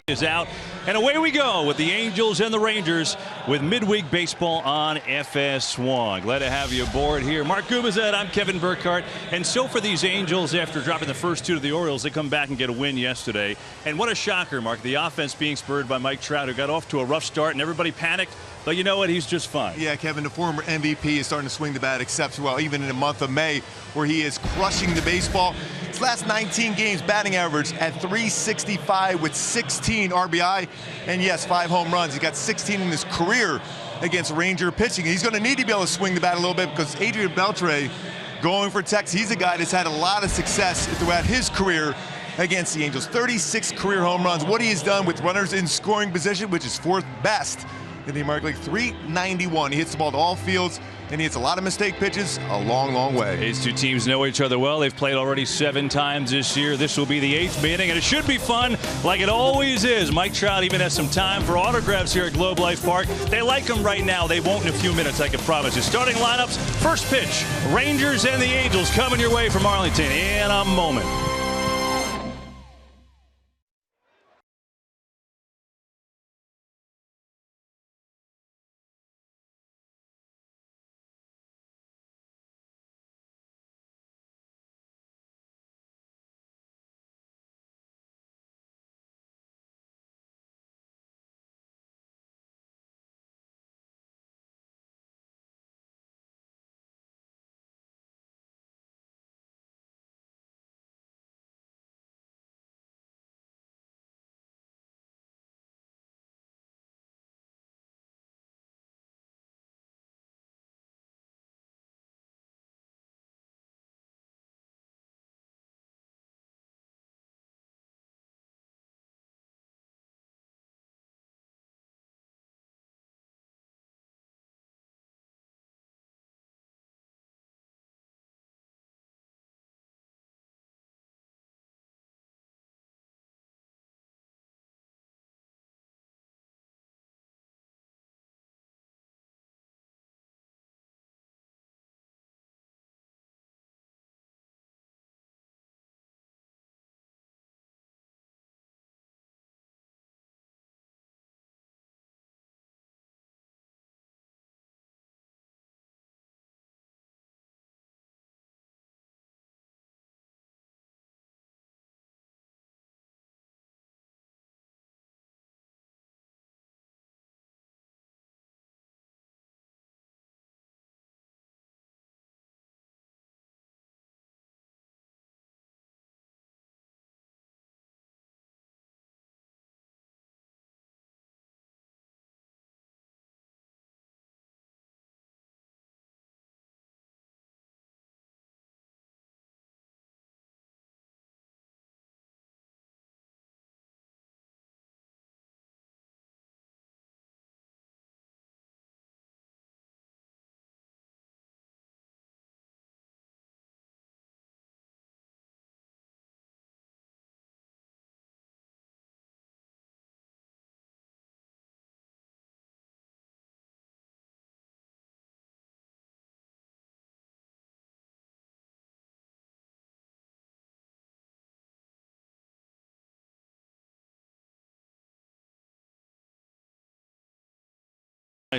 Is out, and away we go with the Angels and the Rangers with midweek baseball on FS1. Glad to have you aboard here. Mark Gubizet, I'm Kevin Burkhardt. And so for these Angels, after dropping the first two to the Orioles, they come back and get a win yesterday. And what a shocker, Mark. The offense being spurred by Mike Trout, who got off to a rough start, and everybody panicked. But you know what? He's just fine. Yeah, Kevin, the former MVP is starting to swing the bat exceptionally well, even in the month of May, where he is crushing the baseball. His last 19 games, batting average at .365 with 16 RBI. And yes, 5 home runs. He got 16 in his career against Ranger pitching. He's going to need to be able to swing the bat a little bit because Adrian Beltre going for Tex. He's a guy that's had a lot of success throughout his career against the Angels. 36 career home runs. What he has done with runners in scoring position, which is 4th best in the American League, .391. He hits the ball to all fields, and he hits a lot of mistake pitches a long, long way. These two teams know each other well. They've played already 7 times this year. This will be the 8th meeting, and it should be fun like it always is. Mike Trout even has some time for autographs here at Globe Life Park. They like him right now. They won't in a few minutes, I can promise you. Starting lineups, first pitch, Rangers and the Angels coming your way from Arlington in a moment.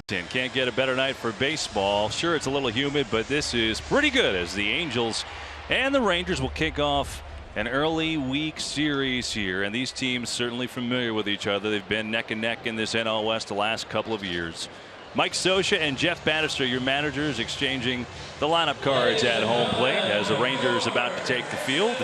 Can't get a better night for baseball. Sure, it's a little humid, but this is pretty good as the Angels and the Rangers will kick off an early week series here. And these teams certainly familiar with each other. They've been neck and neck in this NL West the last couple of years. Mike Scioscia and Jeff Bannister, your managers, exchanging the lineup cards at home plate as the Rangers about to take the field.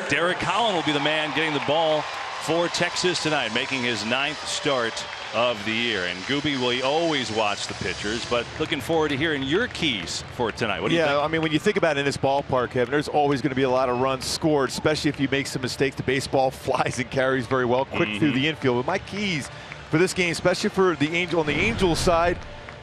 Derek Holland will be the man getting the ball for Texas tonight, making his 9th start of the year. And Gooby will always watch the pitchers, but looking forward to hearing your keys for tonight. What do you think? Yeah, I mean, when you think about it in this ballpark, Kevin, there's always going to be a lot of runs scored, especially if you make some mistakes. The baseball flies and carries very well, quick through the infield. But my keys for this game, especially for the Angel on the Angels side,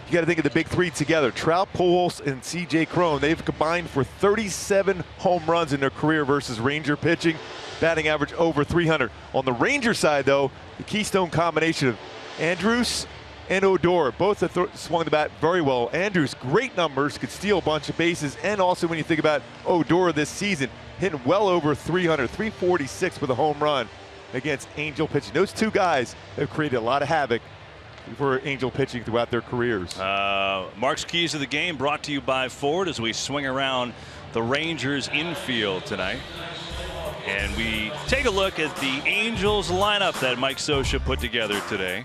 you got to think of the big three together. Trout, Pujols, and C.J. Cron. They've combined for 37 home runs in their career versus Ranger pitching. Batting average over 300. On the Ranger side, though, the keystone combination of Andrus and Odor both have swung the bat very well. Andrus, great numbers, could steal a bunch of bases, and also when you think about Odor this season, hitting well over 300, 346 with a home run. against Angel pitching. Those two guys have created a lot of havoc for Angel pitching throughout their careers. Mark's Keys of the Game brought to you by Ford as we swing around the Rangers infield tonight. And we take a look at the Angels lineup that Mike Scioscia put together today.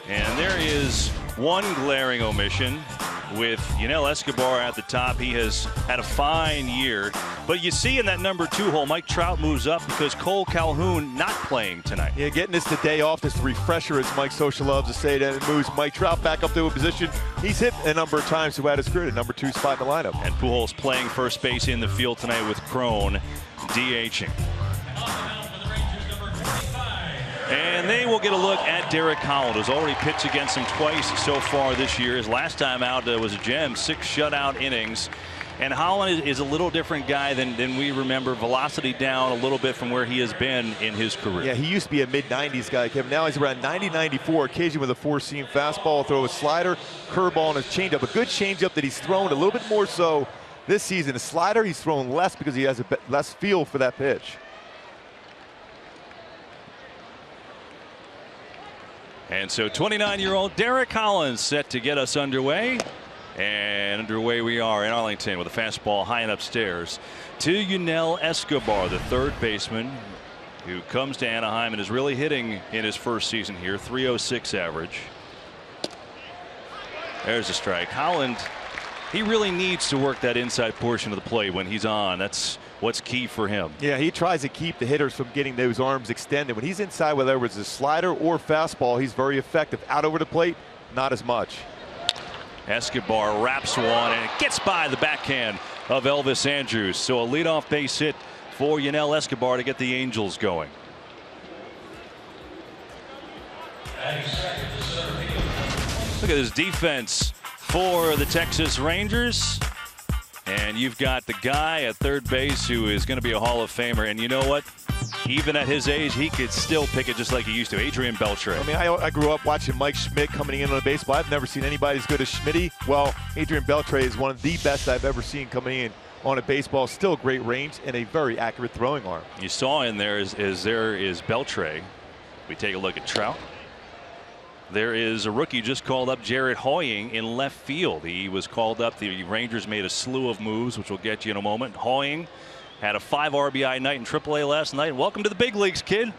And there is one glaring omission with Yunel Escobar at the top. He has had a fine year. But you see in that number 2 hole, Mike Trout moves up because Cole Calhoun not playing tonight. Yeah, getting this the day off, this refresher, as Mike Scioscia loves to say, that it moves Mike Trout back up to a position he's hit a number of times throughout his career, the number 2 spot in the lineup. And Pujols playing first base in the field tonight with Crone DHing. And they will get a look at Derek Holland, who's already pitched against him twice so far this year. His last time out was a gem, 6 shutout innings. And Holland is a little different guy than we remember. Velocity down a little bit from where he has been in his career. Yeah, he used to be a mid-90s guy, Kevin. Now he's around 90-94, occasionally with a 4-seam fastball, throw a slider, curveball, and a changeup. A good changeup that he's thrown a little bit more so this season. A slider he's thrown less because he has less feel for that pitch. And so 29-year-old Derek Holland set to get us underway. And underway we are in Arlington with a fastball high and upstairs to Yunel Escobar, the third baseman who comes to Anaheim and is really hitting in his first season here. .306 average. There's a strike. Holland, he really needs to work that inside portion of the plate when he's on. That's what's key for him. Yeah, he tries to keep the hitters from getting those arms extended. When he's inside, whether it's a slider or fastball, he's very effective. Out over the plate, not as much. Escobar wraps one and it gets by the backhand of Elvis Andrus. So a leadoff base hit for Yunel Escobar to get the Angels going. Look at this defense for the Texas Rangers. And you've got the guy at third base who is going to be a Hall of Famer. And you know what? Even at his age, he could still pick it just like he used to. Adrian Beltre. I mean, I grew up watching Mike Schmidt coming in on the baseball. I've never seen anybody as good as Schmitty. Well, Adrian Beltre is one of the best I've ever seen coming in on a baseball. Still great range and a very accurate throwing arm. You saw in there is Beltre. We take a look at Trout. There is a rookie just called up, Jared Hoying, in left field. He was called up. The Rangers made a slew of moves, which we'll get you in a moment. Hoying had a 5 RBI night in AAA last night. Welcome to the big leagues, kid.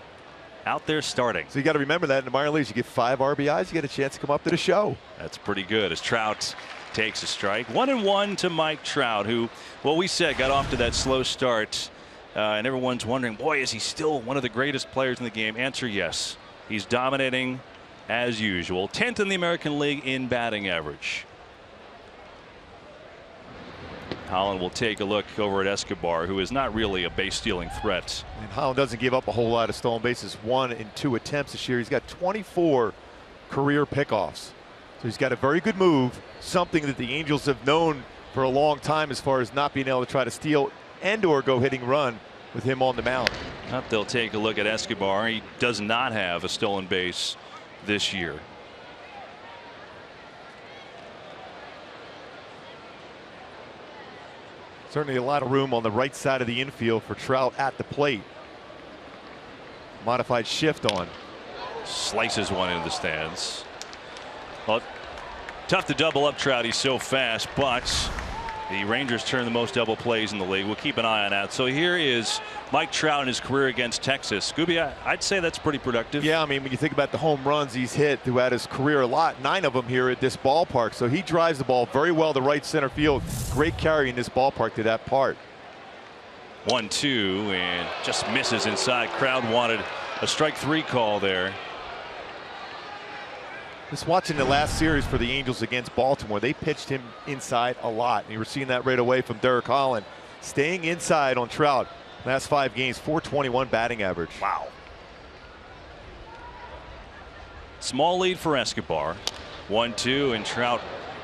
Out there starting. So you got to remember that in the minor leagues, you get 5 RBIs, you get a chance to come up to the show. That's pretty good as Trout takes a strike. 1-1 to Mike Trout, who, well, we said got off to that slow start. And everyone's wondering, boy, is he still one of the greatest players in the game? Answer yes. He's dominating as usual. 10th in the American League in batting average. Holland will take a look over at Escobar, who is not really a base stealing threat. And Holland doesn't give up a whole lot of stolen bases. 1 in 2 attempts this year. He's got 24 career pickoffs. So he's got a very good move, something that the Angels have known for a long time as far as not being able to try to steal and or go hitting run with him on the mound. They'll take a look at Escobar. He does not have a stolen base this year. Certainly a lot of room on the right side of the infield for Trout at the plate. Modified shift on. Slices one into the stands. Well, tough to double up Trout. He's so fast, but the Rangers turn the most double plays in the league. We'll keep an eye on that. So here is Mike Trout in his career against Texas. Scooby, I'd say that's pretty productive. Yeah, I mean, when you think about the home runs he's hit throughout his career, a lot, 9 of them here at this ballpark. So he drives the ball very well to right center field. Great carry in this ballpark to that part. 1-2 and just misses inside. Crowd wanted a strike 3 call there. Just watching the last series for the Angels against Baltimore, they pitched him inside a lot. And you were seeing that right away from Derek Holland. Staying inside on Trout. Last 5 games, .421 batting average. Wow. Small lead for Escobar. 1-2 and Trout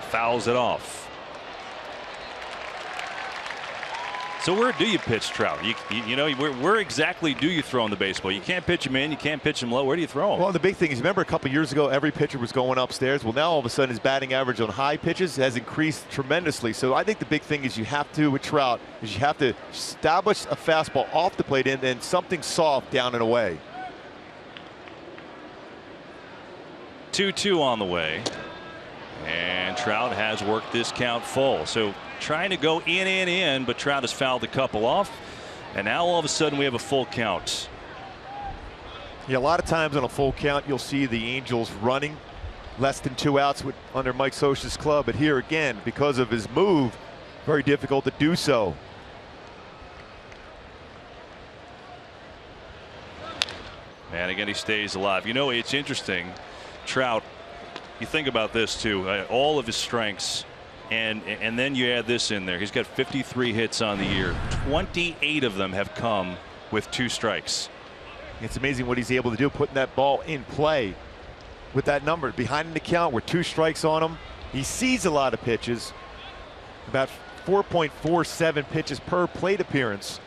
fouls it off. So where do you pitch Trout? You know, where exactly do you throw him the baseball? You can't pitch him in, you can't pitch him low. Where do you throw him? Well, the big thing is, remember a couple years ago, every pitcher was going upstairs. Well, now all of a sudden his batting average on high pitches has increased tremendously. So I think the big thing is you have to, with Trout, is you have to establish a fastball off the plate and then something soft down and away. 2-2 on the way. And Trout has worked this count full. So trying to go in, but Trout has fouled a couple off. And now all of a sudden we have a full count. Yeah, a lot of times on a full count you'll see the Angels running less than 2 outs under Mike Scioscia's club. But here again, because of his move, very difficult to do so. And again, he stays alive. You know, it's interesting. Trout, you think about this too, all of his strengths, and then you add this in there. He's got 53 hits on the year. 28 of them have come with 2 strikes. It's amazing what he's able to do, putting that ball in play with that number behind the count with 2 strikes on him. He sees a lot of pitches, about 4.47 pitches per plate appearance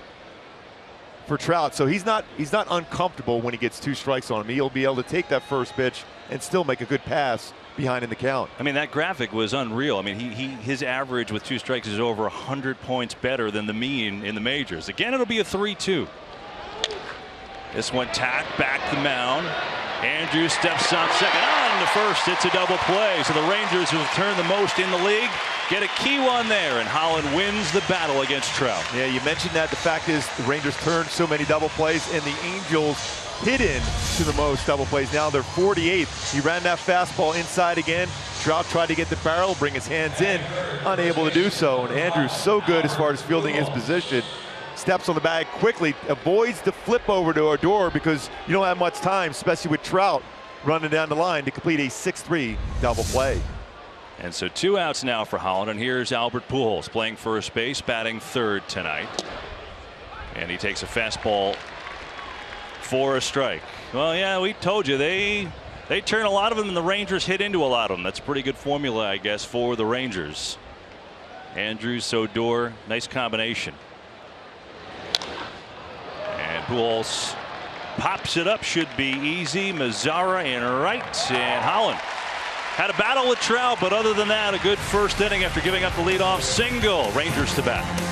for Trout. So he's not uncomfortable when he gets 2 strikes on him. He'll be able to take that first pitch and still make a good pass behind in the count. I mean, that graphic was unreal. I mean, his average with 2 strikes is over 100 points better than the mean in the majors. Again, it'll be a 3-2. This one tacked back the mound. Andrews steps on second. On to first. It's a double play. So the Rangers, who have turned the most in the league, get a key one there, and Holland wins the battle against Trout. Yeah, you mentioned that. The fact is the Rangers turned so many double plays, and the Angels hit in to the most double plays. Now they're 48th. He ran that fastball inside again. Trout tried to get the barrel, bring his hands in, unable to do so. And Andrews so good as far as fielding his position. Steps on the bag quickly, avoids the flip over to Odor because you don't have much time, especially with Trout running down the line to complete a 6-3 double play. And so 2 outs now for Holland, and here's Albert Pujols playing first base, batting third tonight. And he takes a fastball for a strike. Well, yeah, we told you they turn a lot of them, and the Rangers hit into a lot of them. That's a pretty good formula, I guess, for the Rangers. Andrews, Odor, nice combination. And Pujols pops it up, should be easy. Mazzara in right, and Holland had a battle with Trout, but other than that, a good first inning after giving up the leadoff single. Rangers to bat.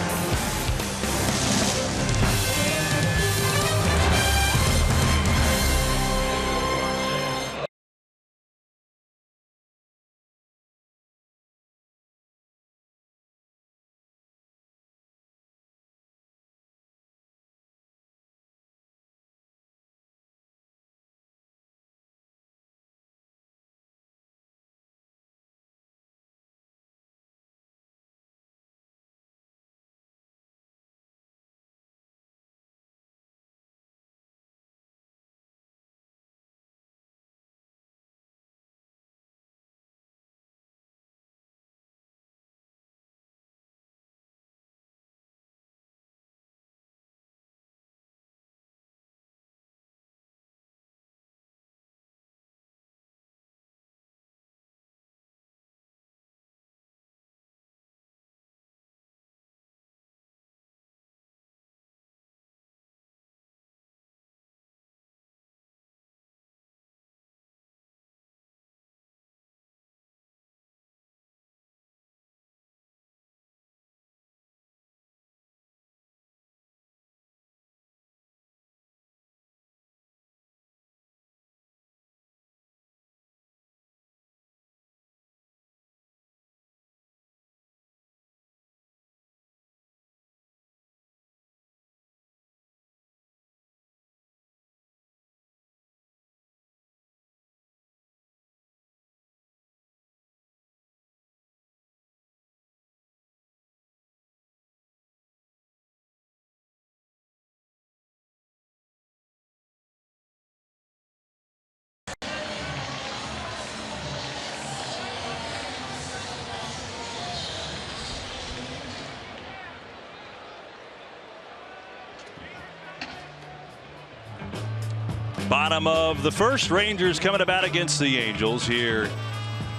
Bottom of the first, Rangers coming to bat against the Angels here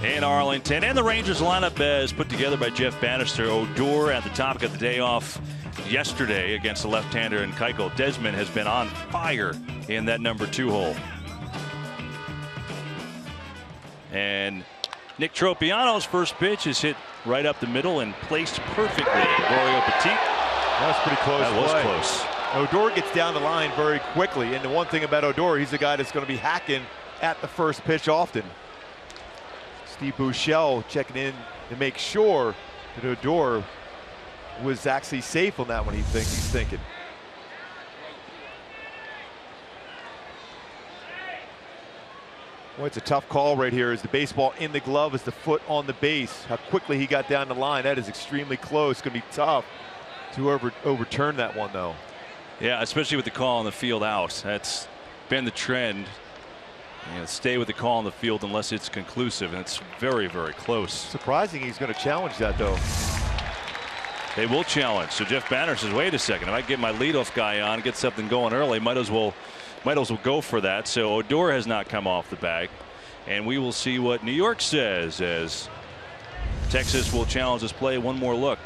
in Arlington. And the Rangers lineup is put together by Jeff Bannister. Odor at the top, got the day off yesterday against the left-hander in Keuchel. Desmond has been on fire in that number 2 hole. And Nick Tropiano's first pitch is hit right up the middle and placed perfectly. Glorio Petit. That was pretty close. That was close. Odor gets down the line very quickly, and the one thing about Odor, he's a guy that's going to be hacking at the first pitch often. Steve Buechele checking in to make sure that Odor was actually safe on that one. He's thinking. Well, it's a tough call right here. Is the baseball in the glove? Is the foot on the base? How quickly he got down the line. That is extremely close. It's going to be tough to overturn that one, though. Yeah, especially with the call on the field out. That's been the trend. Stay with the call on the field unless it's conclusive, and it's very, very close. Surprising he's going to challenge that, though. They will challenge. So Jeff Banner says, wait a second, if I get my leadoff guy on, get something going early, might as well go for that. So Odor has not come off the bag, and we will see what New York says as Texas will challenge this play. One more look.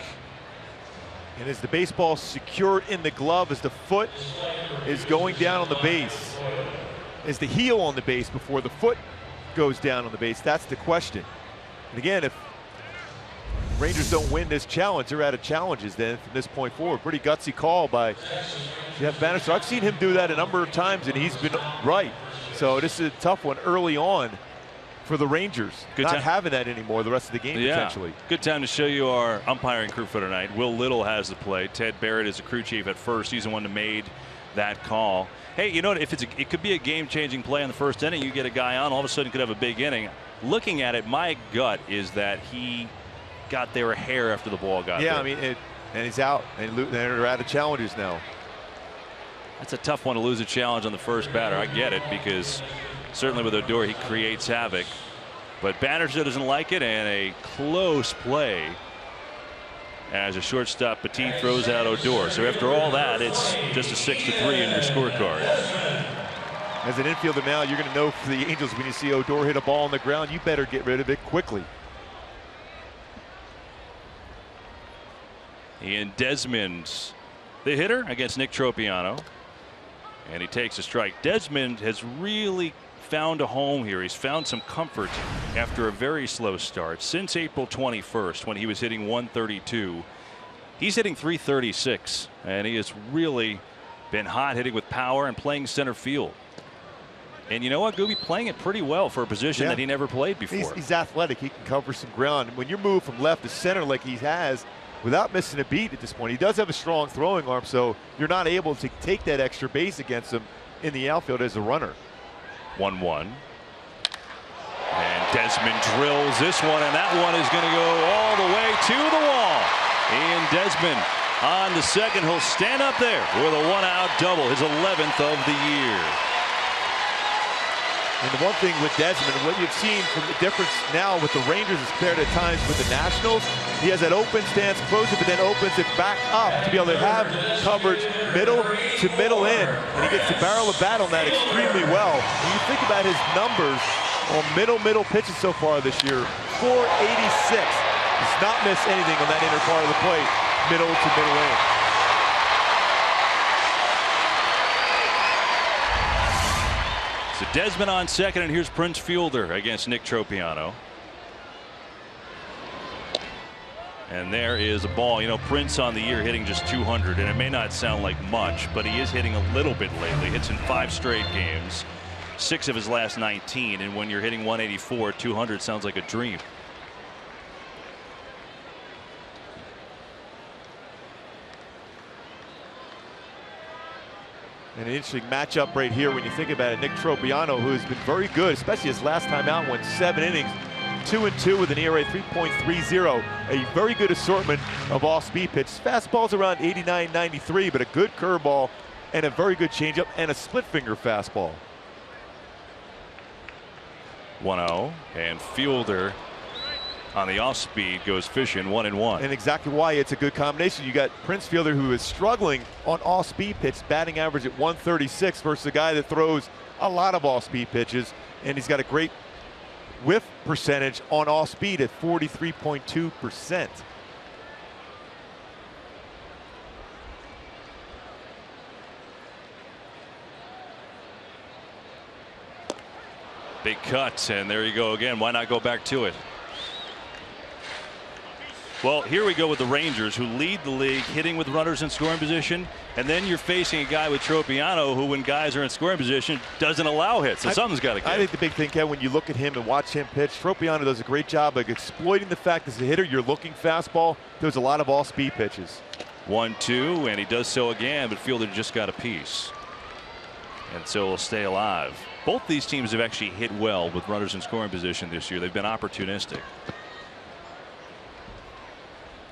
And is the baseball secure in the glove as the foot is going down on the base? Is the heel on the base before the foot goes down on the base? That's the question. And again, if Rangers don't win this challenge, they're out of challenges then from this point forward. Pretty gutsy call by Jeff Bannister. I've seen him do that a number of times, and he's been right. So this is a tough one early on for the Rangers. Not having that anymore the rest of the game, potentially. Good time to show you our umpiring crew for tonight. Will Little has the play. Ted Barrett is the crew chief at first. He's the one that made that call. Hey, you know what? If it could be a game-changing play in the first inning, you get a guy on, all of a sudden could have a big inning. Looking at it, my gut is that he got there a hair after the ball got there. Yeah, I mean, and he's out, and they're out of challenges now. That's a tough one to lose a challenge on the first batter. I get it, because certainly with Odor, he creates havoc. But Bannister doesn't like it, and a close play as a shortstop Petit throws out Odor. So after all that, it's just a 6-3 in your scorecard. As an infielder now, you're going to know for the Angels, when you see Odor hit a ball on the ground, you better get rid of it quickly. Ian Desmond's the hitter against Nick Tropiano, and he takes a strike. Desmond has really found a home here. He's found some comfort after a very slow start. Since April 21st, when he was hitting 132, he's hitting 336, and he has really been hot, hitting with power and playing center field. And you know what, Gooby, playing it pretty well for a position that he never played before. He's athletic. He can cover some ground. And when you're moved from left to center like he has, without missing a beat at this point, he does have a strong throwing arm, so you're not able to take that extra base against him in the outfield as a runner. 1-1. And Desmond drills this one, and that one is going to go all the way to the wall. Ian Desmond on to second. He'll stand up there with a one-out double, his 11th of the year. And the one thing with Desmond, what you've seen from the difference now with the Rangers is compared at times with the Nationals, he has that open stance, closes it, but then opens it back up to be able to have coverage middle to middle in. And he gets the barrel of bat on that extremely well. When you think about his numbers on middle pitches so far this year, 486. Does not miss anything on that inner part of the plate, middle to middle in. So Desmond on second, and here's Prince Fielder against Nick Tropiano. And there is a ball. You know, Prince on the year hitting just 200, and it may not sound like much, but he is hitting a little bit lately. Hits in 5 straight games, 6 of his last 19, and when you're hitting 184, 200 sounds like a dream. An interesting matchup right here when you think about it. Nick Tropiano, who has been very good, especially his last time out, went 7 innings, 2-2 with an ERA 3.30. A very good assortment of off-speed pitches. Fastball's around 89, 93, but a good curveball and a very good changeup and a split-finger fastball. 1-0, and Fielder on the off speed goes fishing 1-1. And exactly why it's a good combination. You got Prince Fielder, who is struggling on off speed pitch, batting average at 136, versus a guy that throws a lot of off speed pitches, and he's got a great whiff percentage on off speed at 43.2%. Big cut, and there you go again. Why not go back to it? Well, here we go with the Rangers, who lead the league hitting with runners in scoring position, and then you're facing a guy with Tropiano who, when guys are in scoring position, doesn't allow hits. So something's got to give. I think the big thing, Ken, when you look at him and watch him pitch, Tropiano does a great job of exploiting the fact as a hitter you're looking fastball. There's a lot of all-speed pitches. 1-2, and he does so again, but Fielder just got a piece, and so will stay alive. Both these teams have actually hit well with runners in scoring position this year. They've been opportunistic.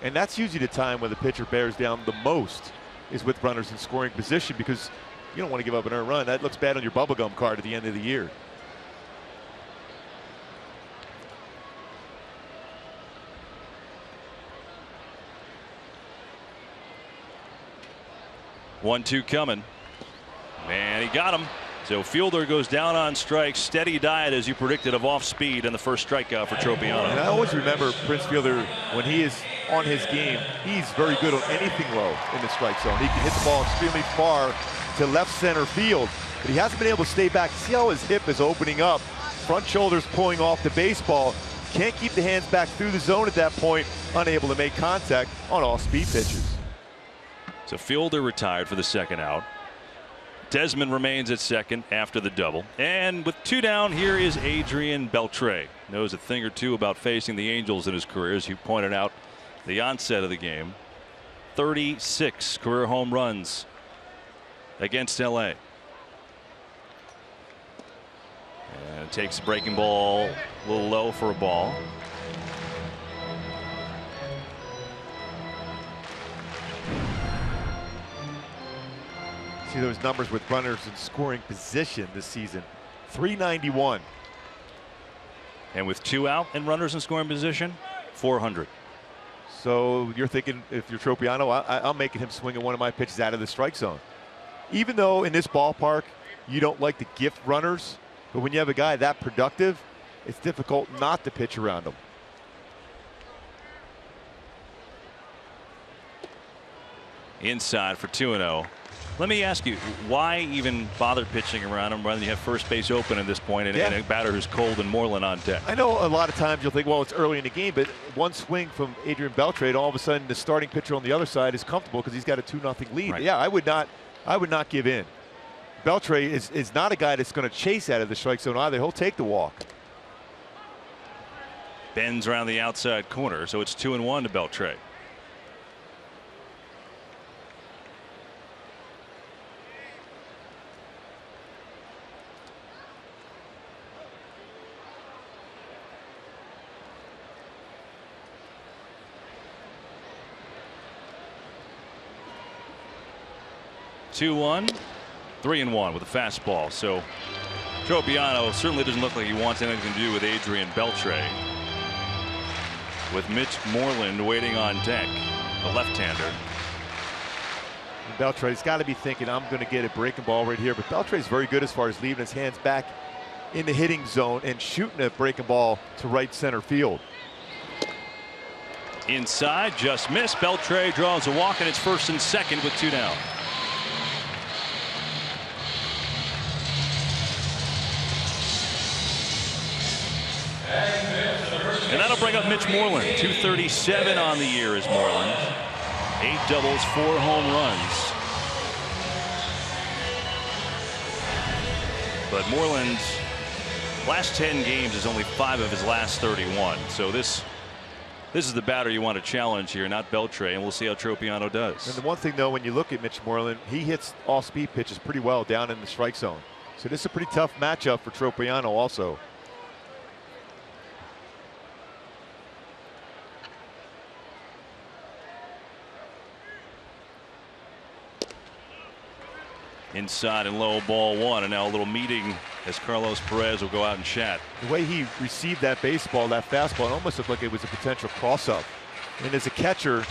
And that's usually the time when the pitcher bears down the most, is with runners in scoring position, because you don't want to give up an earned run. That looks bad on your bubblegum card at the end of the year. 1-2 coming, and he got him. So Fielder goes down on strikes. Steady diet, as you predicted, of off speed, and the first strikeout for Tropiano. And I always remember Prince Fielder, when he is on his game, he's very good on anything low in the strike zone. He can hit the ball extremely far to left center field, but he hasn't been able to stay back. See how his hip is opening up, front shoulders pulling off the baseball. Can't keep the hands back through the zone at that point, unable to make contact on all speed pitches. So Fielder retired for the second out. Desmond remains at second after the double, and with 2 down, here is Adrian Beltre. Knows a thing or two about facing the Angels in his career, as you pointed out the onset of the game. 36 career home runs against LA, and takes the breaking ball a little low for a ball. See those numbers with runners in scoring position this season. 391. And with 2 out and runners in scoring position, 400. So you're thinking, if you're Tropiano, I'm making him swing at one of my pitches out of the strike zone. Even though in this ballpark you don't like to gift runners, but when you have a guy that productive, it's difficult not to pitch around him. Inside for 2-0. Let me ask you, why even bother pitching around him rather than you have first base open at this point, and a batter who's cold and Moreland on deck? I know a lot of times you'll think, well, it's early in the game, but one swing from Adrian Beltre, all of a sudden the starting pitcher on the other side is comfortable because he's got a 2-0 lead. Right. Yeah, I would not give in. Beltre is not a guy that's going to chase out of the strike zone either. He'll take the walk. Bends around the outside corner, so it's 2-1 to Beltre. Two-one, 3-1 with a fastball. So Tropiano certainly doesn't look like he wants anything to do with Adrian Beltre, with Mitch Moreland waiting on deck, the left-hander. Beltre's got to be thinking, I'm going to get a breaking ball right here, but Beltre's very good as far as leaving his hands back in the hitting zone and shooting a breaking ball to right center field. Inside, just missed. Beltre draws a walk, and it's first and second with 2 down. And that'll bring up Mitch Moreland. 237 on the year is Moreland. 8 doubles, 4 home runs. But Moreland's last 10 games is only 5 of his last 31. So this is the batter you want to challenge here, not Beltre, and we'll see how Tropiano does. And the one thing, though, when you look at Mitch Moreland, he hits off-speed pitches pretty well down in the strike zone. So this is a pretty tough matchup for Tropiano also. Inside and low, ball 1, and now a little meeting as Carlos Perez will go out and chat. The way he received that baseball, that fastball, it almost looked like it was a potential cross-up. And as a catcher,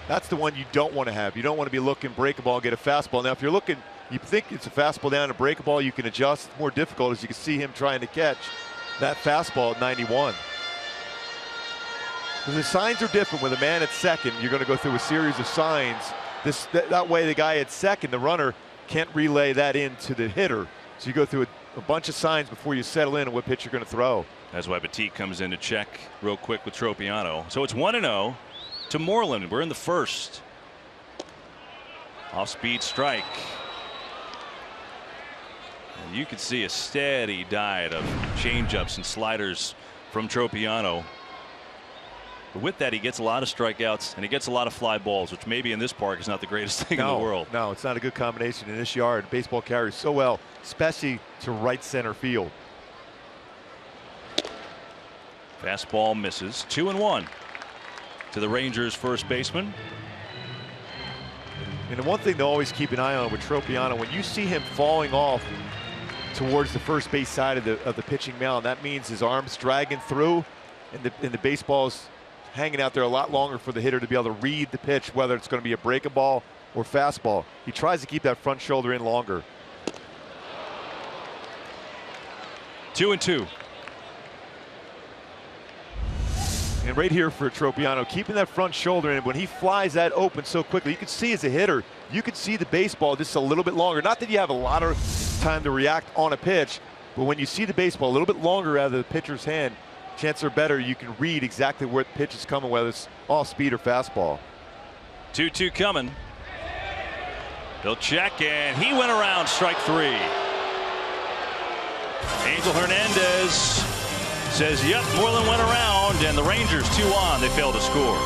that's the one you don't want to have. You don't want to be looking, break a ball, get a fastball. Now, if you're looking, you think it's a fastball down, a break a ball, you can adjust. It's more difficult, as you can see him trying to catch that fastball at 91. The signs are different. With a man at second, you're going to go through a series of signs. That way, the guy at second, the runner, can't relay that into the hitter. So you go through a bunch of signs before you settle in on what pitch you're going to throw. That's why Petit comes in to check real quick with Tropiano. So it's 1-0. to Moreland. We're in the first. Off-speed strike. And you can see a steady diet of changeups and sliders from Tropiano. But with that, he gets a lot of strikeouts and he gets a lot of fly balls, which maybe in this park is not the greatest thing in the world. No, it's not a good combination in this yard. Baseball carries so well, especially to right center field. Fastball misses. 2-1 to the Rangers first baseman. And the one thing to always keep an eye on with Tropiano, when you see him falling off towards the first base side of the pitching mound, that means his arm's dragging through and the baseball's hanging out there a lot longer for the hitter to be able to read the pitch, whether it's going to be a breaking ball or fastball. He tries to keep that front shoulder in longer. 2-2. And right here for Tropiano, keeping that front shoulder in, when he flies that open so quickly, you can see as a hitter, you can see the baseball just a little bit longer. Not that you have a lot of time to react on a pitch, but when you see the baseball a little bit longer out of the pitcher's hand, chances are better you can read exactly where the pitch is coming, whether it's off speed or fastball. 2-2 coming. He'll check, and he went around strike 3. Angel Hernandez says, yep, Moreland went around, and the Rangers 2 on. They failed to score.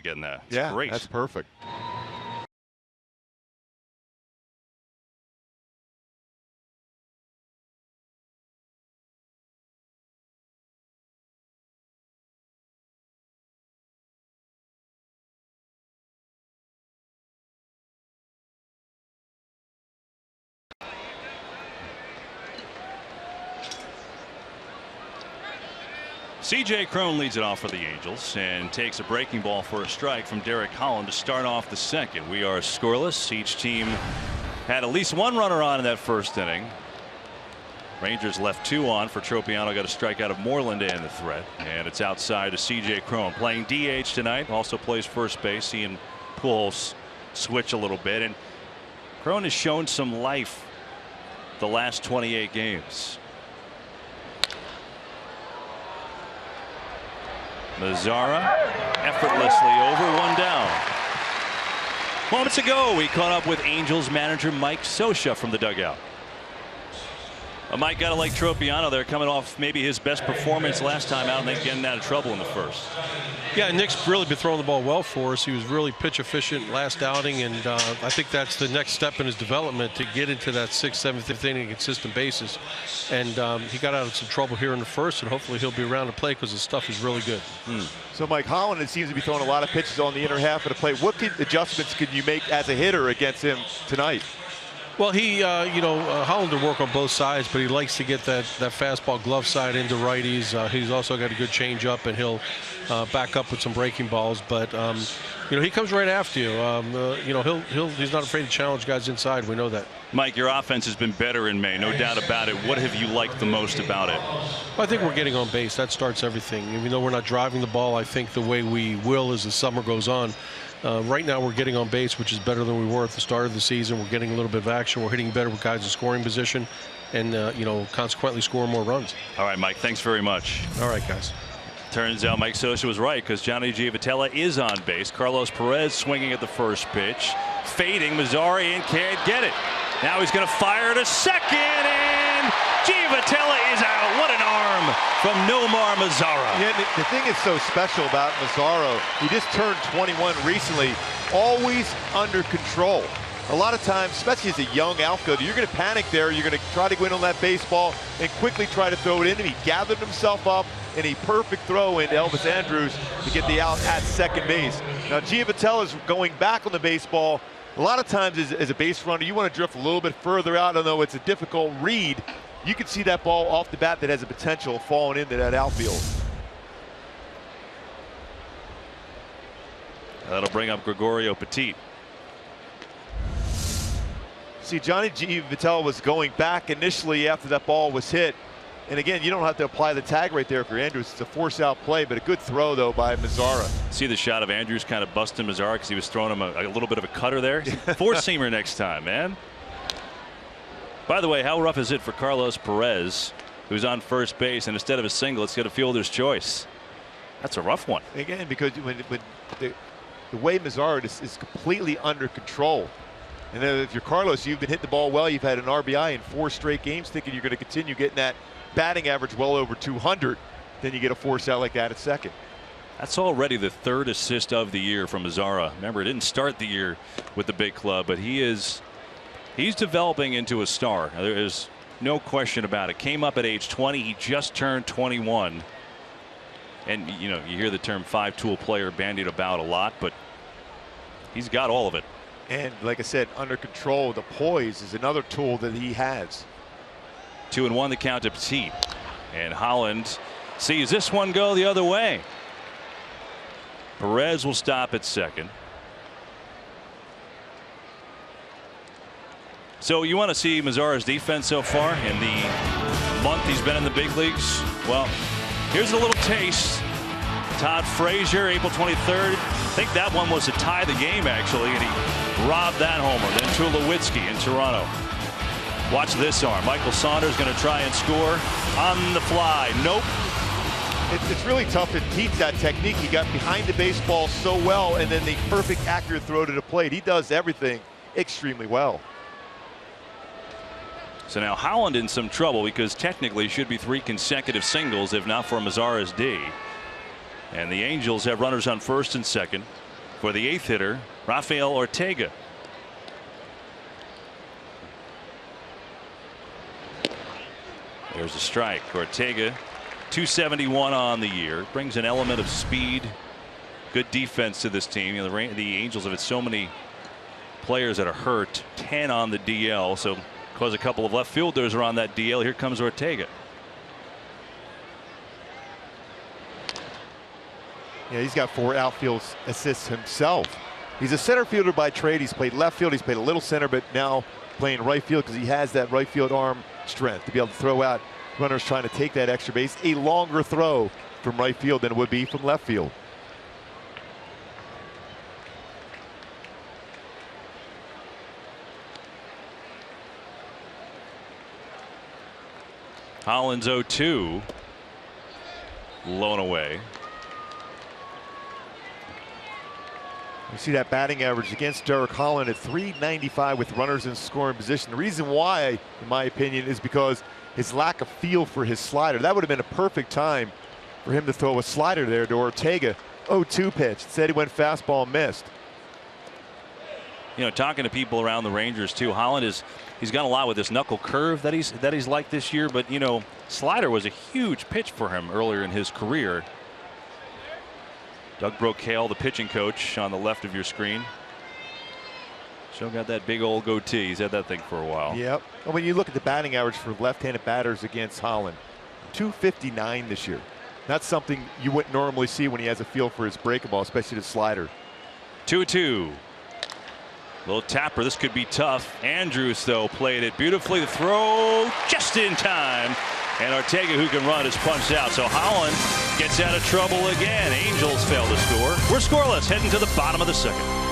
Getting that. It's great. That's perfect. C.J. Cron leads it off for the Angels and takes a breaking ball for a strike from Derek Holland to start off the second. We are scoreless. Each team had at least one runner on in that first inning. Rangers left 2 on for Tropiano. Got a strike out of Moreland and the threat, and it's outside to C.J. Cron, playing DH tonight. Also plays first base. He and Pujols switch a little bit, and Cron has shown some life the last 28 games. Mazzara effortlessly over, 1 down. Moments ago, we caught up with Angels manager Mike Scioscia from the dugout. Mike, got to like Tropiano there, coming off maybe his best performance last time out and then getting out of trouble in the first. Yeah, Nick's really been throwing the ball well for us. He was really pitch efficient last outing, and I think that's the next step in his development, to get into that 6th, 7th inning consistent basis. And he got out of some trouble here in the first, and hopefully he'll be around to play because his stuff is really good. So Mike, Holland, it seems to be throwing a lot of pitches on the inner half of the plate. What adjustments could you make as a hitter against him tonight? Well, he, Holland will work on both sides, but he likes to get that fastball glove side into righties. He's also got a good changeup, and he'll back up with some breaking balls. But he comes right after you. He's not afraid to challenge guys inside. We know that. Mike, your offense has been better in May, no doubt about it. What have you liked the most about it? Well, I think we're getting on base. That starts everything. Even though we're not driving the ball, I think the way we will as the summer goes on. Right now we're getting on base, which is better than we were at the start of the season. We're getting a little bit of action. We're hitting better with guys in scoring position, and consequently scoring more runs. All right, Mike, thanks very much. All right, guys. Turns out Mike Scioscia was right, because Johnny Giavotella is on base. Carlos Perez swinging at the first pitch, fading Mazzari, and can't get it. Now he's going to fire to second, and Giavotella is out. What an arm from Nomar Mazara. Yeah, the thing is so special about Mazzaro, he just turned 21 recently, always under control. A lot of times, especially as a young outfielder, you're going to panic there. You're going to try to win on that baseball and quickly try to throw it in. And he gathered himself up in a perfect throw into Elvis Andrus to get the out at second base. Now, Giavotella is going back on the baseball. A lot of times as a base runner, you want to drift a little bit further out, although it's a difficult read. You can see that ball off the bat that has a potential of falling into that outfield. That'll bring up Gregorio Petit. See, Johnny Giavotella was going back initially after that ball was hit. And again, you don't have to apply the tag right there for Andrus. It's a force out play, but a good throw, though, by Mazzara. See the shot of Andrus kind of busting Mazzara because he was throwing him a little bit of a cutter there. Four-seamer next time, man. By the way, how rough is it for Carlos Perez, who's on first base, and instead of a single, it's got a fielder's choice? That's a rough one. Again, because when the way Mazzara is completely under control. And then if you're Carlos, you've been hitting the ball well. You've had an RBI in 4 straight games, thinking you're going to continue getting that batting average well over 200. Then you get a force out like that at second. That's already the 3rd assist of the year from Mazzara. Remember, it didn't start the year with the big club, but he's developing into a star. There is no question about it. Came up at age 20. He just turned 21. And, you hear the term 5-tool player bandied about a lot, but he's got all of it. And like I said, under control, the poise is another tool that he has. 2-1 the count to Petit. And Holland sees this one go the other way. Perez will stop at second. So you want to see Mazzara's defense so far in the month he's been in the big leagues? Well, here's a little taste. Todd Frazier, April 23rd. I think that one was to tie the game, actually, and he robbed that homer. Then Tulowitzki in Toronto. Watch this arm. Michael Saunders going to try and score on the fly. Nope. It's really tough to teach that technique. He got behind the baseball so well, and then the perfect accurate throw to the plate. He does everything extremely well. So now Holland in some trouble, because technically should be 3 consecutive singles if not for Mazzara's D. And the Angels have runners on first and second for the 8th hitter, Rafael Ortega. There's a strike. Ortega, 271 on the year, brings an element of speed, good defense to this team. The Angels have had so many players that are hurt, 10 on the DL, so because a couple of left fielders are on that DL, here comes Ortega. Yeah, he's got 4 outfield assists himself. He's a center fielder by trade. He's played left field. He's played a little center, but now playing right field because he has that right field arm strength to be able to throw out runners trying to take that extra base. A longer throw from right field than it would be from left field. Holland's 0-2. Blown away. You see that batting average against Derek Holland at .395 with runners in scoring position. The reason why, in my opinion, is because his lack of feel for his slider. That would have been a perfect time for him to throw a slider there to Ortega. 0-2 pitch. Instead he went fastball and missed. Talking to people around the Rangers too, Holland he's got a lot with this knuckle curve that he's liked this year, but slider was a huge pitch for him earlier in his career. Doug Brocail, the pitching coach, on the left of your screen. Still got that big old goatee. He's had that thing for a while. Yep. And when you look at the batting average for left-handed batters against Holland, 259 this year. That's something you wouldn't normally see when he has a feel for his breaking ball, especially the slider. 2-2. Little tapper. This could be tough. Andrus, though, played it beautifully. The throw just in time. And Ortega, who can run, is punched out. So Holland gets out of trouble again. Angels fail to score. We're scoreless, heading to the bottom of the second.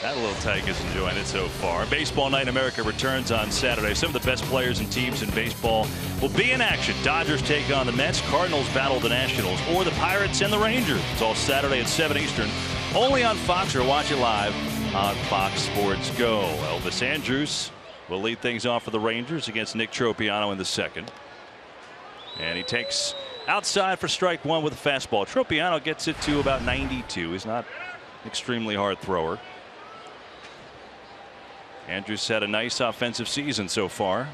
That little tyke is enjoying it so far. Baseball Night in America returns on Saturday. Some of the best players and teams in baseball will be in action. Dodgers take on the Mets. Cardinals battle the Nationals, or the Pirates and the Rangers. It's all Saturday at 7 Eastern. Only on Fox, or watch it live on Fox Sports Go. Elvis Andrus will lead things off for the Rangers against Nick Tropiano in the second. And he takes outside for strike one with a fastball. Tropiano gets it to about 92. He's not an extremely hard thrower. Andrus had a nice offensive season so far.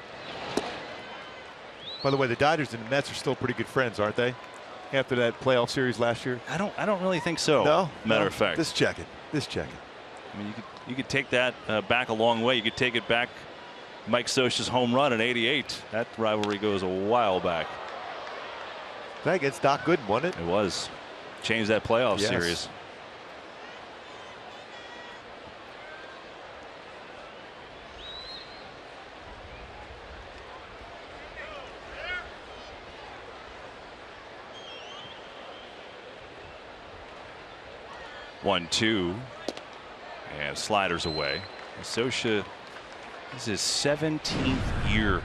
By the way, the Dodgers and the Mets are still pretty good friends, aren't they? After that playoff series last year. I don't really think so. No. Matter of fact. Just check it. Just check it. I mean, you could take that back a long way. You could take it back. Mike Scioscia's home run in '88. That rivalry goes a while back. That against Doc Gooden, wasn't it? It was. Changed that playoff series. 1-2, and sliders away. Scioscia, this is his 17th year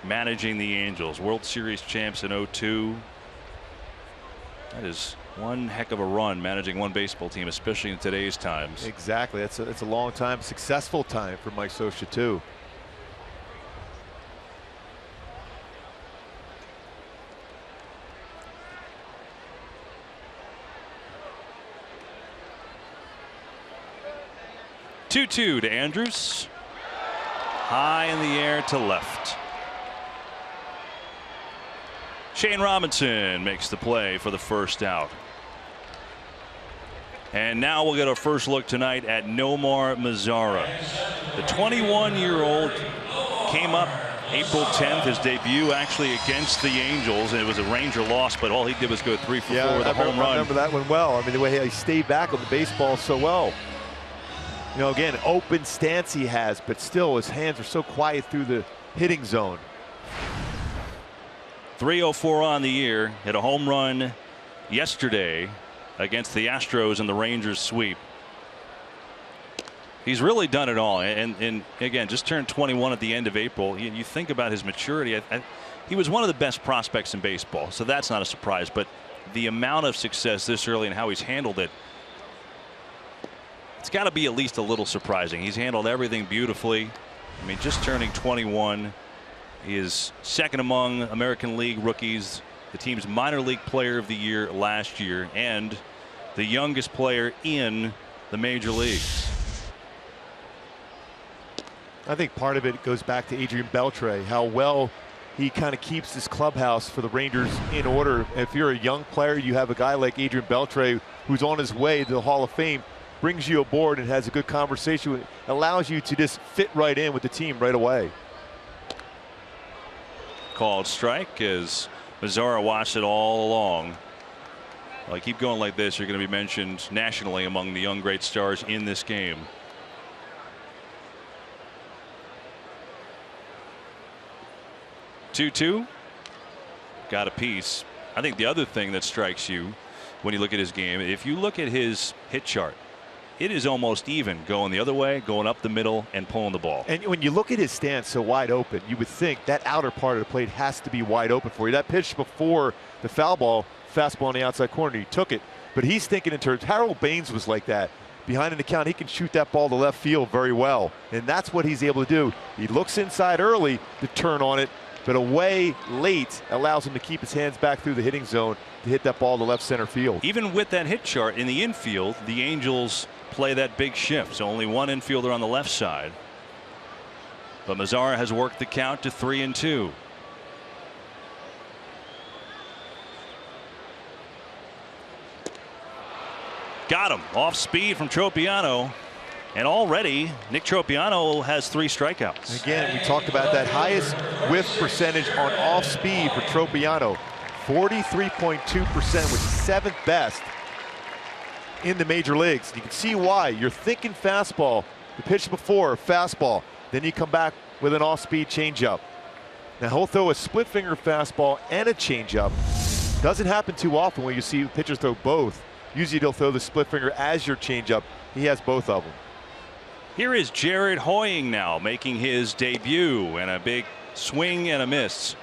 managing the Angels. World Series champs in '02. That is one heck of a run managing one baseball team, especially in today's times. Exactly. It's a long time, successful time for Mike Scioscia too. Two to Andrus. High in the air to left. Shane Robinson makes the play for the first out. And now we'll get our first look tonight at Nomar Mazara. The 21-year-old came up April 10th, his debut actually against the Angels, and it was a Ranger loss, but all he did was go 3 for 4 with a home run. I remember that one well. I mean, the way he stayed back on the baseball so well. You know, again, open stance he has, but still his hands are so quiet through the hitting zone. 304 on the year, hit a home run yesterday against the Astros and the Rangers sweep. He's really done it all, and again, just turned 21 at the end of April. You think about his maturity. He was one of the best prospects in baseball, so that's not a surprise. But the amount of success this early and how he's handled it, it's got to be at least a little surprising. He's handled everything beautifully. I mean, just turning 21. He is second among American League rookies, the team's minor league player of the year last year, and the youngest player in the major leagues. I think part of it goes back to Adrian Beltre, how well he kind of keeps this clubhouse for the Rangers in order. If you're a young player, you have a guy like Adrian Beltre who's on his way to the Hall of Fame, brings you aboard and has a good conversation, allows you to just fit right in with the team right away. Called strike as Mazzara watched it all along. Well, keep going like this, you're going to be mentioned nationally among the young great stars in this game. 2-2. Got a piece. I think the other thing that strikes you when you look at his game, if you look at his hit chart, it is almost even going the other way, going up the middle and pulling the ball. And when you look at his stance so wide open, you would think that outer part of the plate has to be wide open for you. That pitch before the foul ball, fastball on the outside corner, he took it. But he's thinking in terms, Harold Baines was like that. Behind an account, he can shoot that ball to left field very well. And that's what he's able to do. He looks inside early to turn on it, but away late allows him to keep his hands back through the hitting zone to hit that ball to left center field. Even with that hit chart in the infield, the Angels play that big shift. So only one infielder on the left side. But Mazzara has worked the count to 3-2. Got him off speed from Tropiano. And already Nick Tropiano has 3 strikeouts. Again, we talked about that highest whiff percentage on off speed for Tropiano. 43.2%, which is 7th best in the major leagues. You can see why. You're thinking fastball, the pitch before, fastball. Then you come back with an off-speed changeup. Now he'll throw a split finger fastball and a changeup. Doesn't happen too often when you see pitchers throw both. Usually they'll throw the split finger as your changeup. He has both of them. Here is Jared Hoying now making his debut, and a big swing and a miss.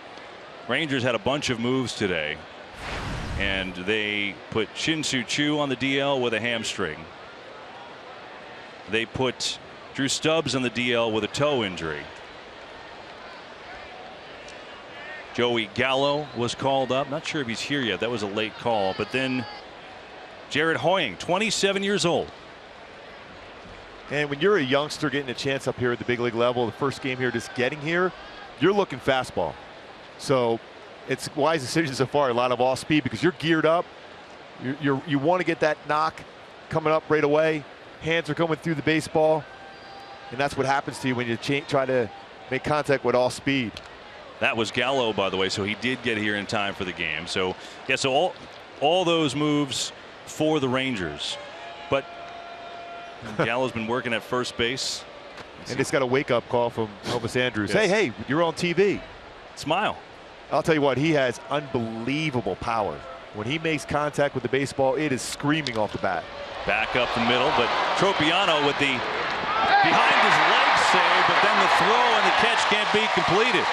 Rangers had a bunch of moves today, and they put Shin-Soo Choo on the DL with a hamstring. They put Drew Stubbs on the DL with a toe injury. Joey Gallo was called up. Not sure if he's here yet. That was a late call. But then Jared Hoying, 27 years old. And when you're a youngster getting a chance up here at the big league level, the first game here, just getting here, you're looking fastball. So it's a wise decision so far. A lot of off speed because you're geared up. You want to get that knock coming up right away. Hands are coming through the baseball, and that's what happens to you when you try to make contact with all speed. That was Gallo, by the way, so he did get here in time for the game. So yeah, so all those moves for the Rangers, but Gallo's been working at first base. And it's got a wake-up call from Elvis Andrus. Yes. Hey, you're on TV. Smile. I'll tell you what, he has unbelievable power. When he makes contact with the baseball, it is screaming off the bat. Back up the middle, but Tropiano with the behind his leg save, but then the throw and the catch can't be completed.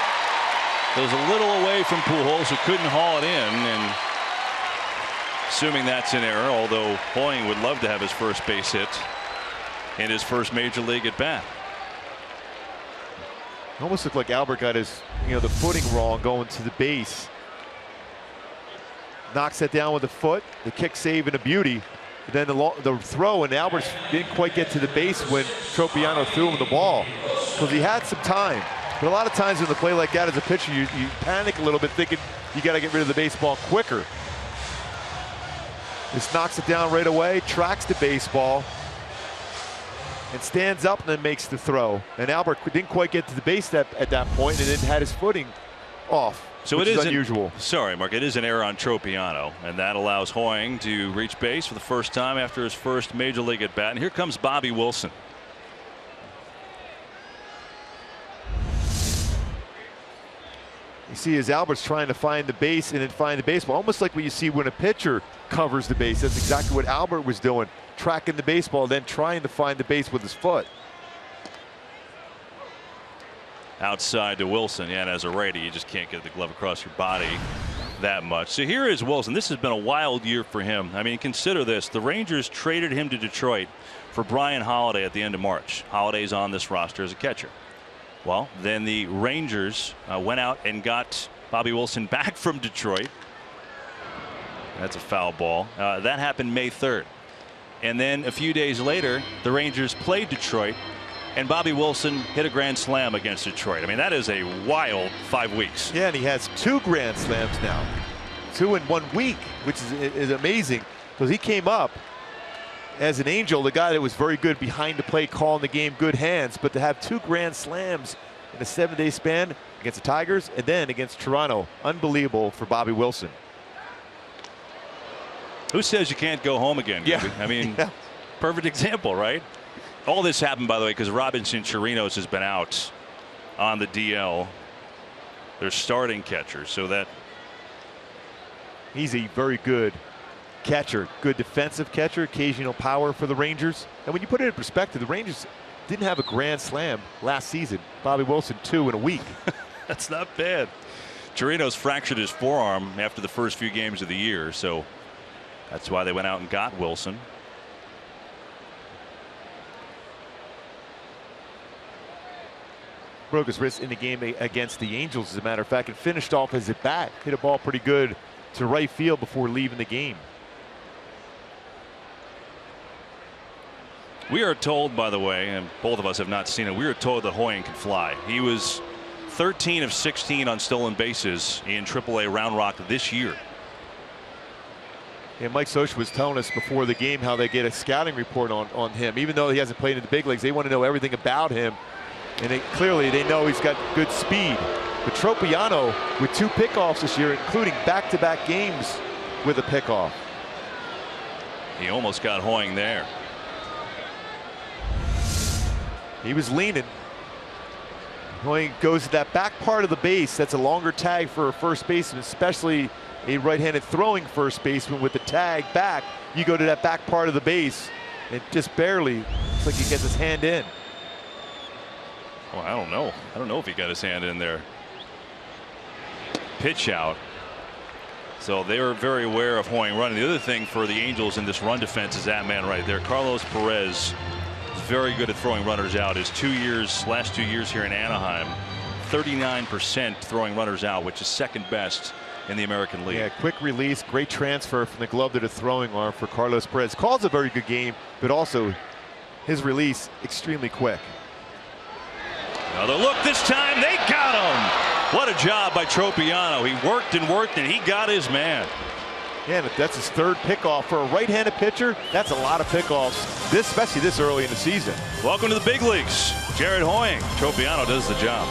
Goes a little away from Pujols, who couldn't haul it in, and assuming that's an error, although Hoying would love to have his first base hit in his first major league at bat. Almost looked like Albert got his, the footing wrong going to the base. Knocks it down with the foot. The kick save and a beauty. But then the throw, and Albert didn't quite get to the base when Tropiano threw him the ball, because he had some time. But a lot of times in the play like that as a pitcher, you panic a little bit thinking you got to get rid of the baseball quicker. This knocks it down right away, tracks the baseball, and stands up and then makes the throw. And Albert didn't quite get to the base at that point, and then had his footing off. So which it is unusual. Sorry, Mark. It is an error on Tropiano, and that allows Hoying to reach base for the first time after his first major league at bat. And here comes Bobby Wilson. You see as Albert's trying to find the base and then find the baseball, almost like what you see when a pitcher covers the base. That's exactly what Albert was doing, tracking the baseball, then trying to find the base with his foot. Outside to Wilson. Yeah, and as a righty, you just can't get the glove across your body that much. So here is Wilson. This has been a wild year for him. I mean, consider this. The Rangers traded him to Detroit for Brian Holiday at the end of March. Holiday's on this roster as a catcher. Well, then the Rangers went out and got Bobby Wilson back from Detroit. That's a foul ball. That happened May 3rd. And then a few days later, the Rangers played Detroit, and Bobby Wilson hit a grand slam against Detroit. I mean, that is a wild 5 weeks. Yeah, and he has 2 grand slams now. 2 in 1 week, which is amazing, because he came up as an Angel, the guy that was very good behind the plate, calling the game, good hands, but to have 2 grand slams in a 7-day span against the Tigers and then against Toronto, unbelievable for Bobby Wilson. Who says you can't go home again? Yeah. I mean, perfect example, right? All this happened, by the way, because Robinson Chirinos has been out on the DL. They're starting catcher, so that he's a very good catcher, good defensive catcher, occasional power for the Rangers. And when you put it in perspective, the Rangers didn't have a grand slam last season. Bobby Wilson 2 in a week. That's not bad. Chirinos fractured his forearm after the first few games of the year, so that's why they went out and got Wilson. Broke his wrist in the game against the Angels, as a matter of fact, and finished off as a bat. Hit a ball pretty good to right field before leaving the game. We are told, by the way, and both of us have not seen it, we are told that Hoying can fly. He was 13 of 16 on stolen bases in AAA Round Rock this year. And Mike Socha was telling us before the game how they get a scouting report on him. Even though he hasn't played in the big leagues, they want to know everything about him. And clearly they know he's got good speed. But Tropiano with 2 pickoffs this year, including back-to-back games with a pickoff. He almost got Hoying there. He was leaning. Hoying goes to that back part of the base. That's a longer tag for a first baseman, especially a right-handed throwing first baseman. With the tag back, you go to that back part of the base, and just barely looks like he gets his hand in. Oh, I don't know. I don't know if he got his hand in there. Pitch out. So they were very aware of Hoying running. The other thing for the Angels in this run defense is that man right there, Carlos Perez. Very good at throwing runners out. His last 2 years here in Anaheim, 39% throwing runners out, which is second best in the American League. Yeah, quick release, great transfer from the glove to the throwing arm for Carlos Perez. Calls a very good game, but also his release extremely quick. Another look this time. They got him. What a job by Tropiano. He worked and he got his man. Yeah, that's his 3rd pickoff for a right-handed pitcher. That's a lot of pickoffs, especially this early in the season. Welcome to the big leagues. Jared Hoying. Tropiano does the job.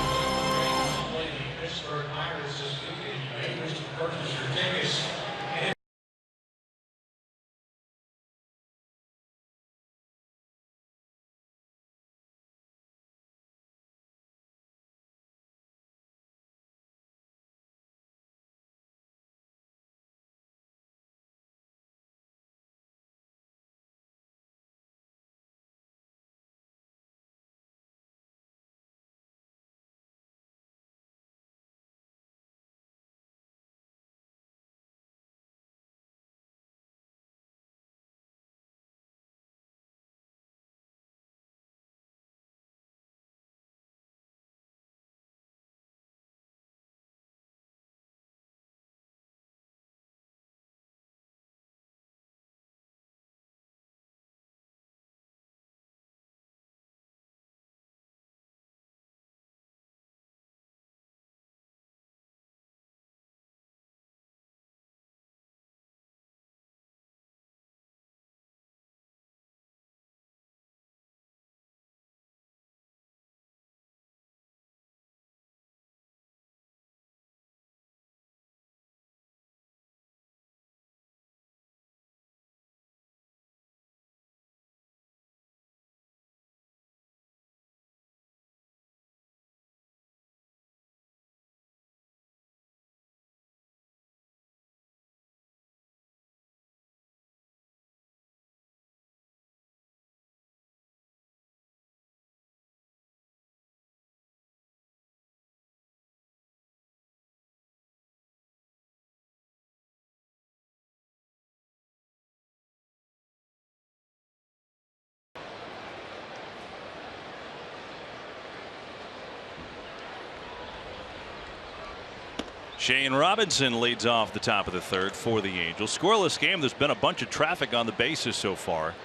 Shane Robinson leads off the top of the third for the Angels. Scoreless game. There's been a bunch of traffic on the bases so far,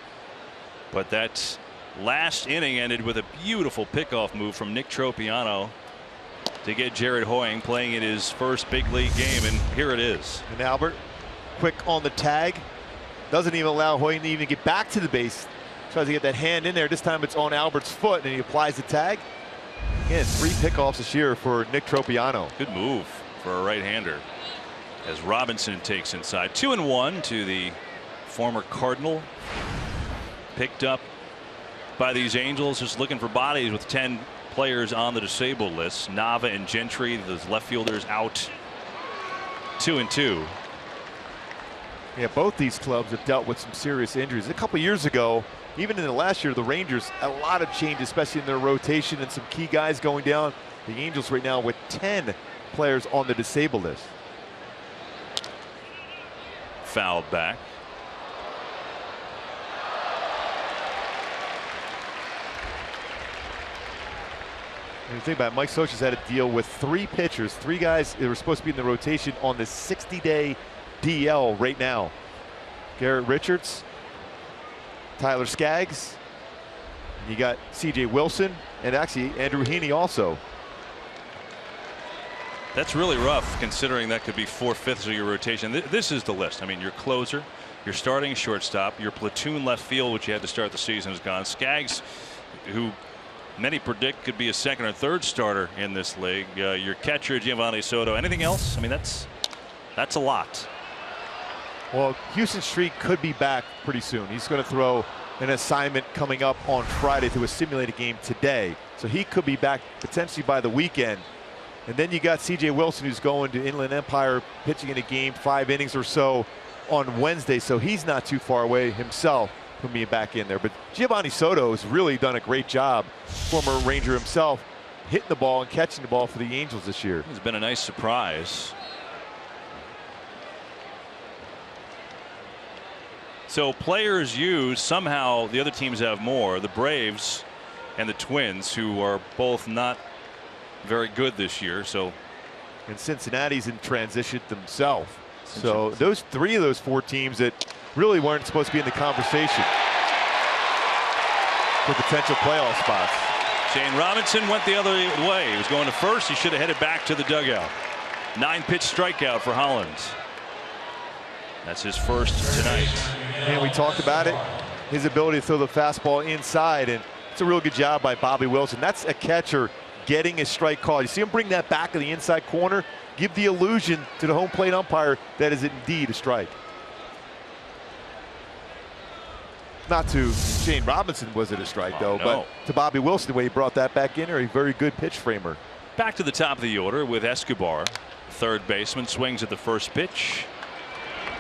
but that last inning ended with a beautiful pickoff move from Nick Tropiano to get Jared Hoying playing in his first big league game, and here it is. And Albert, quick on the tag, doesn't even allow Hoying to even get back to the base. Tries to get that hand in there. This time it's on Albert's foot, and he applies the tag. Again, 3 pickoffs this year for Nick Tropiano. Good move for a right-hander as Robinson takes inside. 2-1 to the former Cardinal. Picked up by these Angels, just looking for bodies with 10 players on the disabled list. Nava and Gentry, those left fielders, out. 2-2. Yeah, both these clubs have dealt with some serious injuries. A couple years ago, even in the last year, the Rangers, a lot of change, especially in their rotation and some key guys going down. The Angels right now with 10 players on the disabled list. Fouled back. When you think about it, Mike Scioscia's had to deal with 3 pitchers, 3 guys that were supposed to be in the rotation on the 60-day DL right now. Garrett Richards, Tyler Skaggs, and you got C.J. Wilson, and actually Andrew Heaney also. That's really rough, considering that could be 4/5 of your rotation. This is the list. I mean, your closer, your starting shortstop, your platoon left field, which you had to start the season, is gone. Skaggs, who many predict could be a second or third starter in this league. Your catcher, Giovanni Soto. Anything else? I mean, that's a lot. Well, Houston Street could be back pretty soon. He's going to throw an assignment coming up on Friday to a simulated game today. So he could be back potentially by the weekend. And then you got C.J. Wilson, who's going to Inland Empire, pitching in a game 5 innings or so on Wednesday. So he's not too far away himself from being back in there. But Giovanni Soto has really done a great job, former Ranger himself, hitting the ball and catching the ball for the Angels this year. It's been a nice surprise. So players use, somehow the other teams have more. The Braves and the Twins, who are both not very good this year. So, and Cincinnati's in transition themselves. So those 3 of those 4 teams that really weren't supposed to be in the conversation for potential playoff spots. Shane Robinson went the other way. He was going to first. He should have headed back to the dugout. 9-pitch strikeout for Hollins. That's his first tonight. And we talked about it, his ability to throw the fastball inside, and it's a real good job by Bobby Wilson. That's a catcher getting his strike call. You see him bring that back to the inside corner, give the illusion to the home plate umpire that is indeed a strike. Not to Shane Robinson was it a strike, though, no. but to Bobby Wilson, the way he brought that back in there, a very good pitch framer. Back to the top of the order with Escobar. Third baseman swings at the first pitch.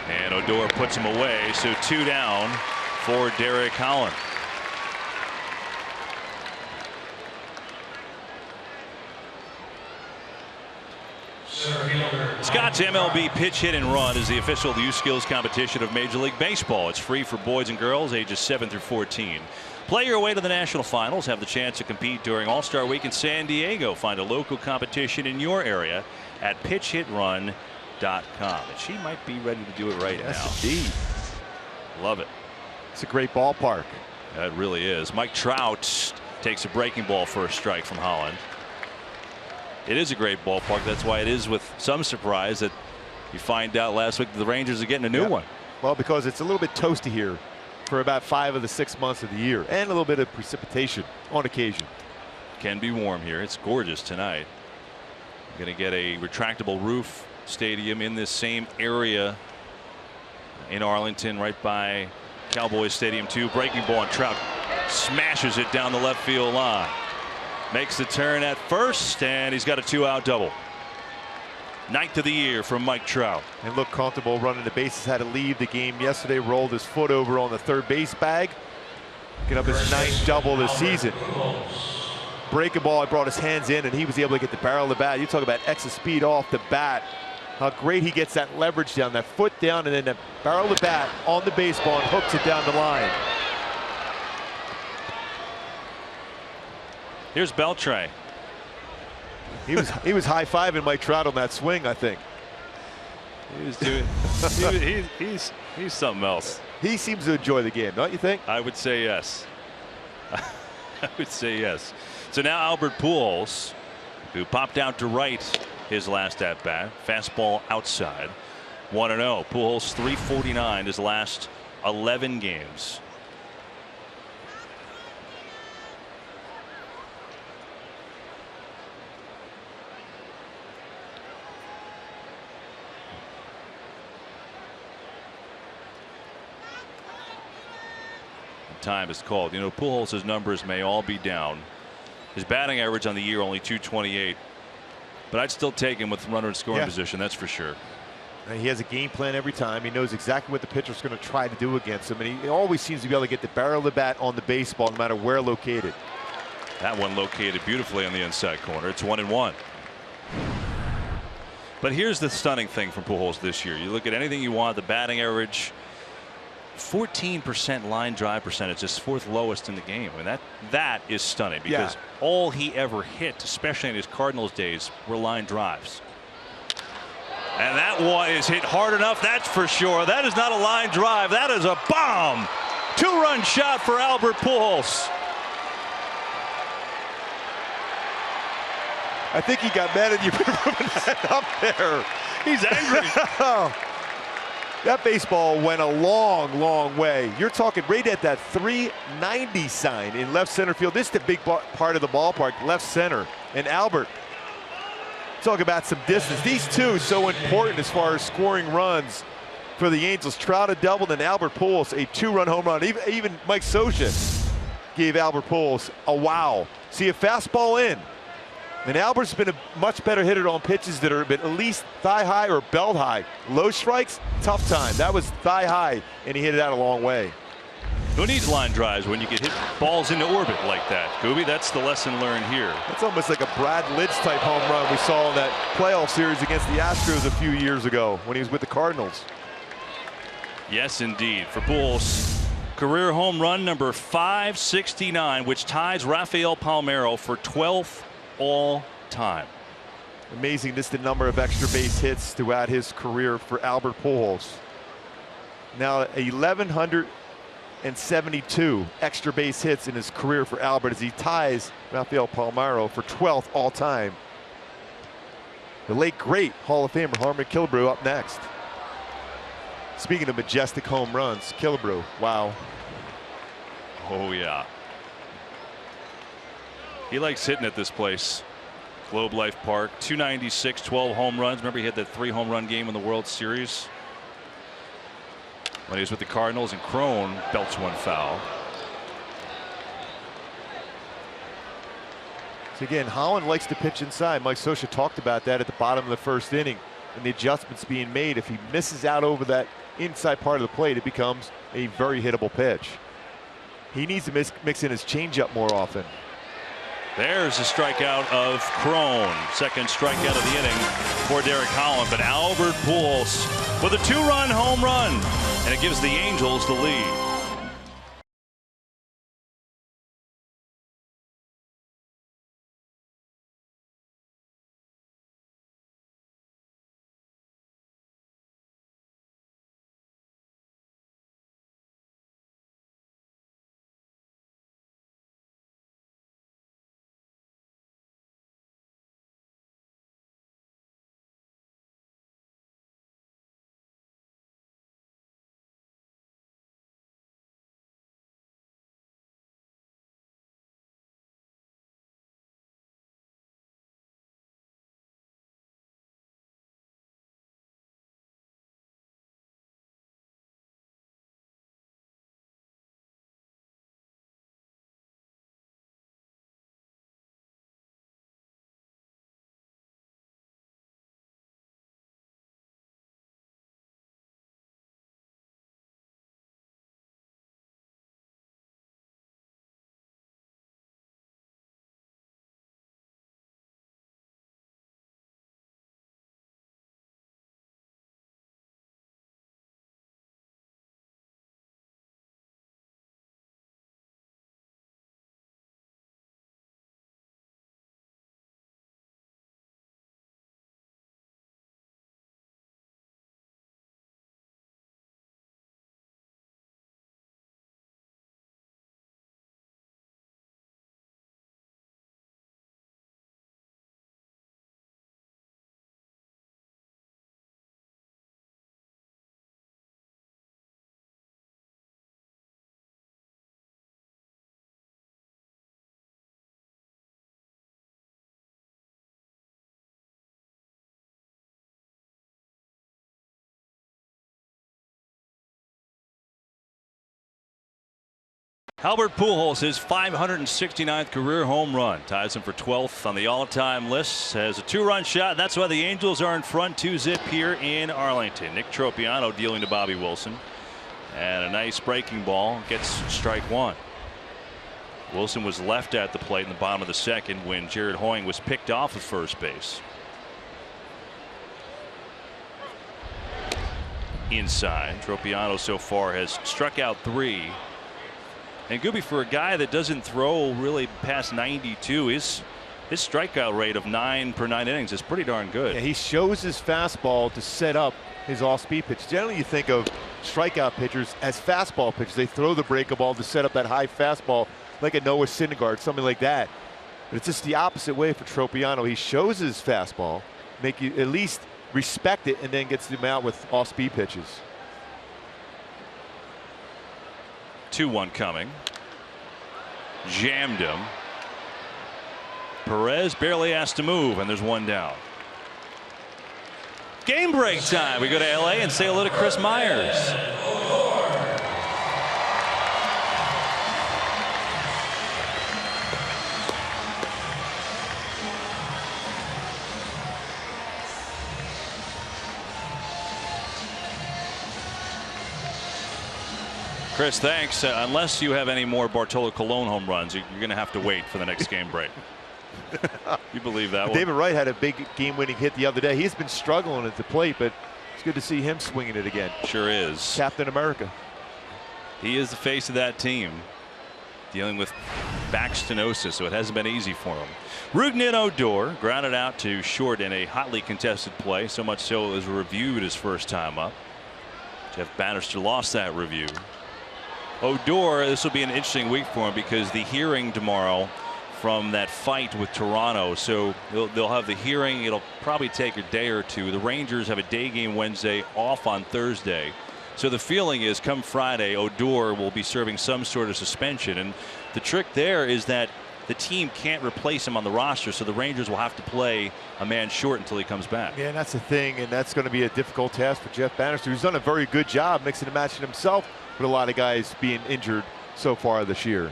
And Odor puts him away, so 2 down for Derek Holland. Scott's MLB Pitch Hit and Run is the official youth skills competition of Major League Baseball. It's free for boys and girls ages 7 through 14. Play your way to the national finals. Have the chance to compete during All-Star Week in San Diego. Find a local competition in your area at pitchhitrun.com. And she might be ready to do it right now. Yes, indeed. Love it. It's a great ballpark. It really is. Mike Trout takes a breaking ball for a strike from Holland. It is a great ballpark. That's why it is with some surprise that you find out last week that the Rangers are getting a new one. Well, because it's a little bit toasty here for about 5 of the 6 months of the year, and a little bit of precipitation on occasion. Can be warm here. It's gorgeous tonight. Going to get a retractable roof stadium in this same area in Arlington, right by Cowboys Stadium 2. Breaking ball, and Trout smashes it down the left field line. Makes the turn at first, and he's got a 2-out double. 9th of the year from Mike Trout. And looked comfortable running the bases. Had to leave the game yesterday. Rolled his foot over on the third base bag. Get up his 9th double this season. Breaking ball, he brought his hands in, and he was able to get the barrel of the bat. You talk about extra speed off the bat. How great he gets that leverage down, that foot down, and then the barrel of the bat on the baseball and hooks it down the line. Here's Beltre. He was high-fiving Mike Trout on that swing, I think. He was doing. He's something else. He seems to enjoy the game, don't you think? I would say yes. I would say yes. So now Albert Pujols, who popped out to right his last at bat, fastball outside, 1-0. Pujols 349 his last 11 games. Time is called. You know, Pujols' numbers may all be down. His batting average on the year only 228, but I'd still take him with runner in scoring position. That's for sure. And he has a game plan every time. He knows exactly what the pitcher's going to try to do against him, and he always seems to be able to get the barrel of the bat on the baseball, no matter where located. That one located beautifully on the inside corner. It's 1-1. But here's the stunning thing from Pujols this year. You look at anything you want, the batting average. 14% line drive percentage is 4th lowest in the game. I mean, that is stunning because all he ever hit, especially in his Cardinals days, were line drives. And that one is hit hard enough, that's for sure. That is not a line drive. That is a bomb. 2-run shot for Albert Pujols. I think he got mad at you for moving that up there. He's angry. That baseball went a long, long way. You're talking right at that 390 sign in left center field. This is the big part of the ballpark, left center. And Albert, talk about some distance. These two so important as far as scoring runs for the Angels. Trout a double, and Albert Pujols a 2-run home run. Even Mike Scioscia gave Albert Pujols a wow. See a fastball in. And Albert's been a much better hitter on pitches that are at least thigh high or belt high. Low strikes, tough time. That was thigh high, and he hit it out a long way. Who needs line drives when you can hit balls into orbit like that? Gooby, that's the lesson learned here. That's almost like a Brad Lidge type home run we saw in that playoff series against the Astros a few years ago when he was with the Cardinals. Yes, indeed. For Pujols, career home run number 569, which ties Rafael Palmeiro for 12th all time. Amazing, just the number of extra base hits throughout his career for Albert Pujols. Now 1,172 extra base hits in his career for Albert as he ties Rafael Palmeiro for 12th all time. The late great Hall of Famer Harmon Killebrew up next. Speaking of majestic home runs, Killebrew, wow. Oh yeah. He likes hitting at this place. Globe Life Park, 296, 12 home runs. Remember, he had that 3 home run game in the World Series when he was with the Cardinals, and Crone belts one foul. So again, Holland likes to pitch inside. Mike Scioscia talked about that at the bottom of the first inning, and the adjustments being made. If he misses out over that inside part of the plate, it becomes a very hittable pitch. He needs to mix in his changeup more often. There's a strikeout of Crone. Second strikeout of the inning for Derek Holland. But Albert Pujols with a 2-run home run, and it gives the Angels the lead. Albert Pujols, his 569th career home run, ties him for 12th on the all-time list. Has a 2-run shot. That's why the Angels are in front 2-zip here in Arlington. Nick Tropiano dealing to Bobby Wilson, and a nice breaking ball gets strike one. Wilson was left at the plate in the bottom of the second when Jared Hoying was picked off at first base. Inside, Tropiano so far has struck out 3. And Gooby, for a guy that doesn't throw really past 92, his strikeout rate of 9 per 9 innings is pretty darn good. Yeah, he shows his fastball to set up his off-speed pitch. Generally, you think of strikeout pitchers as fastball pitchers. They throw the breaking ball to set up that high fastball, like a Noah Syndergaard, something like that. But it's just the opposite way for Tropiano. He shows his fastball, make you at least respect it, and then gets them out with off-speed pitches. 2-1 coming. Jammed him. Perez barely has to move, and there's one down. Game break time. We go to LA and say hello to Chris Myers. Chris, thanks. Unless you have any more Bartolo Colon home runs, you're going to have to wait for the next game break. You believe that one? David Wright had a big game-winning hit the other day. He's been struggling at the plate, but it's good to see him swinging it again. Sure is. Captain America. He is the face of that team, dealing with back stenosis, so it hasn't been easy for him. Rougned Odor grounded out to short in a hotly contested play, so much so it was reviewed his first time up. Jeff Bannister lost that review. Odor, this will be an interesting week for him because the hearing tomorrow from that fight with Toronto. So they'll have the hearing. It'll probably take a day or two. The Rangers have a day game Wednesday, off on Thursday. So the feeling is come Friday, Odor will be serving some sort of suspension. And the trick there is that the team can't replace him on the roster, so the Rangers will have to play a man short until he comes back. Yeah, and that's the thing, and that's going to be a difficult task for Jeff Bannister, who's done a very good job mixing and matching himself with a lot of guys being injured so far this year.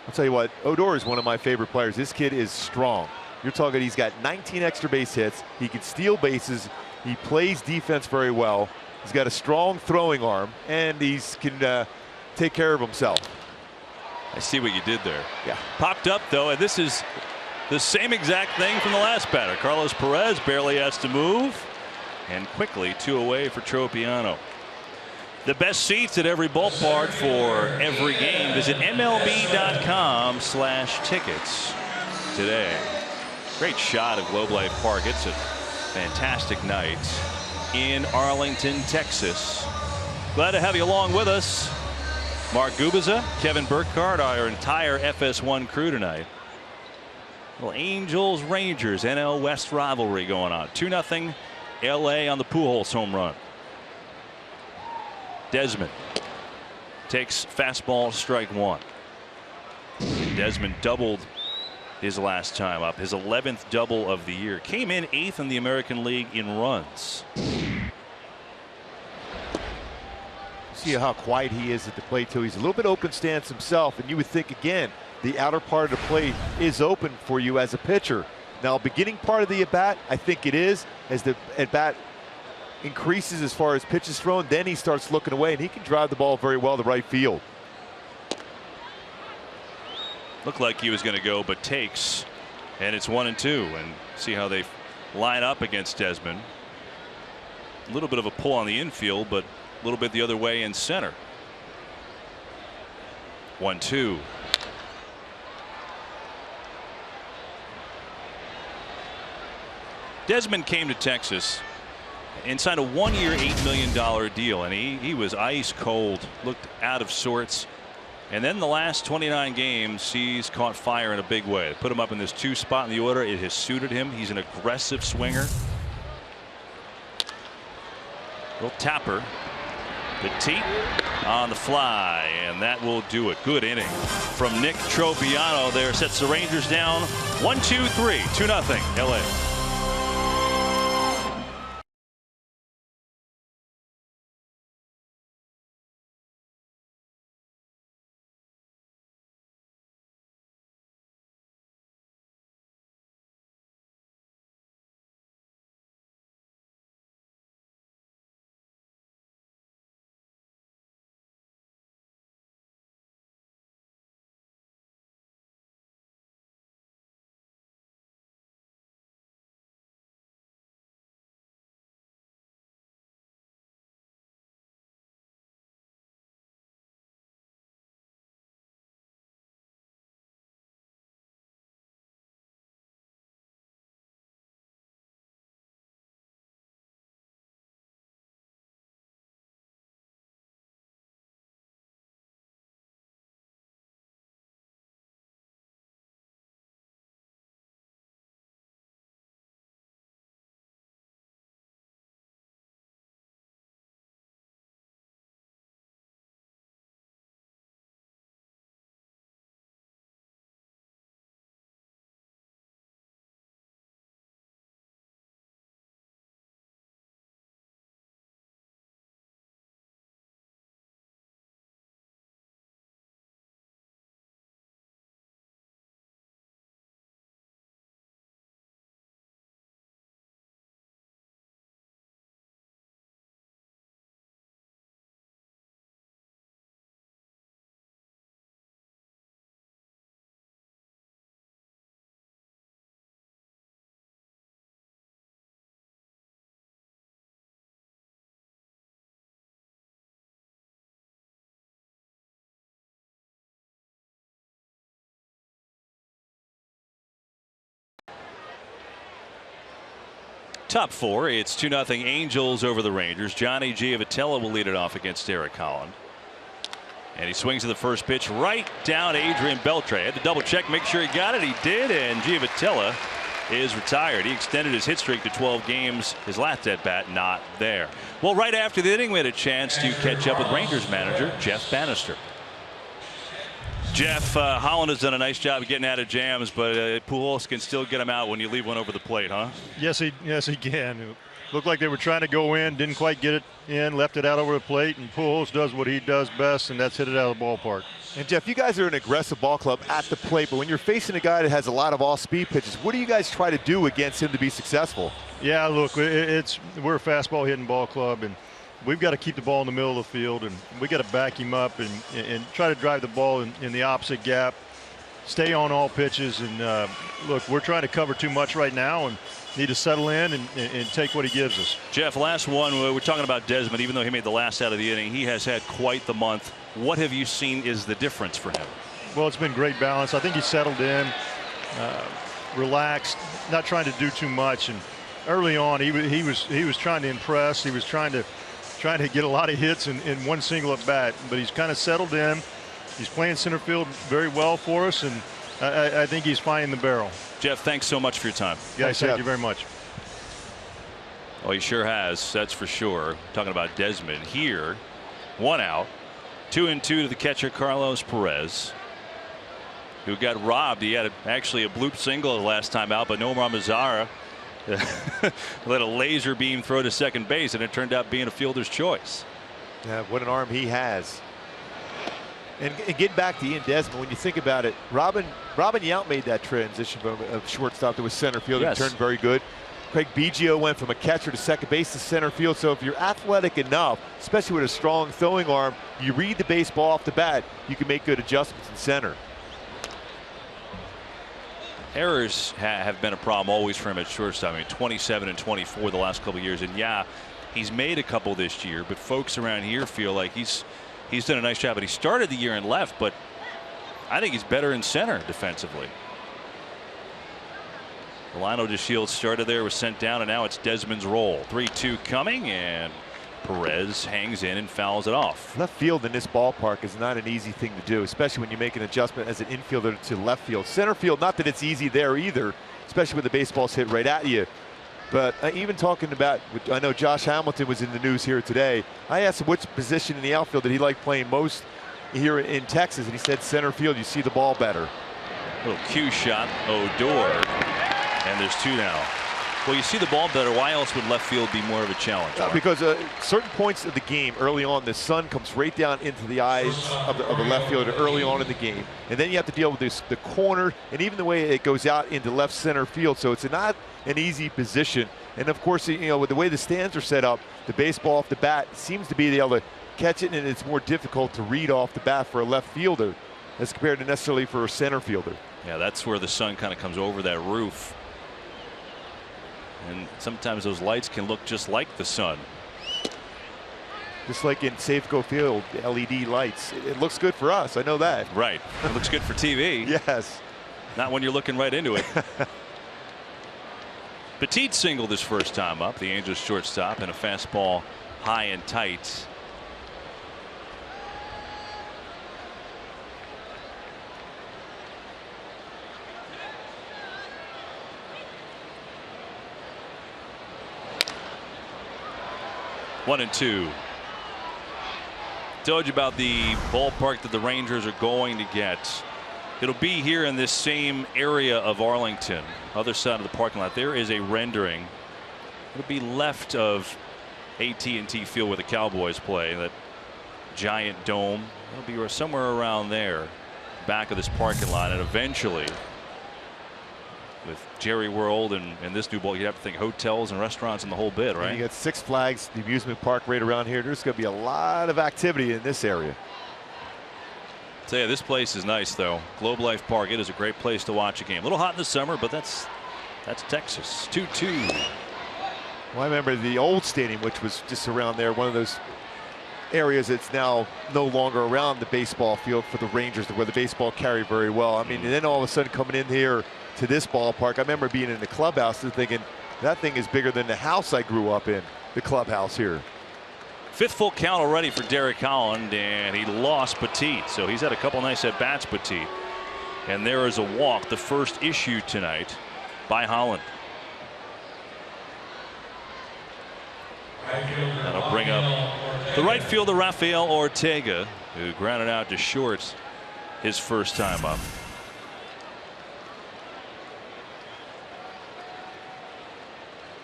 I'll tell you what, Odor is one of my favorite players. This kid is strong. You're talking, he's got 19 extra base hits. He can steal bases. He plays defense very well. He's got a strong throwing arm, and he can take care of himself. I see what you did there. Yeah. Popped up, though, and this is the same exact thing from the last batter. Carlos Perez barely has to move, and quickly 2 away for Tropiano. The best seats at every ballpark for every game. Visit MLB.com/tickets today. Great shot of Globe Life Park. It's a fantastic night in Arlington, Texas. Glad to have you along with us. Mark Gubiza, Kevin Burkhardt, our entire FS1 crew tonight. Well, Angels Rangers NL West rivalry going on. 2-0 LA on the Pujols home run. Desmond takes fastball, strike one. Desmond doubled his last time up, his 11th double of the year. Came in 8th in the American League in runs. See how quiet he is at the plate too. He's a little bit open stance himself, and you would think again the outer part of the plate is open for you as a pitcher. Now, beginning part of the at bat, I think it is, as the at bat increases as far as pitches thrown, then he starts looking away, and he can drive the ball very well to right field. Looked like he was going to go, but takes, and it's 1-2. And see how they line up against Desmond. A little bit of a pull on the infield, but a little bit the other way in center. 1-2. Desmond came to Texas and signed a 1-year, $8 million deal, and he was ice cold, looked out of sorts. And then the last 29 games, he's caught fire in a big way. Put him up in this 2 spot in the order. It has suited him. He's an aggressive swinger. Little tapper. Petit on the fly, and that will do it. Good inning from Nick Tropiano there. Sets the Rangers down 1-2-3, 2-0 LA. Top four, it's 2-0 Angels over the Rangers. Johnny Giavotella will lead it off against Eric Holland. And he swings to the first pitch right down Adrian Beltre. Had to double check, make sure he got it. He did, and Giavotella is retired. He extended his hit streak to 12 games. His last at bat not there. Well, right after the inning, we had a chance to catch up with Rangers manager Jeff Bannister. Jeff, Holland has done a nice job of getting out of jams, but Pujols can still get him out when you leave one over the plate, huh? Yes, he can. It looked like they were trying to go in, didn't quite get it in, left it out over the plate, and Pujols does what he does best, and that's hit it out of the ballpark. And Jeff, you guys are an aggressive ball club at the plate, but when you're facing a guy that has a lot of off-speed pitches, what do you guys try to do against him to be successful? Yeah, look, we're a fastball hitting ball club, and we've got to keep the ball in the middle of the field, and we got to back him up and try to drive the ball in the opposite gap, stay on all pitches, and look, we're trying to cover too much right now and need to settle in and take what he gives us. Jeff, last one, we're talking about Desmond. Even though he made the last out of the inning, he has had quite the month. What have you seen is the difference for him? Well, it's been great balance. I think he settled in, relaxed, not trying to do too much. And early on, he was trying to impress. He was trying to get a lot of hits in one single at bat. But he's kind of settled in. He's playing center field very well for us, and I think he's finding the barrel. Jeff, thanks so much for your time. Guys, thank you very much. Oh, he sure has. That's for sure. Talking about Desmond here. 1 out. 2-2 to the catcher Carlos Perez, who got robbed. He had actually a bloop single the last time out, but Nomar Mazara let a laser beam throw to second base, and it turned out being a fielder's choice. Yeah, what an arm he has. And getting back to Ian Desmond, when you think about it, Robin Yount made that transition from a shortstop to a center field. Yes. And turned very good. Craig Biggio went from a catcher to second base to center field. So if you're athletic enough, especially with a strong throwing arm, you read the baseball off the bat, you can make good adjustments in center. Errors have been a problem always for him at shortstop. I mean, 27 and 24 the last couple of years, and yeah, he's made a couple this year, but folks around here feel like he's done a nice job. But he started the year in left, but I think he's better in center defensively. Delino DeShields started there, was sent down, and now it's Desmond's role. 3-2 coming, and Perez hangs in and fouls it off. Left field in this ballpark is not an easy thing to do, especially when you make an adjustment as an infielder to left field. Center field, not that it's easy there either, especially when the baseball's hit right at you. But even talking about, I know Josh Hamilton was in the news here today. I asked him which position in the outfield that he liked playing most here in Texas, and he said center field. You see the ball better. Little cue shot, Odor, and there's 2 now. Well, you see the ball better. Why else would left field be more of a challenge? Because certain points of the game early on, the sun comes right down into the eyes of the left fielder early on in the game, and then you have to deal with the corner and even the way it goes out into left center field. So it's not an easy position. And of course, you know, with the way the stands are set up, the baseball off the bat seems to be able to catch it, and it's more difficult to read off the bat for a left fielder as compared to necessarily for a center fielder. Yeah, that's where the sun kind of comes over that roof. And sometimes those lights can look just like the sun. Just like in Safeco Field, the LED lights. It looks good for us. I know that. Right. It looks good for TV. Yes. Not when you're looking right into it. Petit singled his first time up. The Angels shortstop, and a fastball high and tight. One and 2. Told you about the ballpark that the Rangers are going to get. It'll be here in this same area of Arlington, other side of the parking lot. There is a rendering. It'll be left of AT&T Field where the Cowboys play, that giant dome. It'll be somewhere around there, back of this parking lot, and eventually, with Jerry World and this new ball, you have to think hotels and restaurants and the whole bit, right? And you got Six Flags, the amusement park right around here. There's going to be a lot of activity in this area. Tell you, this place is nice, though. Globe Life Park. It is a great place to watch a game. A little hot in the summer, but that's Texas. 2-2. Well, I remember the old stadium, which was just around there, one of those areas that's now no longer around the baseball field for the Rangers, where the baseball carried very well. I mean, and then all of a sudden coming in here to this ballpark, I remember being in the clubhouse and thinking, That thing is bigger than the house I grew up in, the clubhouse here. 5th full count already for Derek Holland, and he lost Petit. So he's had a couple nice at-bats, Petit. And there is a walk, the first issue tonight by Holland. That'll bring up the right fielder, Rafael Ortega, who grounded out to short his first time up.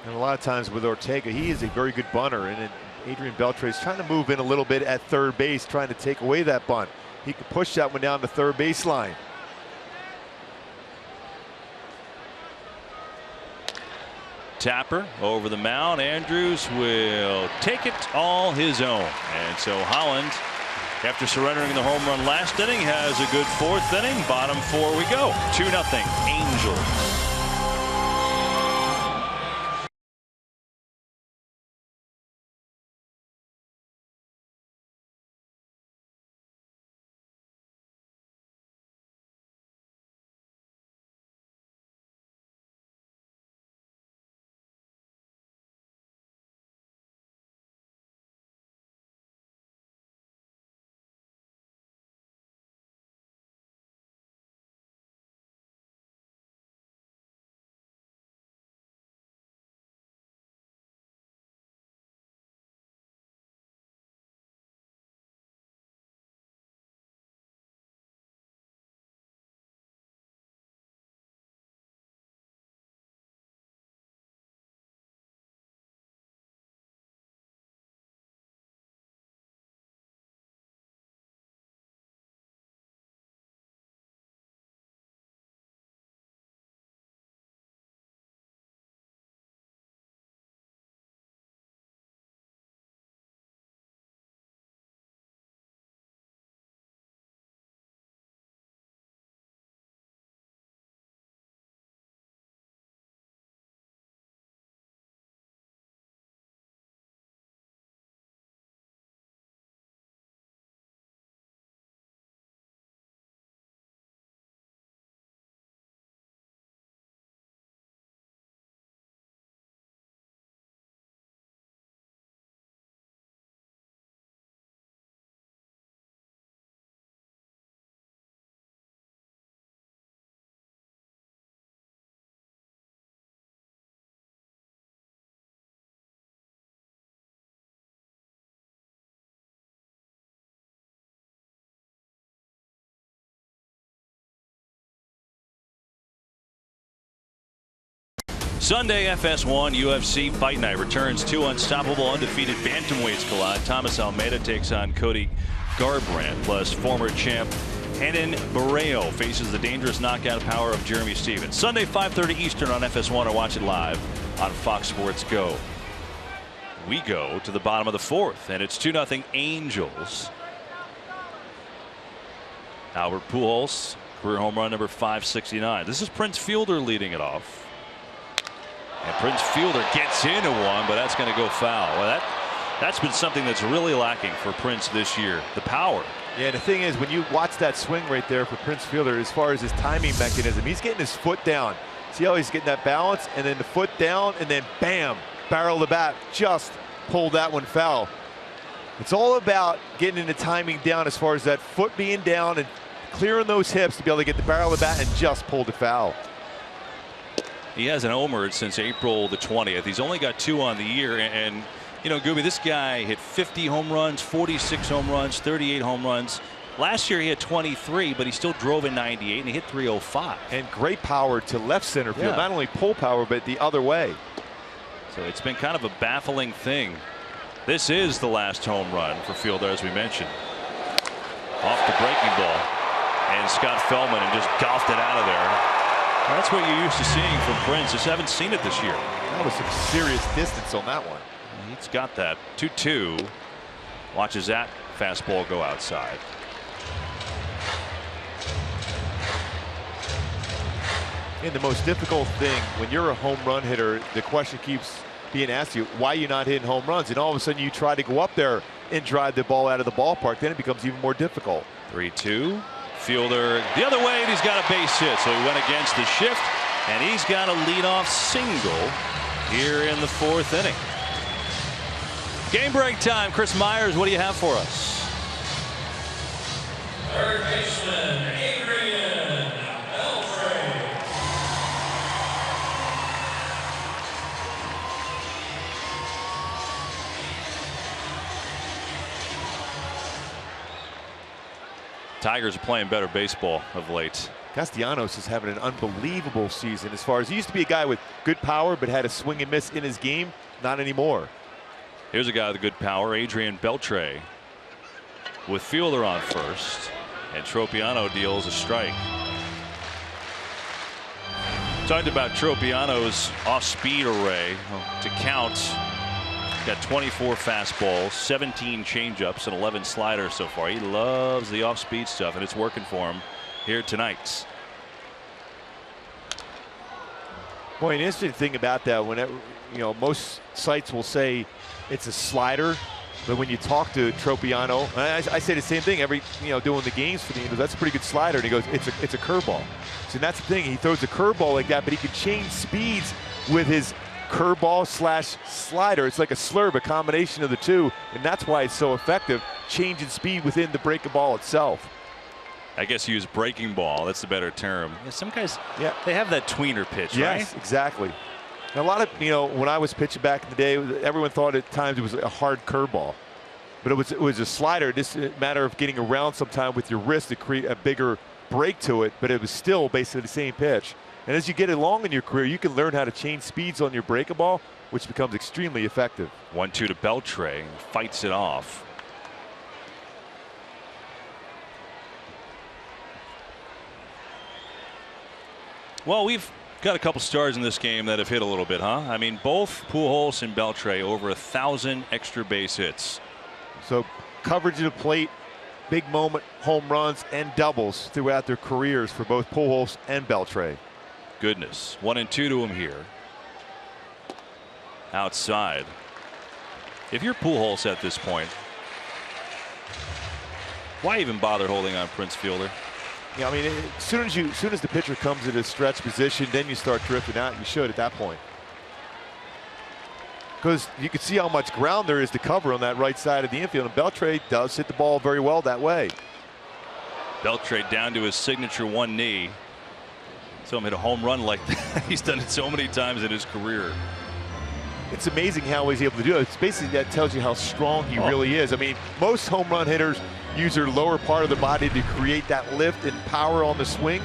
And a lot of times with Ortega, he is a very good bunter, and Adrian Beltre is trying to move in a little bit at third base, trying to take away that bunt. He could push that one down the third baseline. Tapper over the mound. Andrews will take it all his own. And so Holland, after surrendering the home run last inning, has a good 4th inning. Bottom 4 we go. 2-0 Angels. Sunday FS1 UFC Fight Night returns. 2 unstoppable undefeated bantamweights collide. Thomas Almeida takes on Cody Garbrandt, plus former champ Renan Barrero faces the dangerous knockout power of Jeremy Stevens. Sunday 5:30 Eastern on FS1, or watch it live on Fox Sports Go. We go to the bottom of the 4th, and it's 2-0 Angels. Albert Pujols, career home run number 569. This is Prince Fielder leading it off. And Prince Fielder gets into one, but that's going to go foul. Well, that's been something that's really lacking for Prince this year, the power. Yeah, the thing is, when you watch that swing right there for Prince Fielder, as far as his timing mechanism, he's getting his foot down. See how he's getting that balance, and then the foot down, and then bam, barrel the bat, just pulled that one foul. It's all about getting the timing down as far as that foot being down and clearing those hips to be able to get the barrel of the bat and just pull the foul. He hasn't homered since April the 20th. He's only got 2 on the year, and you know, Gooby, this guy hit 50 home runs, 46 home runs, 38 home runs. Last year he had 23, but he still drove in 98 and he hit 305. And great power to left center field. Yeah. Not only pull power, but the other way. So it's been kind of a baffling thing. This is the last home run for Fielder, as we mentioned. Off the breaking ball, and Scott Feldman and just golfed it out of there. That's what you're used to seeing from Prince. Just haven't seen it this year. That was some serious distance on that one. He's got that. 2-2. Watches that fastball go outside. And the most difficult thing when you're a home run hitter, the question keeps being asked you, why are you not hitting home runs? And all of a sudden you try to go up there and drive the ball out of the ballpark. Then it becomes even more difficult. 3-2. Fielder the other way, and he's got a base hit. So he went against the shift, and he's got a leadoff single here in the 4th inning. Game break time. Chris Myers, what do you have for us? Third baseman, Adrian Beltre. Tigers are playing better baseball of late. Castellanos is having an unbelievable season as far as he used to be a guy with good power but had a swing and miss in his game. Not anymore. Here's a guy with good power, Adrian Beltre, with fielder on first, and Tropiano deals a strike. Talked about Tropiano's off-speed array to count. Got 24 fastballs, 17 changeups, and 11 sliders so far. He loves the off-speed stuff, and it's working for him here tonight. Boy, an interesting thing about that, whenever most sites will say it's a slider, but when you talk to Tropiano, I say the same thing every doing the games for the Angels. That's a pretty good slider, and he goes, it's a curveball. So that's the thing. He throws a curveball like that, but he can change speeds with his curveball slash slider. It's like a slurve, a combination of the two, and that's why it's so effective, changing speed within the breaking ball itself. I guess you use breaking ball. That's the better term. Yeah, some guys, they have that tweener pitch, right? Yes, exactly. And a lot of, when I was pitching back in the day, everyone thought at times it was a hard curveball, but it was a slider. Just a matter of getting around sometime with your wrist to create a bigger break to it, but it was still basically the same pitch. And as you get along in your career, you can learn how to change speeds on your breaking ball, which becomes extremely effective. 1-2 to Beltre, and fights it off. Well, we've got a couple stars in this game that have hit a little bit, huh? I mean, both Pujols and Beltre over 1,000 extra base hits. So coverage of the plate, big moment home runs and doubles throughout their careers for both Pujols and Beltre. Goodness. 1-2 to him here. Outside. If you're Pujols at this point, why even bother holding on Prince Fielder? Yeah, I mean, as soon as the pitcher comes in a stretch position, then you start drifting out. You should at that point, because you can see how much ground there is to cover on that right side of the infield, and Beltre does hit the ball very well that way. Beltre down to his signature one knee. So him hit a home run like that. He's done it so many times in his career. It's amazing how he's able to do it. It's basically, that tells you how strong he really is. I mean, most home run hitters use their lower part of the body to create that lift and power on the swing.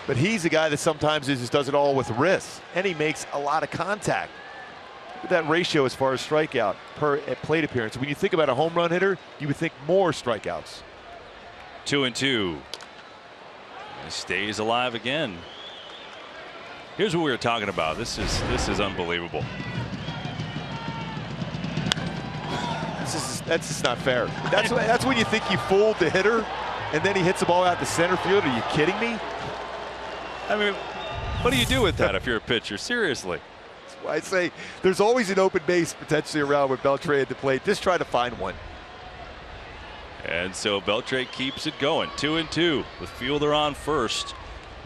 But he's a guy that sometimes just does it all with wrists, and he makes a lot of contact. Look at that ratio as far as strikeout per plate appearance. When you think about a home run hitter, you would think more strikeouts. 2-2. He stays alive again. Here's what we were talking about. This is unbelievable. That's just not fair. That's when you think you fooled the hitter, and then he hits the ball out to center field. Are you kidding me? I mean, what do you do with that if you're a pitcher? Seriously. That's why I say there's always an open base potentially around with Beltre at the plate. Just try to find one. And so Beltre keeps it going. 2-2 with fielder on first.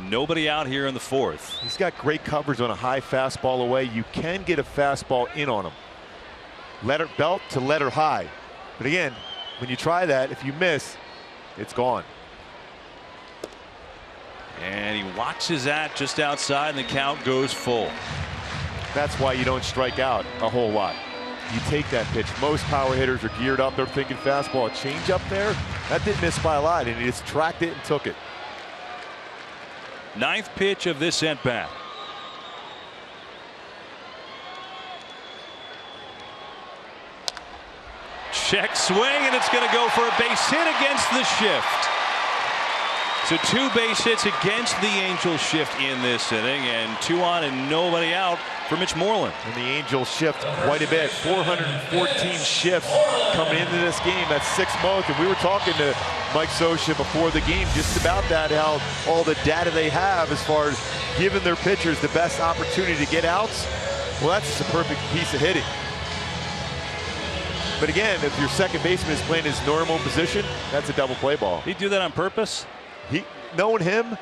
Nobody out here in the 4th. He's got great coverage on a high fastball away. You can get a fastball in on him. Letter belt to letter high. But again, when you try that, if you miss, it's gone. And he watches that just outside, and the count goes full. That's why you don't strike out a whole lot. You take that pitch. Most power hitters are geared up. They're thinking fastball. A change up there, that didn't miss by a lot, and he just tracked it and took it. 9th pitch of this at bat. Check swing, and it's going to go for a base hit against the shift. So 2 base hits against the Angels shift in this inning, and 2 on and nobody out for Mitch Moreland. And the Angels shift quite a bit. 414 shifts coming into this game. That's 6 months. And we were talking to Mike Scioscia before the game just about that, how all the data they have as far as giving their pitchers the best opportunity to get outs. Well, that's just a perfect piece of hitting. But again, if your second baseman is playing his normal position, that's a double play ball. Did he do that on purpose? Knowing him,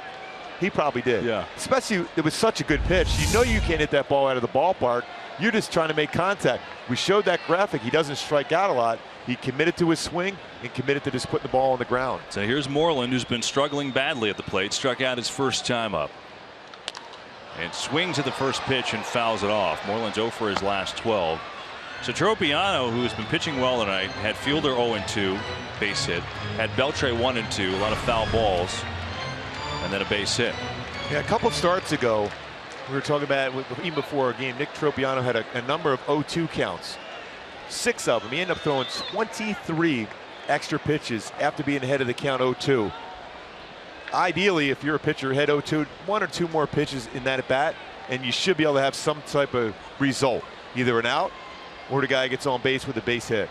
He probably did. Yeah. Especially, it was such a good pitch. You know you can't hit that ball out of the ballpark. You're just trying to make contact. We showed that graphic. He doesn't strike out a lot. He committed to his swing and committed to just putting the ball on the ground. So here's Moreland, who's been struggling badly at the plate. Struck out his first time up. And swings at the first pitch and fouls it off. Moreland's 0 for his last 12. So Tropiano, who's been pitching well tonight, had Fielder 0-2, base hit. Had Beltre 1-2, a lot of foul balls, and then a base hit. Yeah, a couple starts ago, we were talking about, even before our game, Nick Tropiano had a number of 0-2 counts. 6 of them. He ended up throwing 23 extra pitches after being ahead of the count 0-2. Ideally, if you're a pitcher head 0-2, 1 or 2 more pitches in that at bat, and you should be able to have some type of result, either an out or the guy gets on base with a base hit.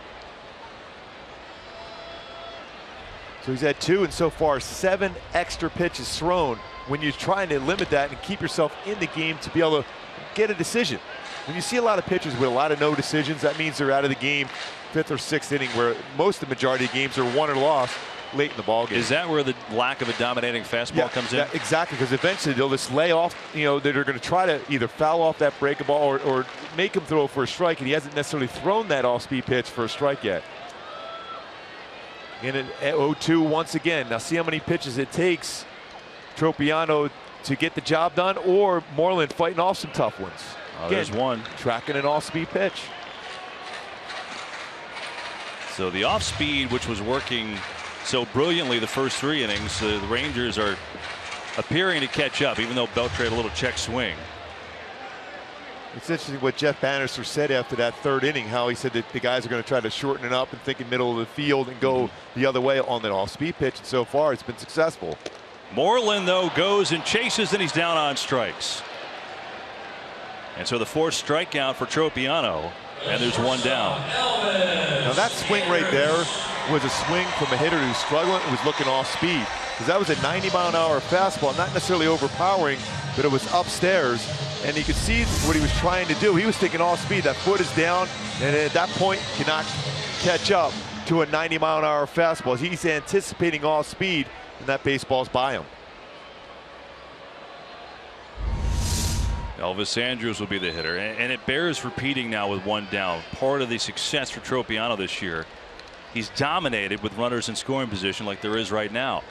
So he's had 2 and so far 7 extra pitches thrown. When you're trying to limit that and keep yourself in the game to be able to get a decision. When you see a lot of pitchers with a lot of no decisions, that means they're out of the game 5th or 6th inning, where most of the majority of games are won or lost late in the ball game. Is that where the lack of a dominating fastball comes in? Yeah, exactly, because eventually they'll just lay off, you know, they're going to try to either foul off that breaking ball or make him throw for a strike, and he hasn't necessarily thrown that off-speed pitch for a strike yet. And at 0-2 once again. Now see how many pitches it takes Tropiano to get the job done, or Moreland fighting off some tough ones. Oh, there's one. Tracking an off-speed pitch. So the off-speed, which was working so brilliantly the first 3 innings, the Rangers are appearing to catch up, even though Beltre had a little check swing. It's interesting what Jeff Bannister said after that 3rd inning, how he said that the guys are going to try to shorten it up and think in middle of the field and go the other way on that off-speed pitch, and so far it's been successful. Moreland, though, goes and chases, and he's down on strikes. And so the 4th strikeout for Tropiano, and there's 1 down. Now that swing right there was a swing from a hitter who's struggling and was looking off speed, because that was a 90-mile-an-hour fastball, not necessarily overpowering, but it was upstairs, and you could see what he was trying to do. He was thinking off speed. That foot is down, and at that point cannot catch up to a 90-mile-an-hour fastball. He's anticipating off speed, and that baseball's by him. Elvis Andrus will be the hitter, and it bears repeating now with 1 down. Part of the success for Tropiano this year, he's dominated with runners in scoring position like there is right now.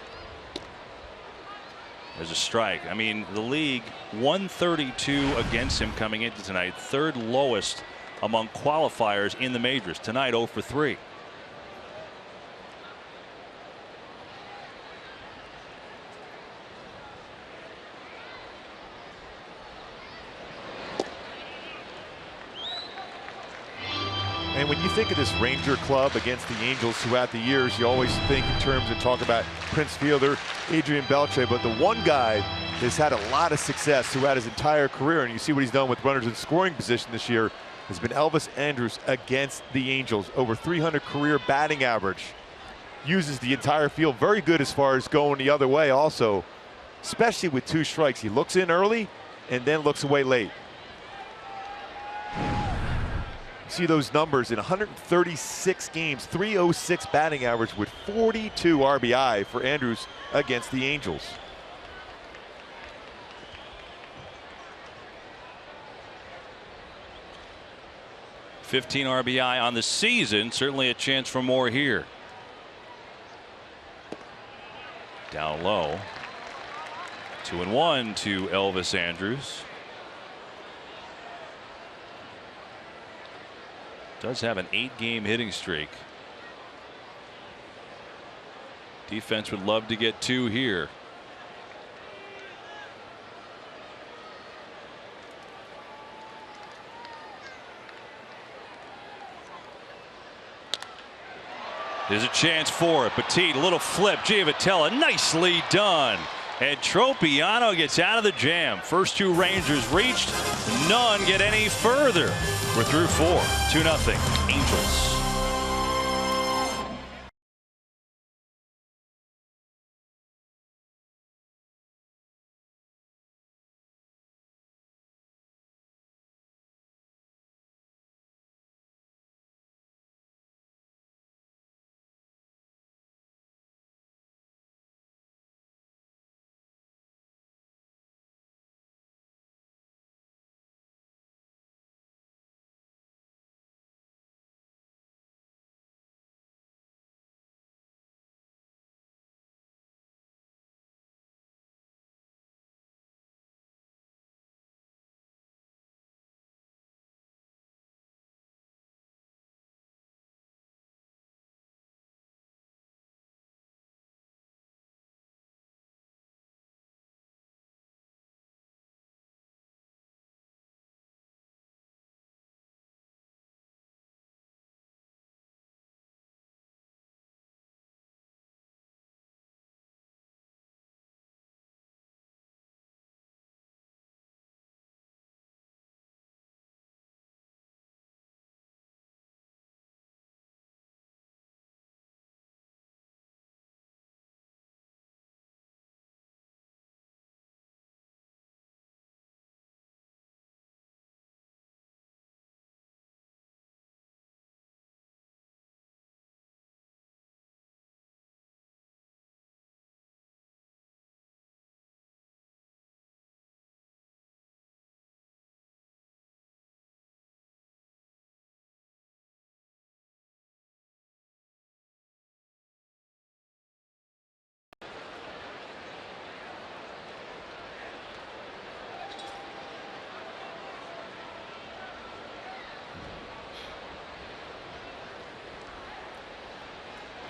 There's a strike. I mean, the league 132 against him coming into tonight, 3rd lowest among qualifiers in the majors. Tonight 0 for 3. And when you think of this Ranger club against the Angels throughout the years, you always think in terms of talk about Prince Fielder, Adrian Beltre, but the one guy that's had a lot of success throughout his entire career, and you see what he's done with runners in scoring position this year, has been Elvis Andrus against the Angels. Over 300 career batting average. Uses the entire field. Very good as far as going the other way also, especially with 2 strikes. He looks in early and then looks away late. See those numbers in 136 games, 306 batting average with 42 RBI for Andrus against the Angels. $15 RBI on the season. Certainly a chance for more here. Down low. 2-1 to Elvis Andrus. Does have an 8-game hitting streak. Defense would love to get 2 here. There's a chance for it. Petit, a little flip. Giavotella, nicely done. And Tropiano gets out of the jam. First 2 Rangers reached. None get any further. We're through 4. 2-0 Angels.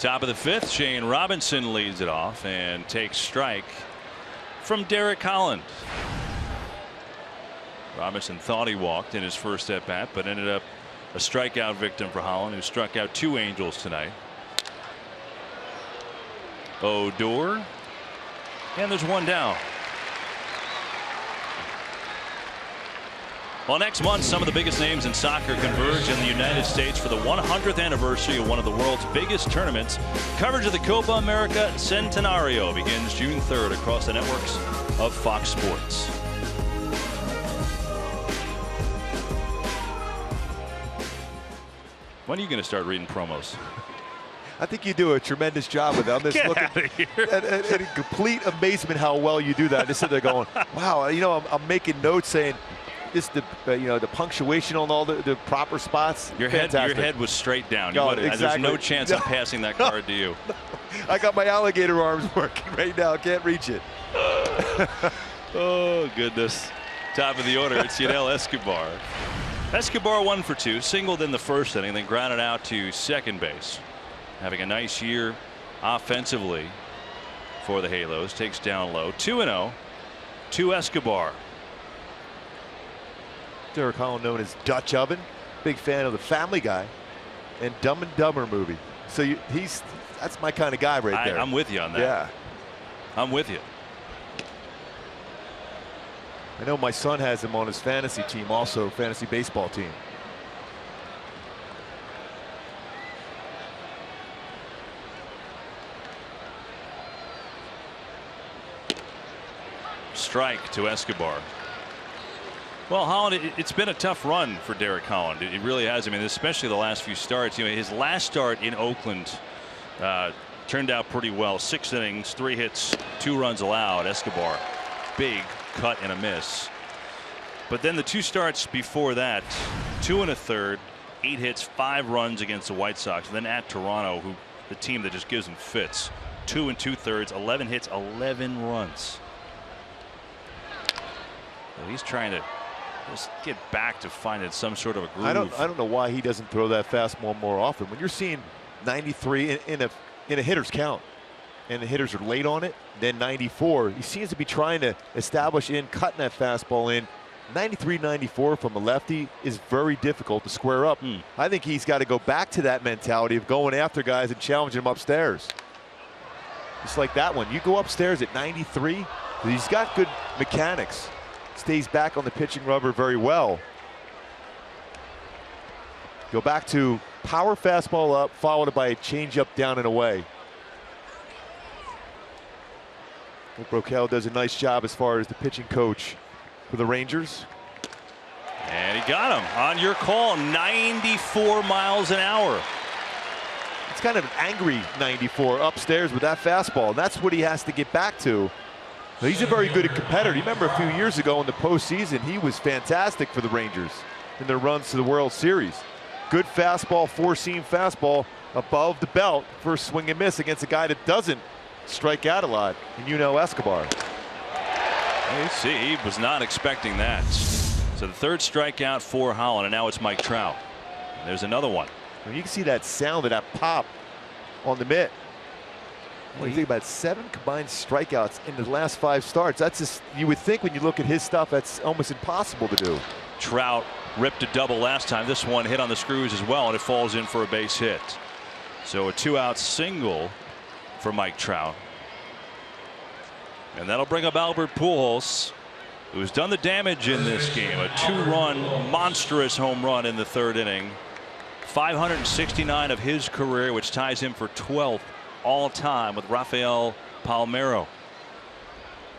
Top of the 5th, Shane Robinson leads it off and takes strike from Derek Holland. Robinson thought he walked in his first at bat, but ended up a strikeout victim for Holland, who struck out 2 Angels tonight. Odor, and there's 1 down. Well, next month, some of the biggest names in soccer converge in the United States for the 100th anniversary of one of the world's biggest tournaments. Coverage of the Copa America Centenario begins June 3rd across the networks of Fox Sports. When are you going to start reading promos? I think you do a tremendous job with them. I'm just looking at in complete amazement how well you do that. I just sit there going, wow, you know, I'm making notes saying, you know, the punctuation on all the proper spots. Your head was straight down. Exactly. There's no chance of passing that card to you. I got my alligator arms working right now. Can't reach it. Oh, goodness. Top of the order, it's Yadiel Escobar. Escobar 1 for 2, singled in the first inning, then grounded out to second base. Having a nice year offensively for the Halos. Takes down low. 2-0 to Escobar. Derek Holland, known as Dutch Oven, big fan of the Family Guy and Dumb and Dumber movie. So that's my kind of guy right there. I'm with you on that. Yeah, I'm with you. I know my son has him on his fantasy team, also fantasy baseball team. Strike to Escobar. Well, Holland, it's been a tough run for Derek Holland. It really has. I mean, especially the last few starts. You know, his last start in Oakland turned out pretty well. 6 innings, 3 hits, 2 runs allowed. Escobar, big cut and a miss. But then the 2 starts before that, 2 1/3, 8 hits, 5 runs against the White Sox. And then at Toronto, the team that just gives him fits. 2 2/3, 11 hits, 11 runs. So he's trying to just get back to finding some sort of a groove. I don't know why he doesn't throw that fastball more often. When you're seeing 93 in a hitter's count, and the hitters are late on it, then 94, he seems to be trying to establish cutting that fastball in. 93, 94 from a lefty is very difficult to square up. I think he's got to go back to that mentality of going after guys and challenging them upstairs. Just like that one. You go upstairs at 93, he's got good mechanics. Stays back on the pitching rubber very well. Go back to power fastball up, followed by a changeup down and away. Broquel does a nice job as far as the pitching coach for the Rangers. And he got him on your call, 94 miles an hour. It's kind of an angry 94 upstairs with that fastball, and that's what he has to get back to. He's a very good competitor. You remember a few years ago in the postseason, he was fantastic for the Rangers in their runs to the World Series. Good fastball, 4-seam fastball above the belt for a swing and miss against a guy that doesn't strike out a lot, and Escobar. You see, he was not expecting that. So the 3rd strikeout for Holland, and now it's Mike Trout. And there's another one. And you can see that sound of that pop on the mitt. What do you think about 7 combined strikeouts in the last 5 starts? That's just, you would think when you look at his stuff, that's almost impossible to do. Trout ripped a double last time. This one hit on the screws as well, and it falls in for a base hit. So a 2-out single for Mike Trout. And that'll bring up Albert Pujols, who's done the damage in this game. A 2-run monstrous home run in the 3rd inning. 569 of his career, which ties him for 12th all time with Rafael Palmeiro.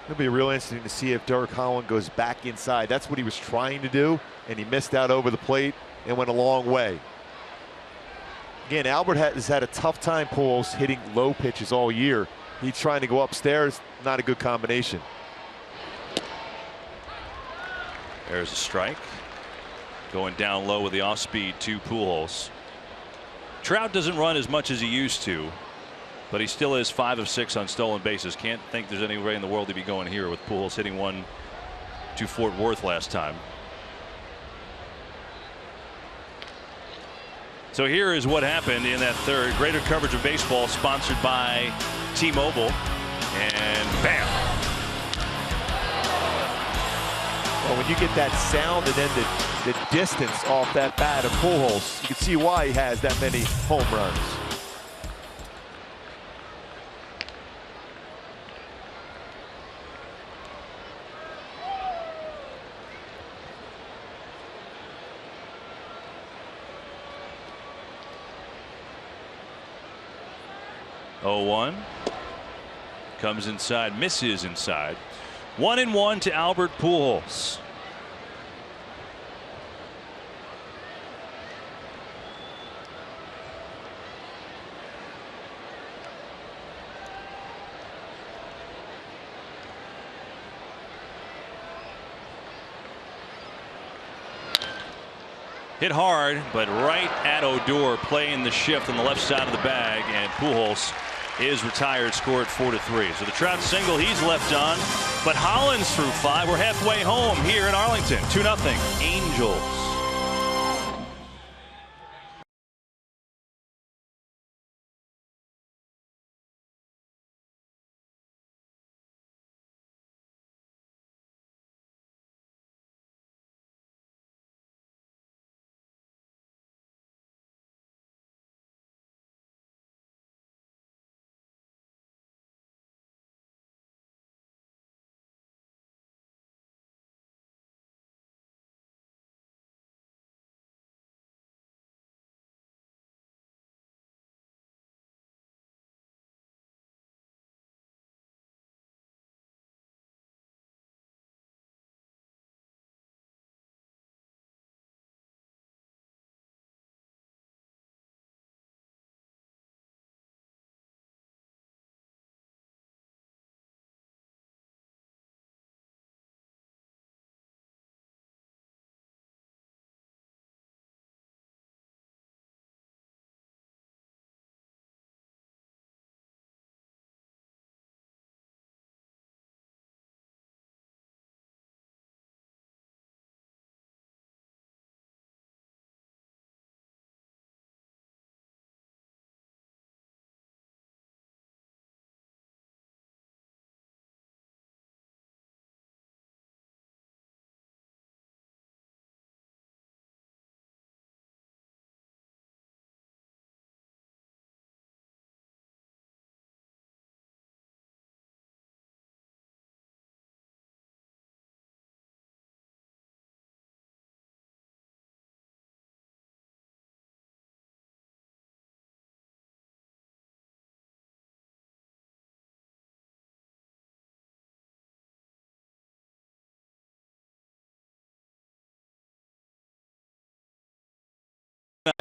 It'll be real interesting to see if Derek Holland goes back inside. That's what he was trying to do, and he missed out over the plate and went a long way. Again, Albert has had a tough time, Pujols, hitting low pitches all year. He's trying to go upstairs, not a good combination. There's a strike. Going down low with the off speed to Pujols. Trout doesn't run as much as he used to, but he still is 5 of 6 on stolen bases. Can't think there's any way in the world to be going here with Pujols hitting one to Fort Worth last time. So here is what happened in that third. Greater coverage of baseball, sponsored by T-Mobile. And bam. Well, when you get that sound and then the distance off that bat of Pujols, you can see why he has that many home runs. Oh, 1 comes inside, misses inside. 1-1 to Albert Pujols. Hit hard, but right at Odor, playing the shift on the left side of the bag, and Pujols is retired, scored 4-3. So the Trout single, he's left on, but Hollins through 5. We're halfway home here in Arlington. 2-0 Angels.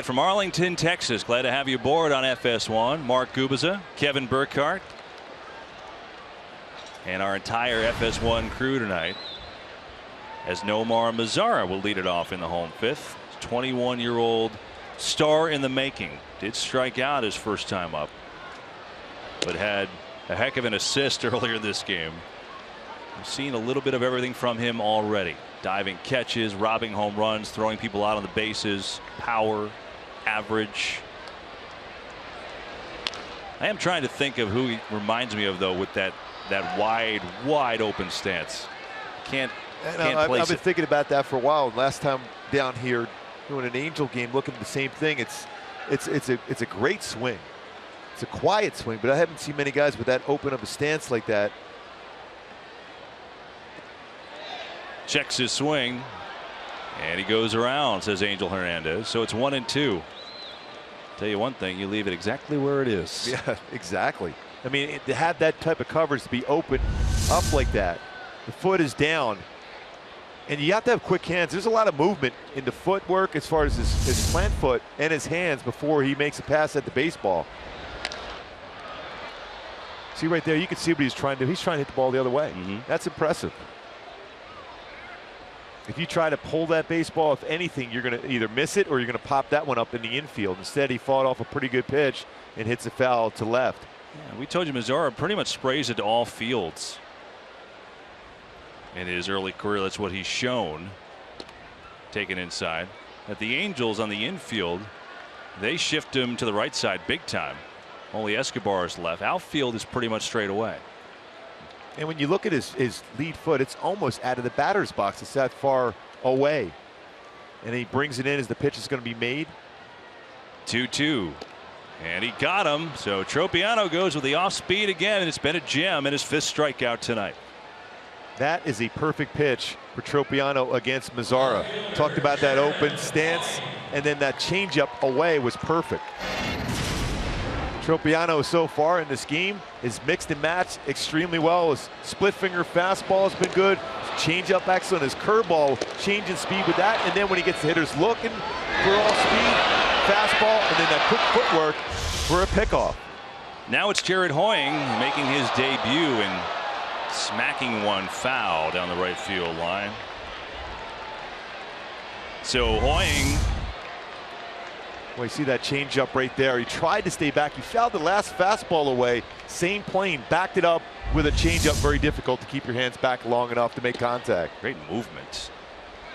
From Arlington, Texas, glad to have you aboard on FS1. Mark Gubiza, Kevin Burkhardt, and our entire FS1 crew tonight, as Nomar Mazara will lead it off in the home fifth. 21-year-old star in the making. Did strike out his first time up, but had a heck of an assist earlier this game. We've seen a little bit of everything from him already. Diving catches, robbing home runs, throwing people out on the bases, power, average. I am trying to think of who he reminds me of, though, with that wide open stance. Can't I've place been it. thinking about that for a while. Last time down here doing an Angel game, looking at the same thing. It's a great swing. It's a quiet swing, but I haven't seen many guys with that open of a stance like that. Checks his swing, and he goes around, says Angel Hernandez. So it's 1-2. Tell you one thing, you leave it exactly where it is. Yeah, exactly. I mean, to have that type of coverage, to be open up like that, the foot is down, and you have to have quick hands. There's a lot of movement in the footwork as far as his plant foot and his hands before he makes a pass at the baseball. See right there, you can see what he's trying to do. He's trying to hit the ball the other way. That's impressive. If you try to pull that baseball, if anything, you're going to either miss it or you're going to pop that one up in the infield. Instead, he fought off a pretty good pitch and hits a foul to left. Yeah, we told you Mazara pretty much sprays it to all fields in his early career. That's what he's shown. Taken inside. At the Angels on the infield, They shift him to the right side big time. Only Escobar is left. Outfield is pretty much straight away. And when you look at his lead foot, it's almost out of the batter's box. It's that far away. And he brings it in as the pitch is going to be made. 2-2. And he got him. So Tropiano goes with the off speed again, and it's been a gem in his 5th strikeout tonight. That is a perfect pitch for Tropiano against Mazara. Talked about that open stance, and then that changeup away was perfect. Tropiano so far in this game is mixed and matched extremely well. His split finger fastball has been good. Changeup excellent. His curveball changing speed with that, and then when he gets the hitters looking for all speed, fastball, and then that quick footwork for a pickoff. Now it's Jared Hoying making his debut and smacking one foul down the right field line. So Hoying. Well, you see that changeup right there. He tried to stay back. He fouled the last fastball away. Same plane, backed it up with a changeup. Very difficult to keep your hands back long enough to make contact. Great movement.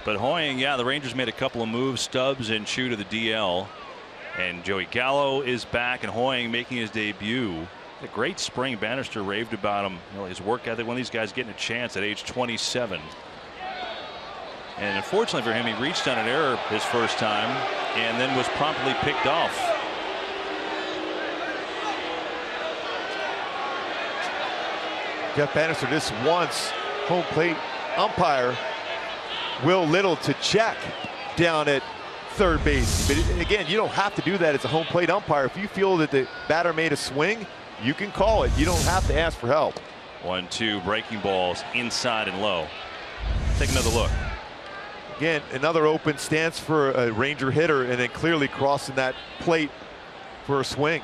But Hoying, yeah, the Rangers made a couple of moves. Stubbs and Chu to the DL. And Joey Gallo is back, and Hoying making his debut. A great spring. Bannister raved about him. You know, his work ethic. One of these guys getting a chance at age 27. And unfortunately for him, he reached on an error his first time and then was promptly picked off. Jeff Bannister just wants home plate umpire Will Little to check down at third base. But again, you don't have to do that as a home plate umpire. If you feel that the batter made a swing, you can call it. You don't have to ask for help. 1-2 breaking balls inside and low. Take another look. Again, another open stance for a Ranger hitter, and then clearly crossing that plate for a swing.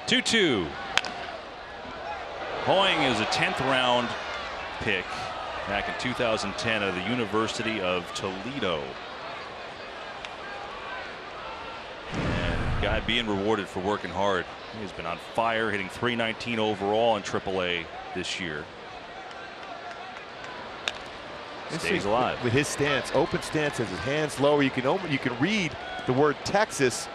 2-2. Hoying is a 10th round pick back in 2010 out of the University of Toledo. And guy being rewarded for working hard. He's been on fire, hitting .319 overall in AAA this year. Stays alive with his stance, open stance, has his hands lower. You can read the word Texas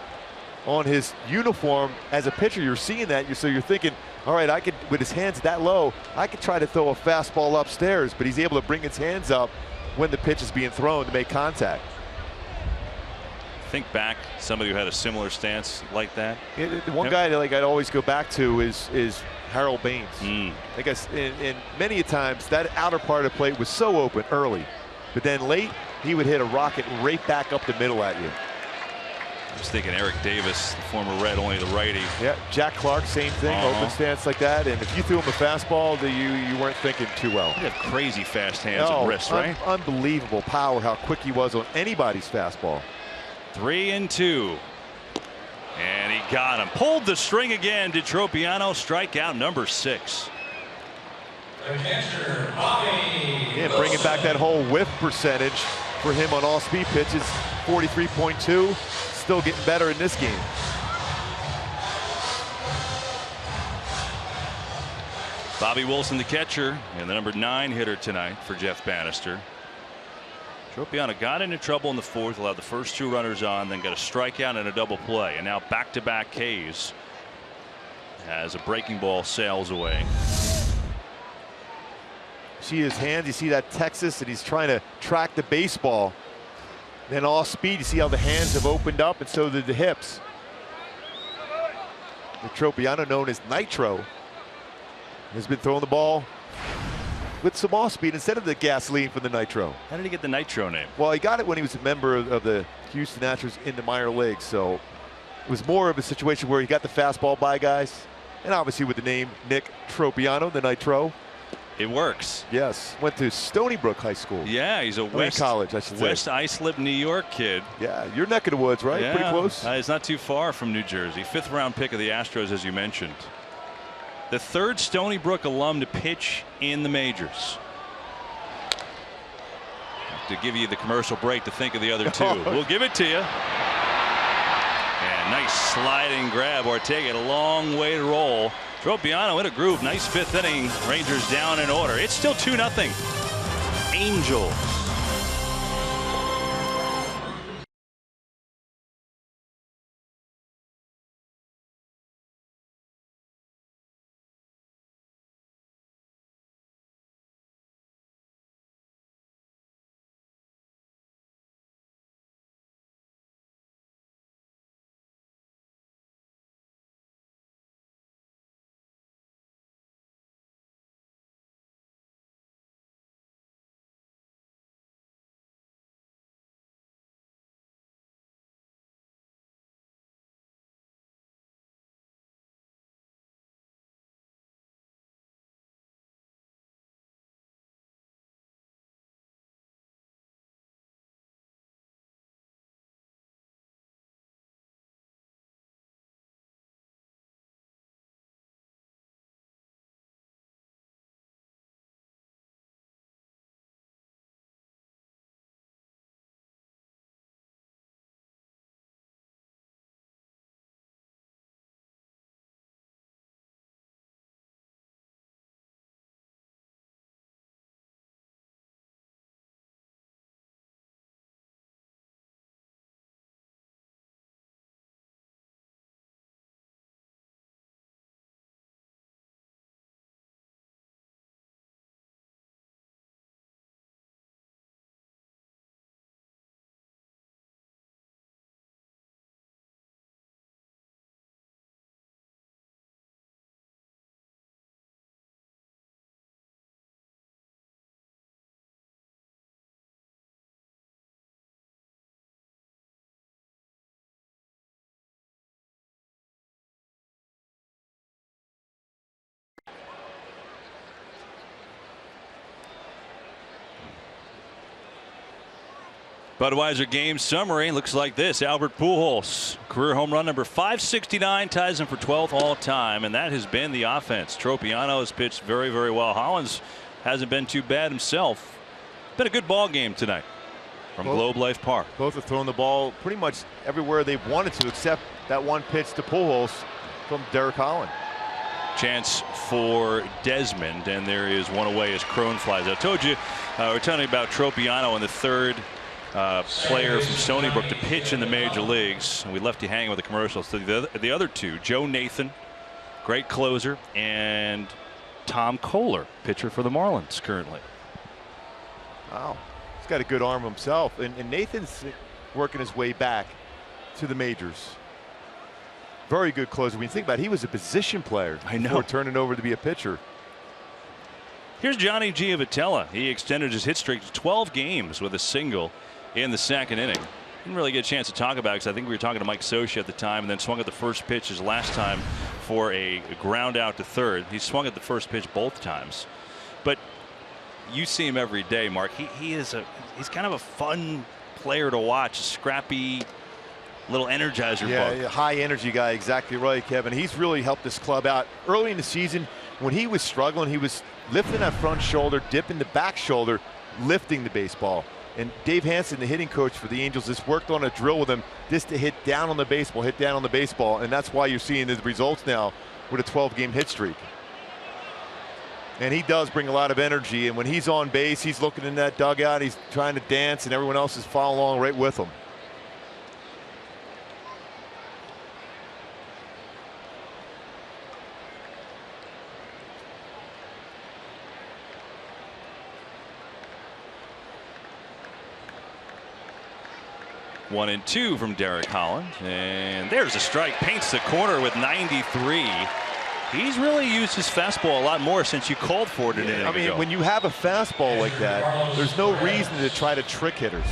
on his uniform as a pitcher. You're seeing that, so you're thinking, all right, I could, with his hands that low, I could try to throw a fastball upstairs, but he's able to bring his hands up when the pitch is being thrown to make contact. Think back, somebody who had a similar stance like that. One guy that I'd always go back to is Harold Baines. I guess in many a times that outer part of the plate was so open early, but then late he would hit a rocket right back up the middle at you. I was thinking Eric Davis, the former Red, only the righty. Yeah, Jack Clark, same thing, open stance like that. And if you threw him a fastball, you weren't thinking too well. He had crazy fast hands and wrists, right? Unbelievable power, how quick he was on anybody's fastball. 3-2. And he got him. Pulled the string again. Did Tropiano. Strikeout number 6. Yeah, bringing back that whole whiff percentage for him on all speed pitches, 43.2. Still getting better in this game. Bobby Wilson, the catcher, and the number 9 hitter tonight for Jeff Bannister. Tropiano got into trouble in the 4th, allowed the first 2 runners on, then got a strikeout and a double play, and now back-to-back Ks as a breaking ball sails away. See his hands, you see that Texas, and he's trying to track the baseball. Then all speed, you see how the hands have opened up, and so did the hips. The Tropiano, known as Nitro, has been throwing the ball with some off speed instead of the gasoline from the Nitro. How did he get the Nitro name? Well, he got it when he was a member of the Houston Astros in the minor leagues, so it was more of a situation where he got the fastball by guys, and obviously with the name Nick Tropiano, the Nitro. It works. Yes, went to Stony Brook High School. Yeah, he's a college, I should say. West Islip, New York kid. Yeah, your neck of the woods, right? Yeah, pretty close. It's not too far from New Jersey. 5th round pick of the Astros, as you mentioned. The 3rd Stony Brook alum to pitch in the majors. To give you the commercial break to think of the other 2. We'll give it to you. And nice sliding grab. Ortega, a long way to roll. Tropiano in a groove. Nice 5th inning. Rangers down in order. It's still 2-0. Angels. Budweiser game summary looks like this. Albert Pujols, career home run number 569, ties him for 12th all time, and that has been the offense. Tropiano has pitched very, very well. Hollins hasn't been too bad himself. Been a good ball game tonight from Globe Life Park. Both have thrown the ball pretty much everywhere they've wanted to, except that one pitch to Pujols from Derek Holland. Chance for Desmond, and there is one away as Crone flies. I told you, we're telling you about Tropiano and the third player from Stony Brook to pitch in the major leagues. And we left you hanging with the commercials. So the other two, Joe Nathan, great closer, and Tom Kohler, pitcher for the Marlins currently. Wow, he's got a good arm himself, and Nathan's working his way back to the majors. Very good closer. When you think about it, he was a position player before turning over to be a pitcher. Here's Johnny Giavotella. He extended his hit streak to 12 games with a single in the second inning. Didn't really get a chance to talk about it because I think we were talking to Mike Socia at the time, and then swung at the first pitch his last time for a ground out to third. He swung at the first pitch both times. But you see him every day, Mark. He's kind of a fun player to watch, scrappy little energizer bug. Yeah, high energy guy. Exactly right, Kevin. He's really helped this club out early in the season. When he was struggling, he was lifting that front shoulder, dipping the back shoulder, lifting the baseball. And Dave Hansen, the hitting coach for the Angels, just worked on a drill with him just to hit down on the baseball, and that's why you're seeing the results now with a 12-game hit streak. And he does bring a lot of energy, and when he's on base, he's looking in that dugout, he's trying to dance, and everyone else is following along right with him. One and two from Derek Holland, and there's a strike. Paints the corner with 93. He's really used his fastball a lot more since you called for it. I mean, when you have a fastball like that, there's no reason to try to trick hitters.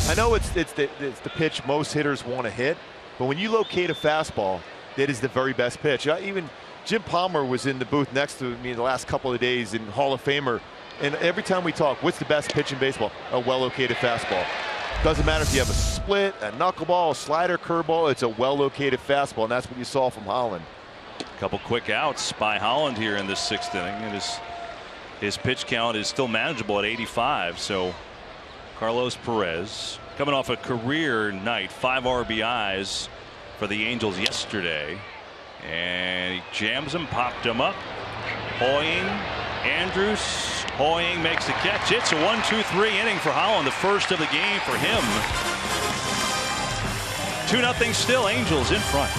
I know it's the pitch most hitters want to hit, but when you locate a fastball, that is the very best pitch. Even Jim Palmer was in the booth next to me the last couple of days, in Hall of Famer, and every time we talk, what's the best pitch in baseball? A well-located fastball. Doesn't matter if you have a split, a knuckleball, a slider, curveball, it's a well-located fastball, and that's what you saw from Holland. A couple quick outs by Holland here in this sixth inning, and his pitch count is still manageable at 85. So Carlos Perez coming off a career night, 5 RBIs for the Angels yesterday, and he jams him, popped him up. Hoying, Andrews, Hoying makes the catch. It's a 1-2-3 inning for Holland, the first of the game for him. 2-0 still, Angels in front.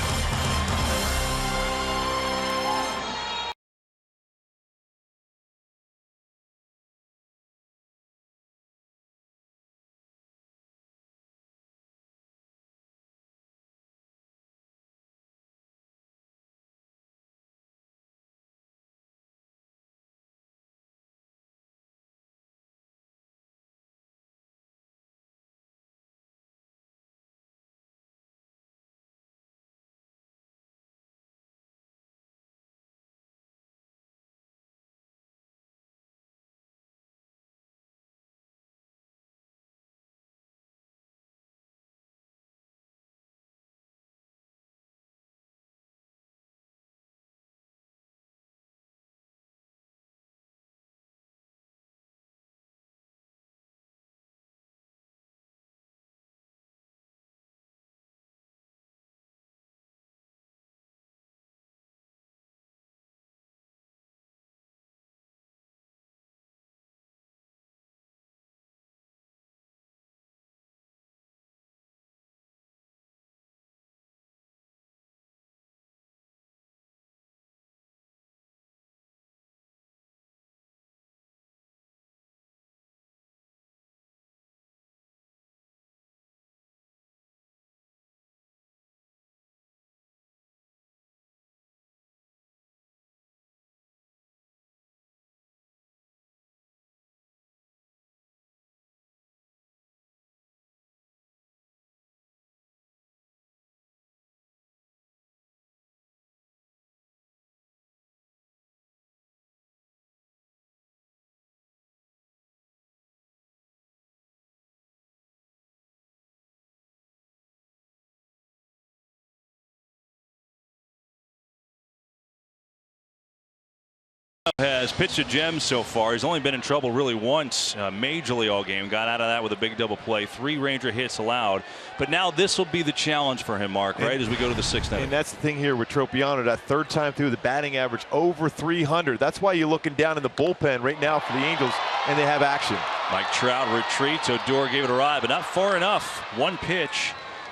Has pitched a gem so far. He's only been in trouble really once majorly all game. Got out of that with a big double play. 3 Ranger hits allowed. But now this will be the challenge for him, Mark, right, as we go to the 6th inning. And that's the thing here with Tropiano. That 3rd time through, the batting average over 300. That's why you're looking down in the bullpen right now for the Angels, and they have action. Mike Trout retreats. Odor gave it a ride, but not far enough. 1 pitch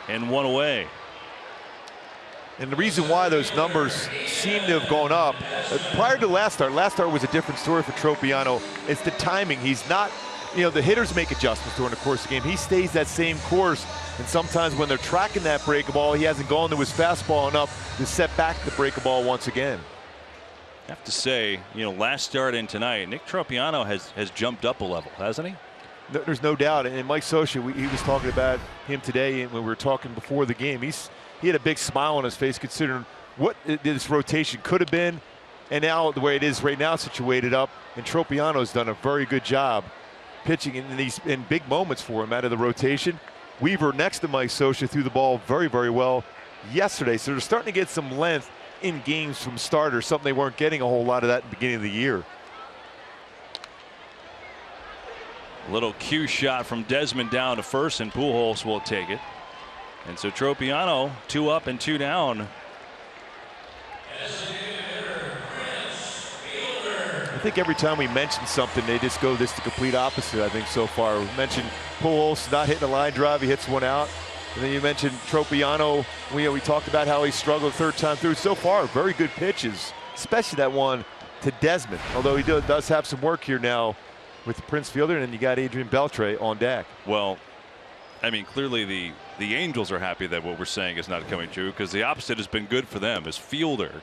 and 1 away. And the reason why those numbers seem to have gone up prior to last start was a different story for Tropiano. It's the timing. He's not, the hitters make adjustments during the course of the game. He stays that same course, and sometimes when they're tracking that breaking ball, he hasn't gone to his fastball enough to set back the breaking ball once again. I have to say, last start in tonight, Nick Tropiano has jumped up a level, hasn't he? No, there's no doubt. And Mike Scioscia, he was talking about him today, and when we were talking before the game, he had a big smile on his face considering what this rotation could have been, and now the way it is right now situated up. And Tropiano's done a very good job pitching in big moments for him out of the rotation. Weaver next to Mike Scioscia threw the ball very, very well yesterday. So they're starting to get some length in games from starters, something they weren't getting a whole lot of that at the beginning of the year. Little cue shot from Desmond down to first, and Pujols will take it. And so Tropiano 2 up and 2 down. I think every time we mention something, they just go the complete opposite, I think, so far. We mentioned Pujols not hitting a line drive. He hits one out. And then you mentioned Tropiano. We talked about how he struggled 3rd time through. So far, very good pitches, especially that one to Desmond. Although he does have some work here now with Prince Fielder, and then you got Adrian Beltre on deck. Well, I mean, clearly the Angels are happy that what we're saying is not coming true, because the opposite has been good for them as Fielder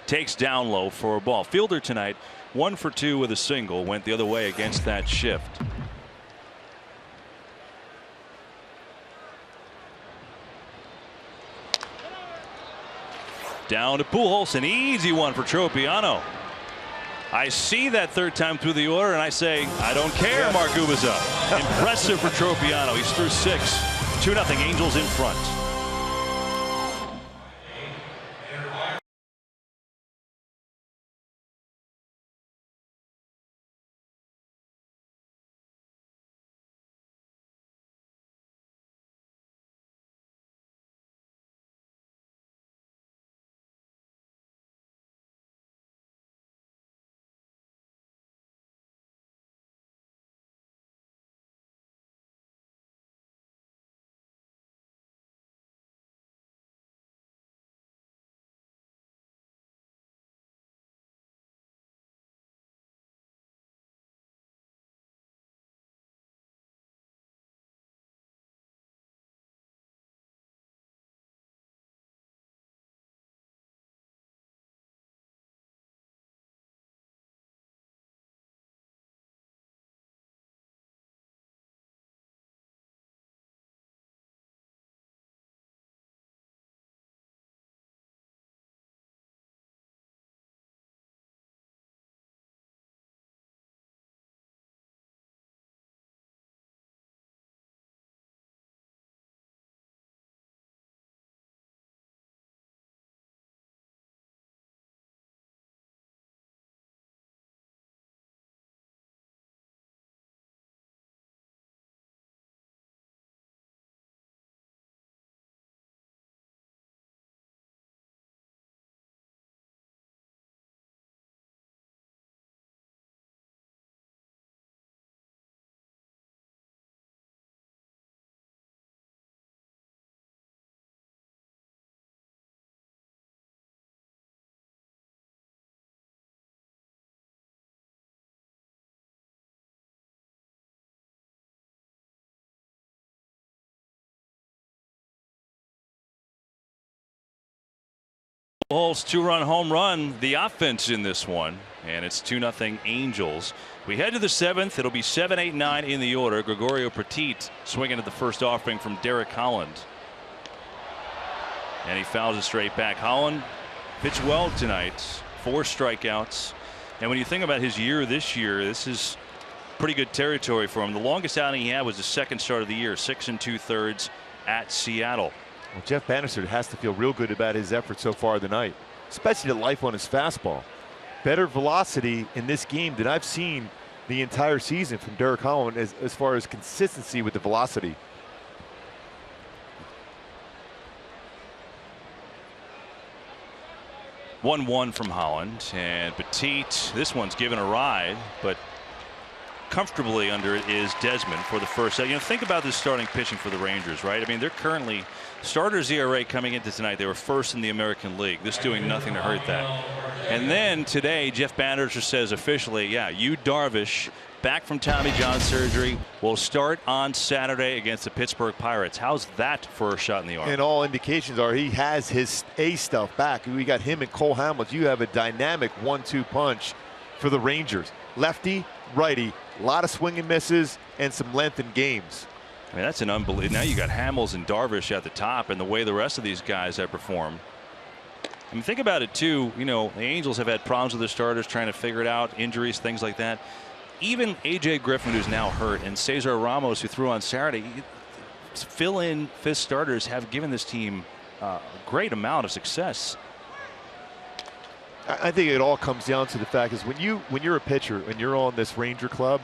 takes down low for a ball. Fielder tonight 1 for 2 with a single, went the other way against that shift. Down to Pujols, an easy one for Tropiano. I see that 3rd time through the order, and I say, I don't care, Mark Gubicza. Impressive for Tropiano. He's through 6. 2-0 Angels in front. Pujols 2-run home run, the offense in this one, and it's 2-0 Angels. We head to the 7th. It'll be 7, 8, 9 in the order. Gregorio Petit swinging at the first offering from Derek Holland, and he fouls it straight back. Holland pitched well tonight, 4 strikeouts, and when you think about his year this year, this is pretty good territory for him. The longest outing he had was the 2nd start of the year, 6 2/3 at Seattle. Well, Jeff Bannister has to feel real good about his effort so far tonight, especially the life on his fastball. better velocity in this game than I've seen the entire season from Derek Holland as far as consistency with the velocity. One from Holland, and Petit, this one's given a ride, but comfortably under it is Desmond for the first set. You know, think about this starting pitching for the Rangers, right? I mean, they're currently starters ERA coming into tonight. They were first in the American League. This doing nothing to hurt that. And then today, Jeff Bannister says officially, yeah, Yu Darvish, back from Tommy John surgery, will start on Saturday against the Pittsburgh Pirates. How's that for a shot in the arm? And all indications are he has his A stuff back. We got him and Cole Hamels. You have a dynamic 1-2 punch for the Rangers. Lefty, righty, a lot of swing and misses and some length in games. I mean, that's an unbelievable. Now you got Hamels and Darvish at the top, and the way the rest of these guys have performed. I mean, think about it too. You know, the Angels have had problems with their starters trying to figure it out, injuries, things like that. Even AJ Griffin, who's now hurt, and Cesar Ramos, who threw on Saturday, fill-in fifth starters have given this team a great amount of success. I think it all comes down to the fact is when you're a pitcher and you're on this Ranger club,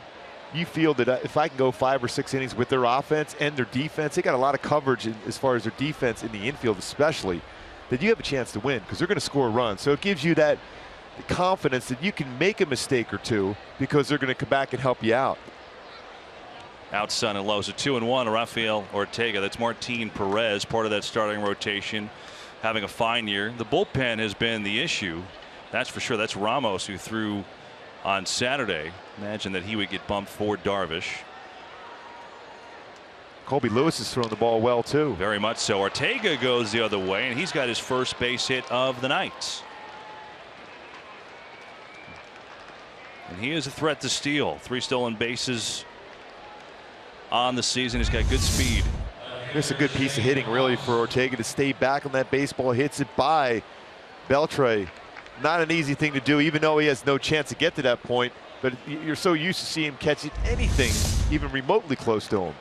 you feel that if I can go 5 or 6 innings with their offense and their defense, they got a lot of coverage as far as their defense in the infield especially, that you have a chance to win because they're going to score a run. So it gives you that confidence that you can make a mistake or two because they're going to come back and help you out. Outside and low. So 2-1, Rafael Ortega. That's Martin Perez, part of that starting rotation, having a fine year. The bullpen has been the issue. That's for sure. That's Ramos, who threw on Saturday. Imagine that he would get bumped for Darvish. Colby Lewis is throwing the ball well too. Very much so. Ortega goes the other way, and he's got his first base hit of the night. And he is a threat to steal. 3 stolen bases on the season. He's got good speed. It's a good piece of hitting really for Ortega to stay back on that baseball. Hits it by Beltre. Not an easy thing to do, even though he has no chance to get to that point. But you're so used to seeing him catching anything even remotely close to him.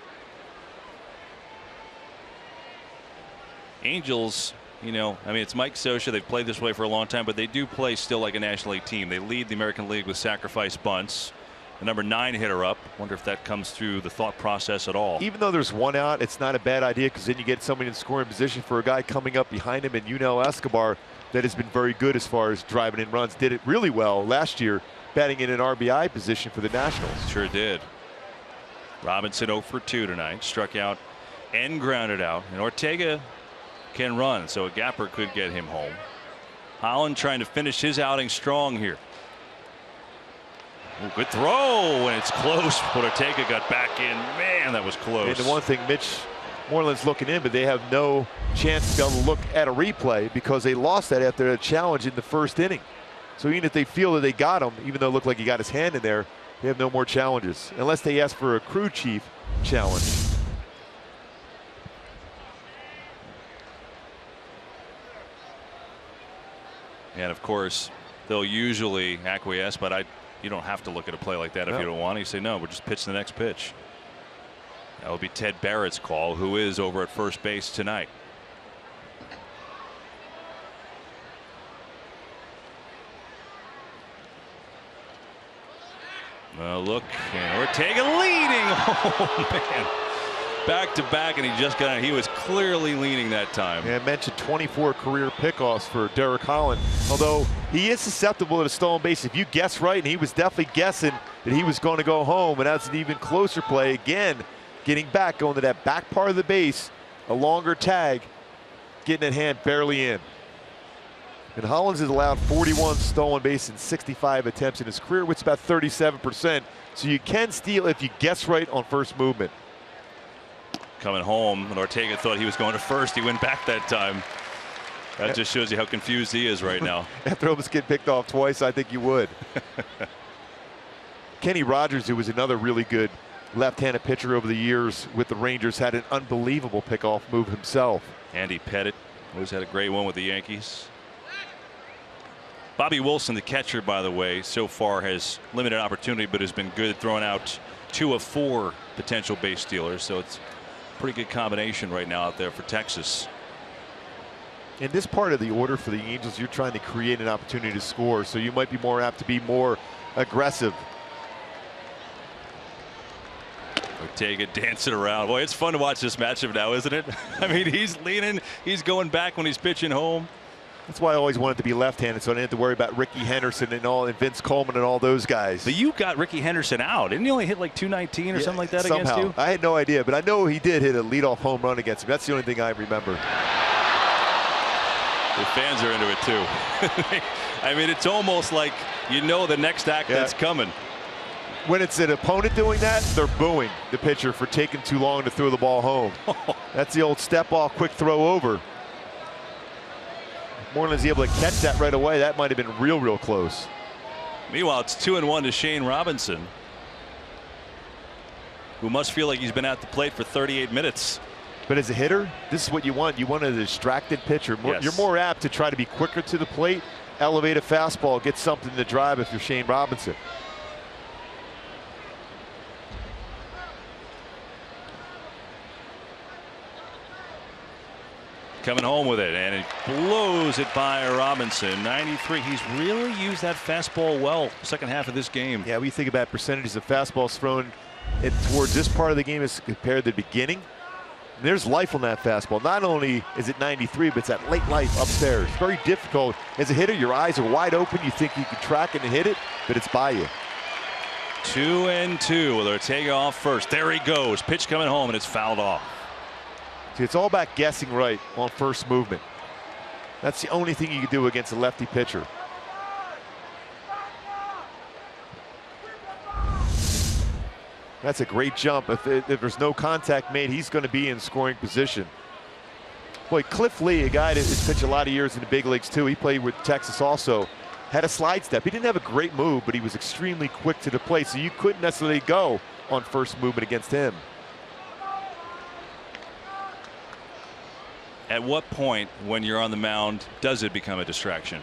Angels, you know, I mean, it's Mike Scioscia. They've played this way for a long time, but they do play still like a National League team. They lead the American League with sacrifice bunts. The number 9 hitter up. Wonder if that comes through the thought process at all. Even though there's 1 out, it's not a bad idea because then you get somebody in scoring position for a guy coming up behind him, and Yunel Escobar that has been very good as far as driving in runs. Did it really well last year, batting in an RBI position for the Nationals. Sure did. Robinson 0 for 2 tonight. Struck out and grounded out. And Ortega can run, so a gapper could get him home. Holland trying to finish his outing strong here. Ooh, good throw, and it's close, but Ortega got back in. Man, that was close. And the one thing, Mitch Moreland's looking in, but they have no chance to be able to look at a replay because they lost that after a challenge in the first inning. So even if they feel that they got him, even though it looked like he got his hand in there, they have no more challenges unless they ask for a crew chief challenge. And of course, they'll usually acquiesce, but you don't have to look at a play like that if you don't want to. You say, no, we'll just pitch the next pitch. That will be Ted Barrett's call, who is over at first base tonight. Look, and Ortega leading. Oh, man. Back to back, and he just got it. He was clearly leaning that time. Yeah, I mentioned 24 career pickoffs for Derek Holland, although he is susceptible to the stolen base. If you guess right, and he was definitely guessing that he was going to go home, and that's an even closer play. Again, getting back, going to that back part of the base, a longer tag, getting that hand barely in. And Hollins has allowed 41 stolen bases in 65 attempts in his career, which is about 37%. So you can steal if you guess right on first movement. Coming home, and Ortega thought he was going to first. He went back that time. That just shows you how confused he is right now. After almost getting picked off twice, I think you would. Kenny Rogers, who was another really good left-handed pitcher over the years with the Rangers, had an unbelievable pickoff move himself. Andy Pettit always had a great one with the Yankees. Bobby Wilson, the catcher, by the way, so far has limited opportunity, but has been good throwing out 2 of 4 potential base stealers. So it's a pretty good combination right now out there for Texas. In this part of the order for the Angels, you're trying to create an opportunity to score, so you might be more apt to be more aggressive. Ortega dancing around. Boy, it's fun to watch this matchup now, isn't it? I mean, he's leaning, he's going back when he's pitching home. That's why I always wanted to be left-handed, so I didn't have to worry about Ricky Henderson and Vince Coleman and all those guys. But you got Ricky Henderson out. Didn't he only hit like 219 or something like that somehow against you? I had no idea, but I know he did hit a leadoff home run against him. That's the only thing I remember. The fans are into it too. I mean, it's almost like you know the next act that's coming. When it's an opponent doing that, they're booing the pitcher for taking too long to throw the ball home. That's the old step off, quick throw over. Marlins able to catch that right away. That might have been real close. Meanwhile, it's 2-1 to Shane Robinson, who must feel like he's been at the plate for 38 minutes. But as a hitter, this is what you want. You want a distracted pitcher. You're more apt to try to be quicker to the plate, elevate a fastball, get something to drive if you're Shane Robinson. Coming home with it, and it blows it by Robinson. 93. He's really used that fastball well second half of this game. Yeah, we think about percentages of fastballs thrown towards this part of the game as compared to the beginning. And there's life on that fastball. Not only is it 93, but it's that late life upstairs. Very difficult. As a hitter, your eyes are wide open. You think you can track it and hit it, but it's by you. 2-2 with Ortega off first. There he goes. Pitch coming home, and it's fouled off. See, it's all about guessing right on first movement. That's the only thing you can do against a lefty pitcher. That's a great jump. If there's no contact made, he's going to be in scoring position. Boy, Cliff Lee, a guy that has pitched a lot of years in the big leagues too. He played with Texas also. Had a slide step. He didn't have a great move, but he was extremely quick to the plate, so you couldn't necessarily go on first movement against him. At what point, when you're on the mound, does it become a distraction?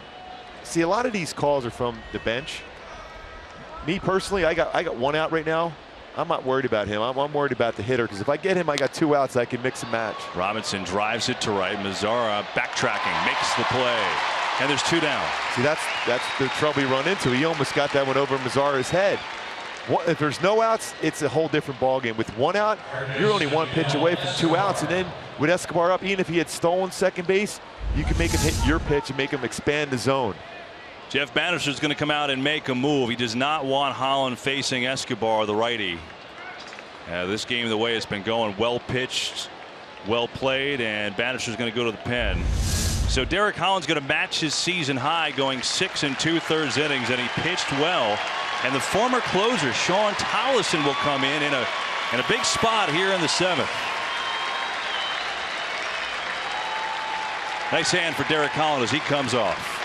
See, a lot of these calls are from the bench. Me personally, I got one out right now. I'm not worried about him. I'm worried about the hitter, because if I get him, I got 2 outs. I can mix and match. Robinson drives it to right. Mazzara backtracking, makes the play, and there's 2 down. See, that's the trouble you run into. He almost got that one over Mazzara's head. If there's no outs, it's a whole different ballgame. With 1 out, you're only 1 pitch away from 2 outs, and then with Escobar up, even if he had stolen second base, you can make him hit your pitch and make him expand the zone. Jeff Bannister's going to come out and make a move. He does not want Holland facing Escobar, the righty. This game, the way it's been going, well pitched, well played, and Bannister's going to go to the pen. So Derek Holland's going to match his season high, going 6 2/3 innings, and he pitched well. And the former closer, Sean Tollison, will come in a big spot here in the 7th. Nice hand for Derek Holland as he comes off.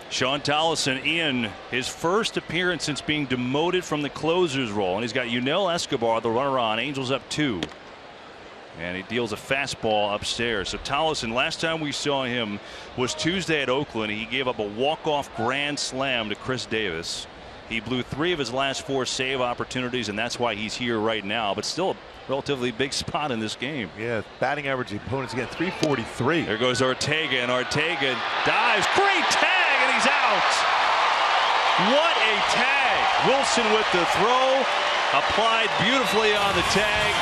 Sean Tolleson in his first appearance since being demoted from the closer's role, and he's got Yunel Escobar, the runner on. Angels up 2. And he deals a fastball upstairs. So Tolleson, last time we saw him was Tuesday at Oakland. He gave up a walk-off grand slam to Chris Davis. He blew 3 of his last 4 save opportunities, and that's why he's here right now. But still a relatively big spot in this game. Yeah, batting average the opponents again, 343. There goes Ortega, and Ortega dives. Great tag, and he's out. What a tag. Wilson with the throw. Applied beautifully on the tag.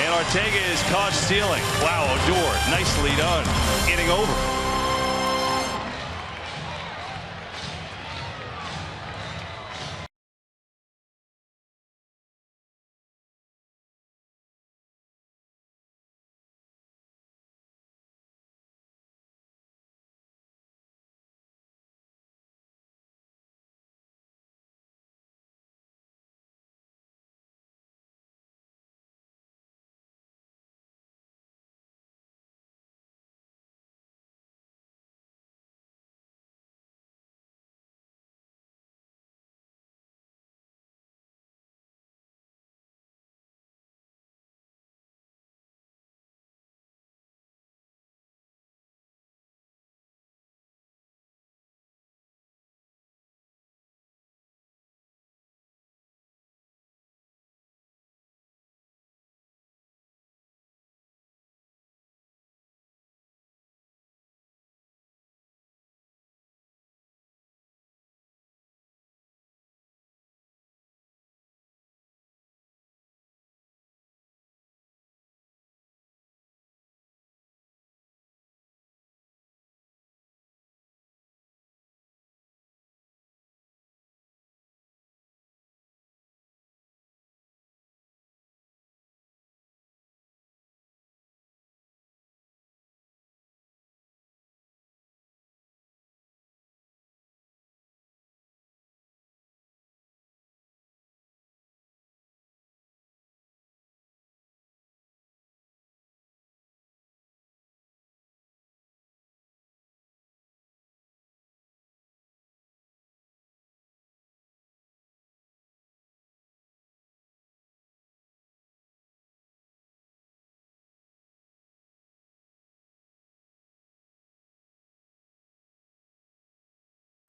And Ortega is caught stealing. Wow, Odor, nicely done. Inning over.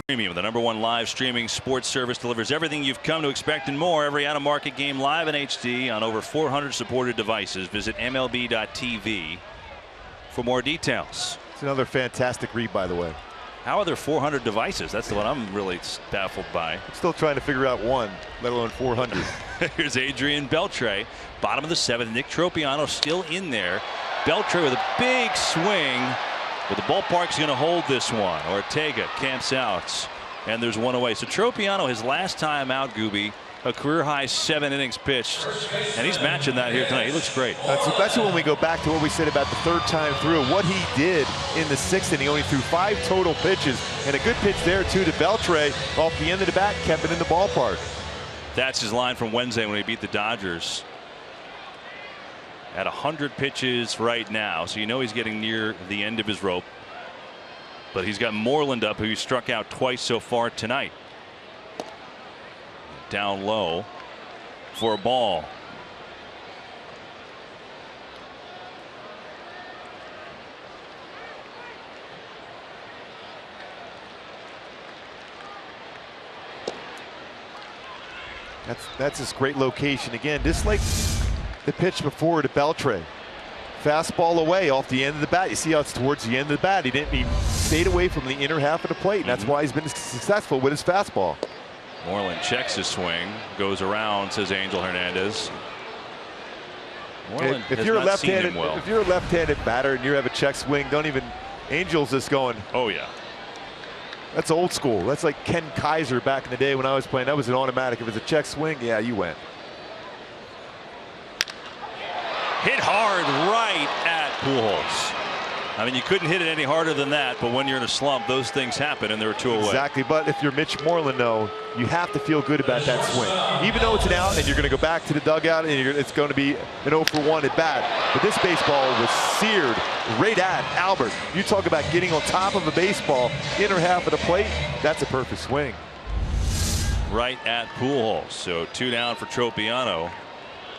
Premium, the #1 live streaming sports service, delivers everything you've come to expect and more. Every out-of-market game live in HD on over 400 supported devices. Visit MLB.tv for more details. It's another fantastic read, by the way. How are there 400 devices? That's the one I'm really baffled by. I'm still trying to figure out one, let alone 400. Here's Adrian Beltre, bottom of the 7th. Nick Tropiano still in there. Beltre with a big swing. But the ballpark's going to hold this one. Ortega camps out, and there's one away. So Tropiano, his last time out, Gooby, a career-high 7 innings pitched, and he's matching that here tonight. He looks great. Especially when we go back to what we said about the 3rd time through. What he did in the 6th inning, only threw 5 total pitches, and a good pitch there, too, to Beltre off the end of the bat, kept it in the ballpark. That's his line from Wednesday when he beat the Dodgers. At 100 pitches right now, so you know he's getting near the end of his rope. But he's got Moreland up, who he struck out twice so far tonight. Down low for a ball. That's this great location again, just like the pitch before to Beltre. Fastball away off the end of the bat. You see how it's towards the end of the bat. He stayed away from the inner half of the plate, and that's why he's been successful with his fastball. Moreland checks his swing, goes around, says Angel Hernandez. Moreland if you're a left-handed, well. if you're a left-handed batter and you have a check swing, don't even. Angel's just going. Oh yeah. That's old school. That's like Ken Kaiser back in the day when I was playing. That was an automatic. If it's a check swing, yeah, you went. Hit hard right at Pujols. I mean, you couldn't hit it any harder than that, but when you're in a slump, those things happen, and there were 2 away. Exactly, but if you're Mitch Moreland, though, you have to feel good about that swing. Even though it's an out and you're going to go back to the dugout and it's going to be an 0 for 1 at bat. But this baseball was seared right at Albert. You talk about getting on top of a baseball, inner half of the plate, that's a perfect swing. Right at Pujols, so 2 down for Tropiano.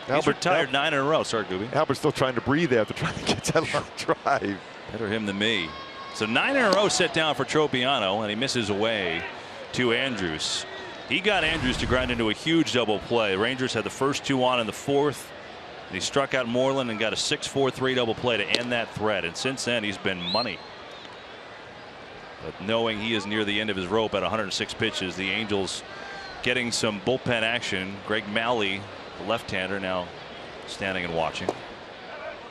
He's retired 9 in a row. Sorry, Gooby. Albert's still trying to breathe after trying to get that long drive. Better him than me. So 9 in a row set down for Tropiano, and he misses away to Andrews. He got Andrews to grind into a huge double play. Rangers had the first 2 on in the 4th. And he struck out Moreland and got a 6-4-3 double play to end that threat. And since then, he's been money. But knowing he is near the end of his rope at 106 pitches, the Angels getting some bullpen action. Greg Malley, the left-hander, now standing and watching.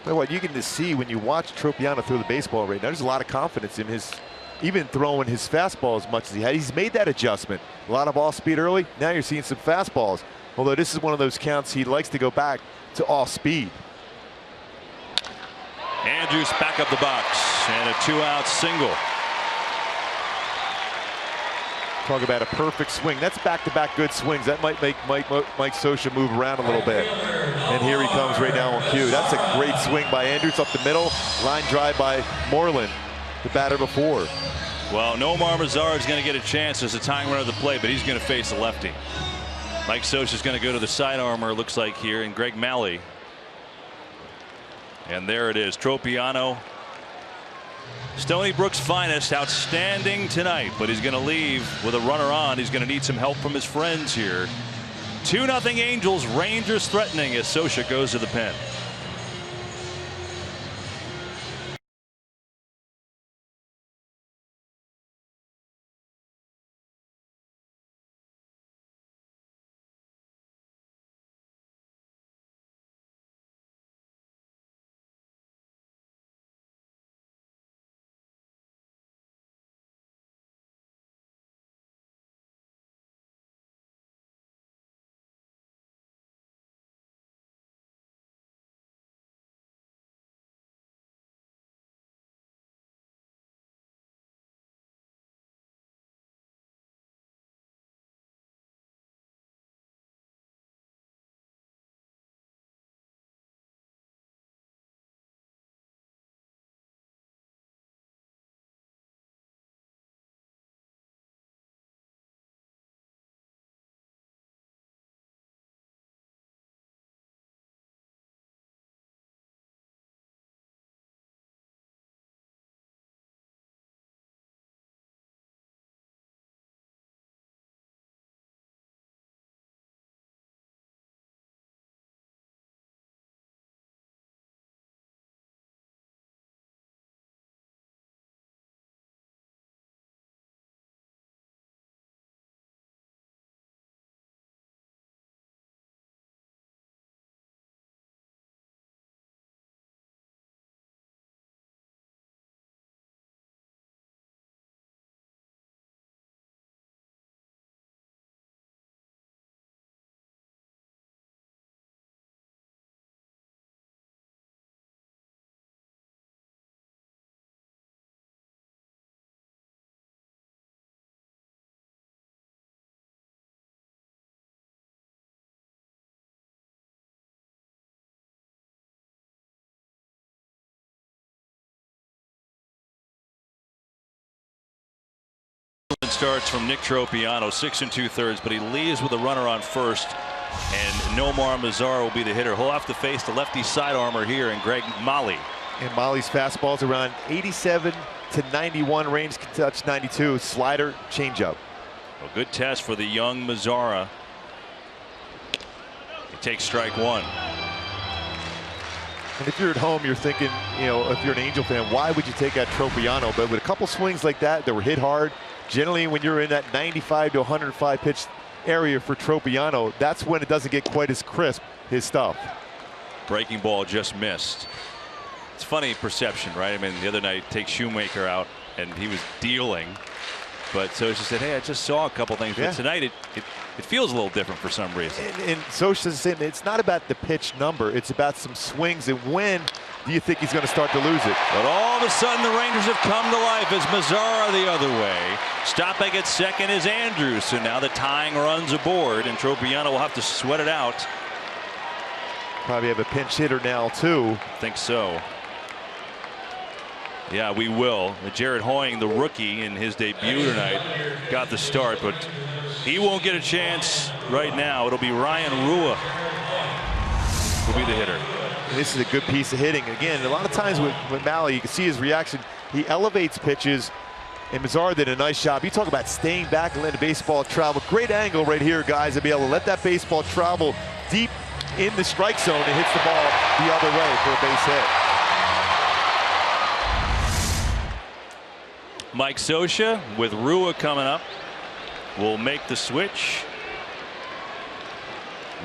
But what you can just see when you watch Tropiano throw the baseball right now, there's a lot of confidence in his, even throwing his fastball as much as he had. He's made that adjustment. A lot of off speed early. Now you're seeing some fastballs. Although this is one of those counts he likes to go back to off speed. Andrews back up the box and a 2-out single. Talk about a perfect swing. That's back-to-back good swings. That might make Mike Scioscia move around a little bit. And here he comes right now on cue. That's a great swing by Andrews up the middle. Line drive by Moreland, the batter before. Well, Nomar Mazara is going to get a chance as a tying runner of the play, but he's going to face a lefty. Mike Scioscia is going to go to the side armor, looks like here, and Greg Malley. And there it is, Tropiano. Stony Brook's finest, outstanding tonight, but he's going to leave with a runner on. He's going to need some help from his friends here. 2-0 Angels, Rangers threatening as Scioscia goes to the pen. Starts from Nick Tropiano, 6 2/3, but he leaves with a runner on first, and Nomar Mazara will be the hitter. He'll have to face the lefty side armor here, and Greg Malley. And Malley's fastball's around 87 to 91 range, can touch 92. Slider, changeup. A good test for the young Mazara. He takes strike 1. And if you're at home, you're thinking, you know, if you're an Angel fan, why would you take out Tropiano? But with a couple swings like that were hit hard, generally when you're in that 95 to 105 pitch area for Tropiano, that's when it doesn't get quite as crisp, his stuff. Breaking ball just missed. It's funny perception, right? I mean, the other night, take Shoemaker out, and he was dealing. But Scioscia said, hey, I just saw a couple things. But tonight, it feels a little different for some reason. And Scioscia saying it's not about the pitch number. It's about some swings. And when do you think he's going to start to lose it? But all of a sudden the Rangers have come to life as Mazzara the other way. Stopping at second is Andrews. So now the tying runs aboard, and Tropiano will have to sweat it out. Probably have a pinch hitter now too. I think so. Yeah, we will. Jared Hoying, the rookie in his debut tonight, got the start, but he won't get a chance right now. It'll be Ryan Rua who'll be the hitter. And this is a good piece of hitting. Again, a lot of times with Mahle, you can see his reaction. He elevates pitches, and Mazzara did a nice job. You talk about staying back and letting the baseball travel. Great angle right here, guys, to be able to let that baseball travel deep in the strike zone and hits the ball the other way for a base hit. Mike Scioscia with Rua coming up will make the switch.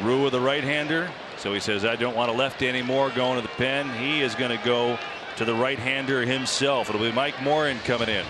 Rua, the right-hander. So he says, I don't want a lefty anymore going to the pen. He is going to go to the right-hander himself. It'll be Mike Morin coming in.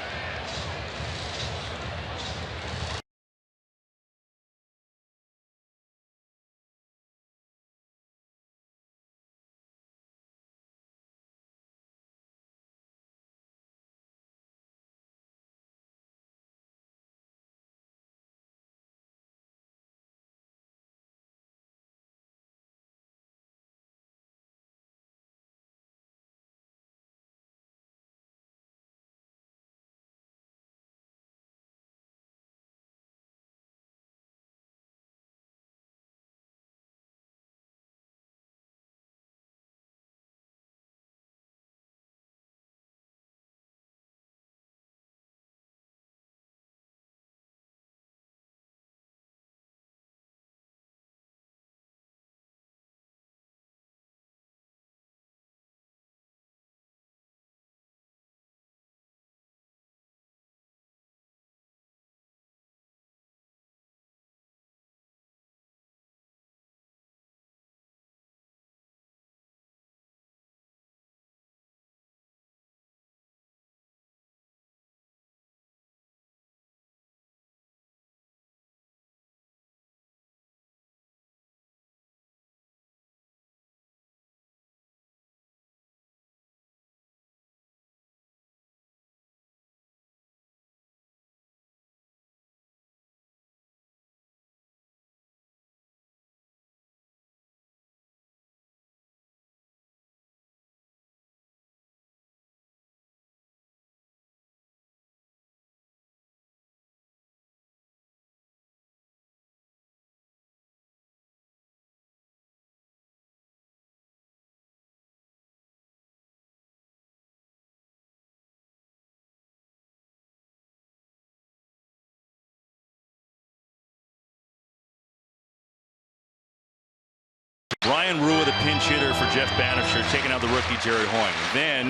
Ryan Rua, the pinch hitter for Jeff Banisher, taking out the rookie Jerry Hoying. Then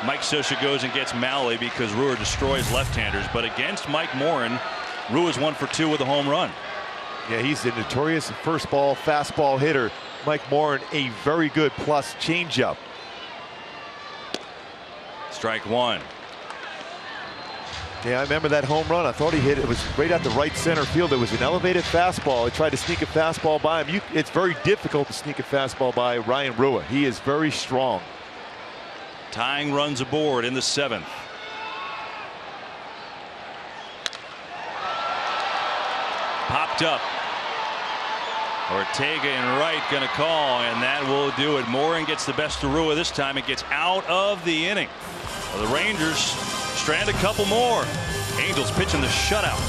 Mike Scioscia goes and gets Mahle because Rua destroys left-handers. But against Mike Morin, Rua's 1 for 2 with a home run. Yeah, he's the notorious first ball fastball hitter. Mike Morin, a very good plus changeup. Strike one. Yeah, I remember that home run. I thought he hit it. It was right at the right center field. It was an elevated fastball. He tried to sneak a fastball by him. It's very difficult to sneak a fastball by Ryan Rua. He is very strong. Tying runs aboard in the 7th. Popped up. Ortega in right going to call, and that will do it. Morin gets the best of Rua this time. It gets out of the inning. Well, the Rangers strand a couple more. Angels pitching the shutout.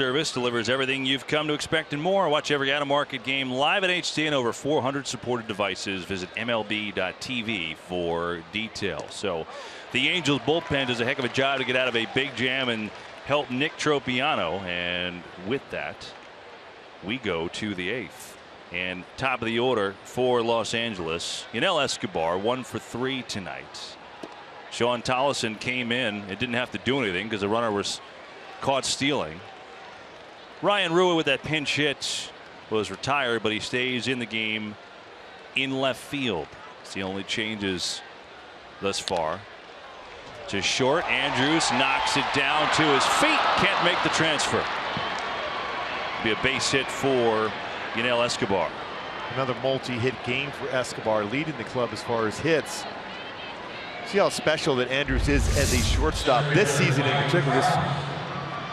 service delivers everything you've come to expect and more. Watch every out-of-market game live in HD and over 400 supported devices. Visit MLB.tv for details. So the Angels bullpen does a heck of a job to get out of a big jam and help Nick Tropiano. And with that, we go to the 8th. And top of the order for Los Angeles, Yanel Escobar, 1 for 3 tonight. Sean Tollison came in and didn't have to do anything because the runner was caught stealing. Ryan Rua with that pinch hit was retired, but he stays in the game in left field. It's the only changes thus far. To short, Andrews knocks it down to his feet. Can't make the transfer. Be a base hit for Yanel Escobar. Another multi-hit game for Escobar, leading the club as far as hits. See how special that Andrews is as a shortstop this season in particular. This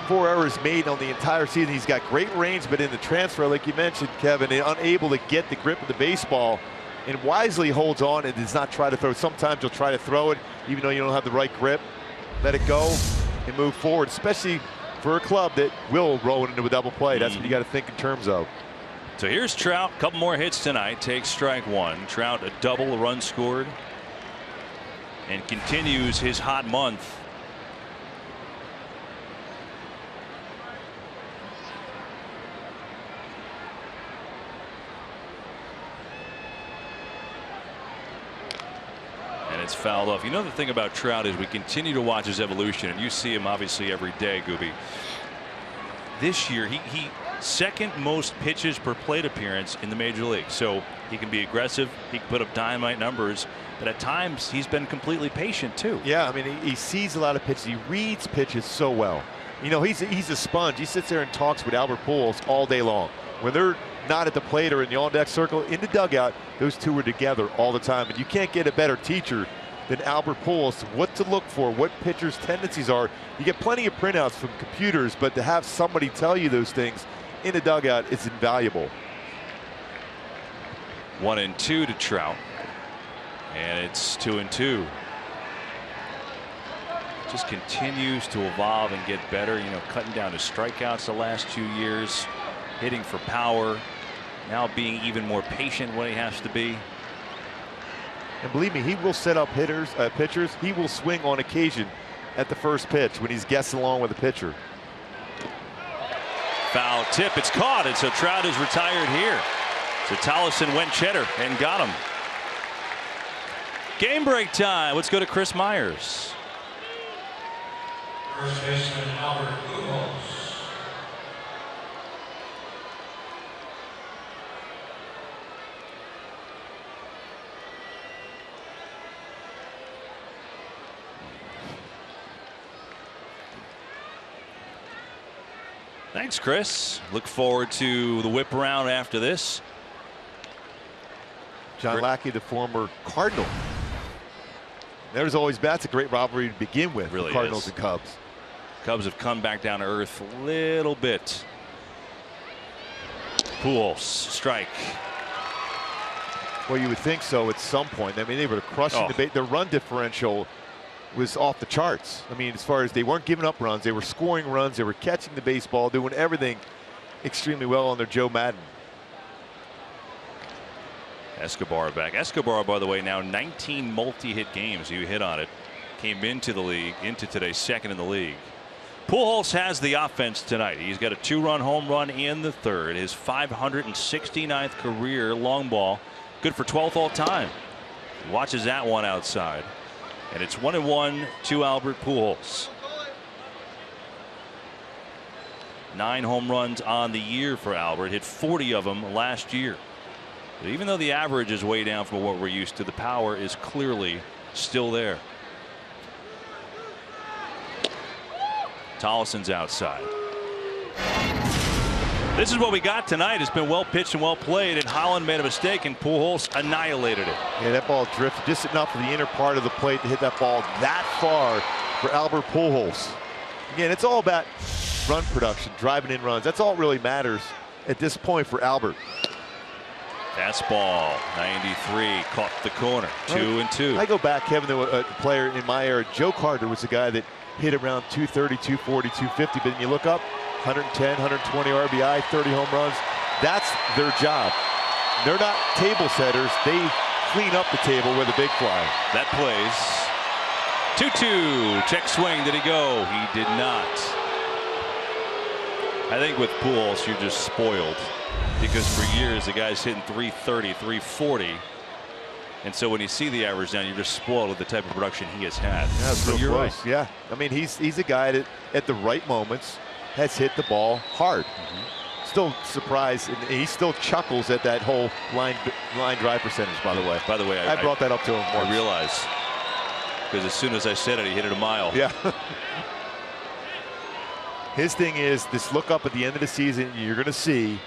4 errors made on the entire season. He's got great range, but in the transfer, like you mentioned, Kevin, unable to get the grip of the baseball, and wisely holds on and does not try to throw. Sometimes you'll try to throw it even though you don't have the right grip. Let it go and move forward, especially for a club that will roll it into a double play. That's what you got to think in terms of. So here's Trout. A couple more hits tonight. Takes strike 1. Trout a double, a run scored, and continues his hot month. And it's fouled off. You know, the thing about Trout is we continue to watch his evolution, and you see him obviously every day, Gooby. This year he second most pitches per plate appearance in the major league. So he can be aggressive, he can put up dynamite numbers, but at times he's been completely patient too. Yeah, I mean, he sees a lot of pitches. He reads pitches so well. You know, he's a sponge. He sits there and talks with Albert Pujols all day long. When they're not at the plate or in the on-deck circle, in the dugout, those two are together all the time. And you can't get a better teacher than Albert Pujols, what to look for, what pitchers' tendencies are. You get plenty of printouts from computers, but to have somebody tell you those things in the dugout is invaluable. 1-2 to Trout, and it's 2-2. Just continues to evolve and get better. You know, cutting down his strikeouts the last 2 years, hitting for power, now being even more patient when he has to be. And believe me, he will set up pitchers. He will swing on occasion at the first pitch when he's guessing along with the pitcher. Foul tip, it's caught, and so Trout is retired here. So Tollison went cheddar and got him. Game break time. Let's go to Chris Myers. First baseman Albert Pujols. Thanks, Chris. Look forward to the whip around after this. John Lackey, the former Cardinal. There's always that's a great rivalry to begin with. Really, Cardinals and Cubs. Cubs have come back down to earth a little bit. Pujols, strike. Well, you would think so at some point. I mean, they were crushing the bait. Their run differential was off the charts. I mean, as far as they weren't giving up runs, they were scoring runs, they were catching the baseball, doing everything extremely well on their Joe Madden. Escobar back. Escobar, by the way, now 19 multi-hit games. You hit on it. Came into the league, into today, second in the league. Pujols has the offense tonight. He's got a 2-run home run in the third. His 569th career long ball. Good for 12th all time. Watches that one outside. And it's 1-1 to Albert Pujols. 9 home runs on the year for Albert. Hit 40 of them last year. But even though the average is way down from what we're used to, the power is clearly still there. Tollison's outside. This is what we got tonight. It's been well pitched and well played, and Holland made a mistake, and Pujols annihilated it. Yeah, that ball drifted just enough for the inner part of the plate to hit that ball that far for Albert Pujols. Again, it's all about run production, driving in runs. That's all that really matters at this point for Albert. Fastball, 93, caught the corner, 2-2. I go back, Kevin, to a player in my era. Joe Carter was the guy that hit around 230, 240, 250, but then you look up, 110, 120 RBI, 30 home runs. That's their job. They're not table setters. They clean up the table with a big fly. That plays. 2-2. Check swing. Did he go? He did not. I think with Pujols, you're just spoiled because for years the guy's hitting 330, 340. And so when you see the average down, you're just spoiled with the type of production he has had. Yeah, so you're close. right. Yeah, I mean he's a guy that at the right moments has hit the ball hard. Still surprised, and he still chuckles at that whole line drive percentage. By the way, I brought that up to him. I realize because as soon as I said it, he hit it a mile. Yeah. His thing is this: look up at the end of the season, you're going to see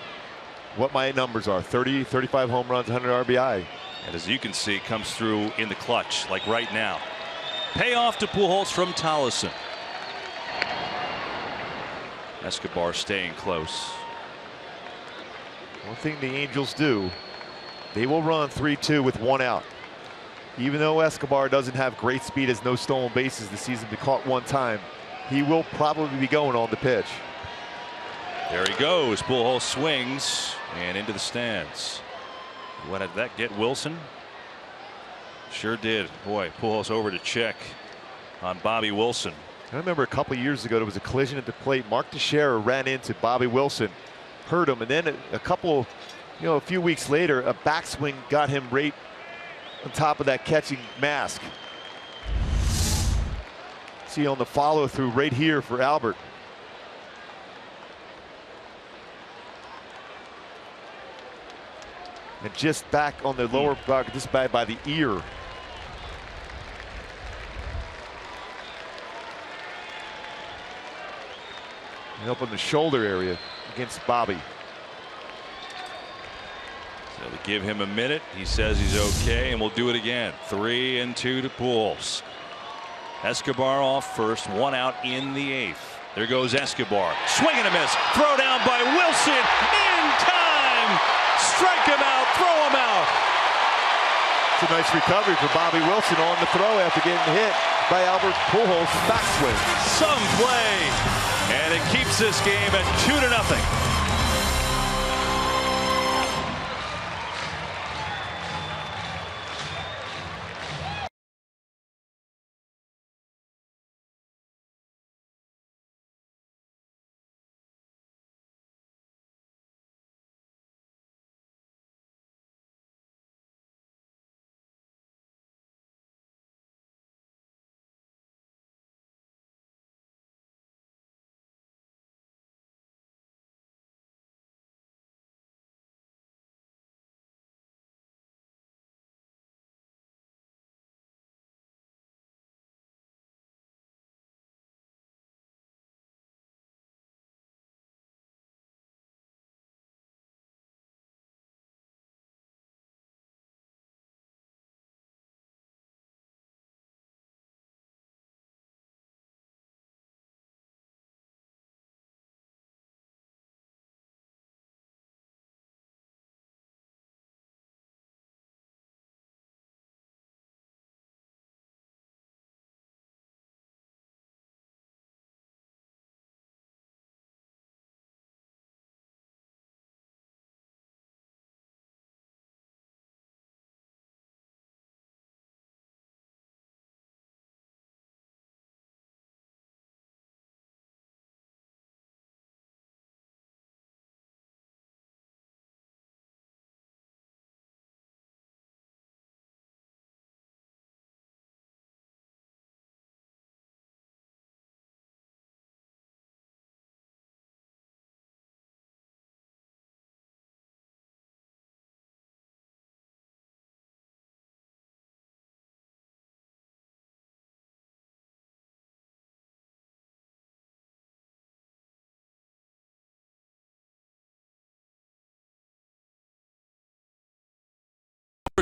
what my numbers are: 30, 35 home runs, 100 RBI. And as you can see, comes through in the clutch, like right now. Payoff to Pujols from Tolleson. Escobar staying close. One thing the Angels do, they will run 3-2 with one out. Even though Escobar doesn't have great speed, has no stolen bases this season, been caught one time, he will probably be going on the pitch. There he goes. Pujols swings and into the stands. What did that get, Wilson? Sure did. Boy, Pujols over to check on Bobby Wilson. I remember a couple years ago there was a collision at the plate. Mark Teixeira ran into Bobby Wilson, hurt him, and then a few weeks later, a backswing got him right on top of that catching mask. See on the follow through right here for Albert. And just back on the lower back, just by the ear. And up on the shoulder area against Bobby. So to give him a minute, he says he's okay, and we'll do it again. 3-2 to Pujols. Escobar off first, one out in the eighth. There goes Escobar. Swing and a miss. Throw down by Wilson in time. Strike him out, throw him out. It's a nice recovery for Bobby Wilson on the throw after getting hit by Albert Pujols' backswing. Some play. And it keeps this game at 2-0.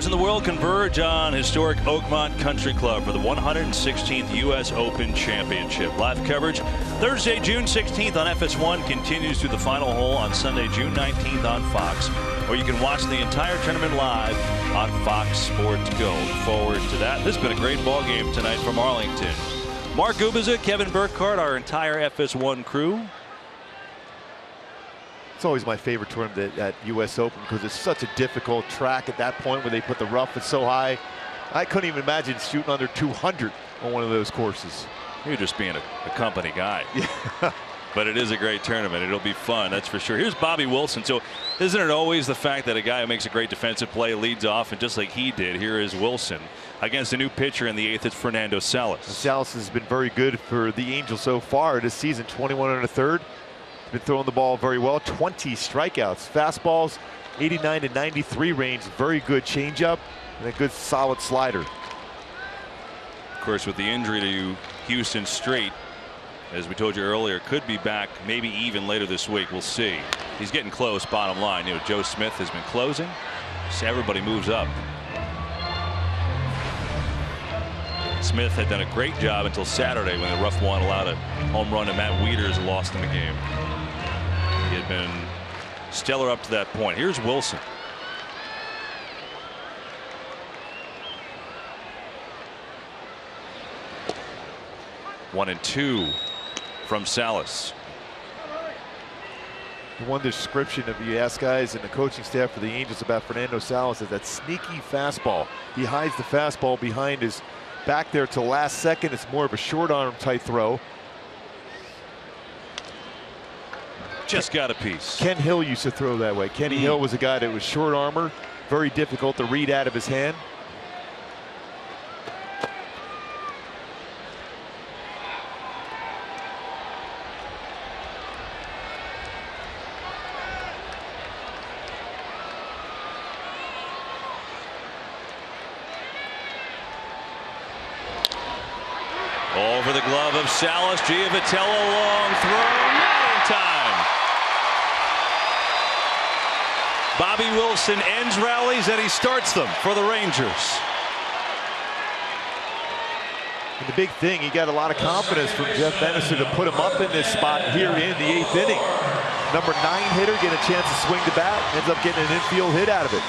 In the world converge on historic Oakmont Country Club for the 116th U.S. Open Championship. Live coverage Thursday, June 16th on FS1 continues through the final hole on Sunday, June 19th on Fox, or you can watch the entire tournament live on Fox Sports Go. Look forward to that. This has been a great ball game tonight from Arlington. Mark Gubiza, Kevin Burkhardt, our entire FS1 crew. It's always my favorite tournament at US Open because it's such a difficult track at that point where they put the rough so high. I couldn't even imagine shooting under 200 on one of those courses. You're just being a company guy. Yeah. But it is a great tournament. It'll be fun, that's for sure. Here's Bobby Wilson. So isn't it always the fact that a guy who makes a great defensive play leads off, and just like he did, here is Wilson against a new pitcher in the 8th. It's Fernando Salas. Salas has been very good for the Angels so far this season. 21 1/3. Been throwing the ball very well. 20 strikeouts. Fastballs 89 to 93 range. Very good changeup and a good solid slider. Of course, with the injury to Houston Straight, as we told you earlier, could be back maybe even later this week. We'll see. He's getting close, bottom line. You know, Joe Smith has been closing, so everybody moves up. Smith had done a great job until Saturday when the rough one allowed a home run to Matt Wieters, lost in the game. He had been stellar up to that point. Here's Wilson. One and two from Salas. The one description of you ask guys and the coaching staff for the Angels about Fernando Salas is that sneaky fastball. He hides the fastball behind his back there till last second. It's more of a short arm type throw. Just got a piece. Ken Hill used to throw that way. Kenny Hill was a guy that was short armor, very difficult to read out of his hand. Over the glove of Salas. Giovitello, long throw, not in time. Bobby Wilson ends rallies and he starts them for the Rangers. And the big thing, he got a lot of confidence from Jeff Bannister to put him up in this spot here in the 8th inning. Number 9 hitter getting a chance to swing the bat, ends up getting an infield hit out of it.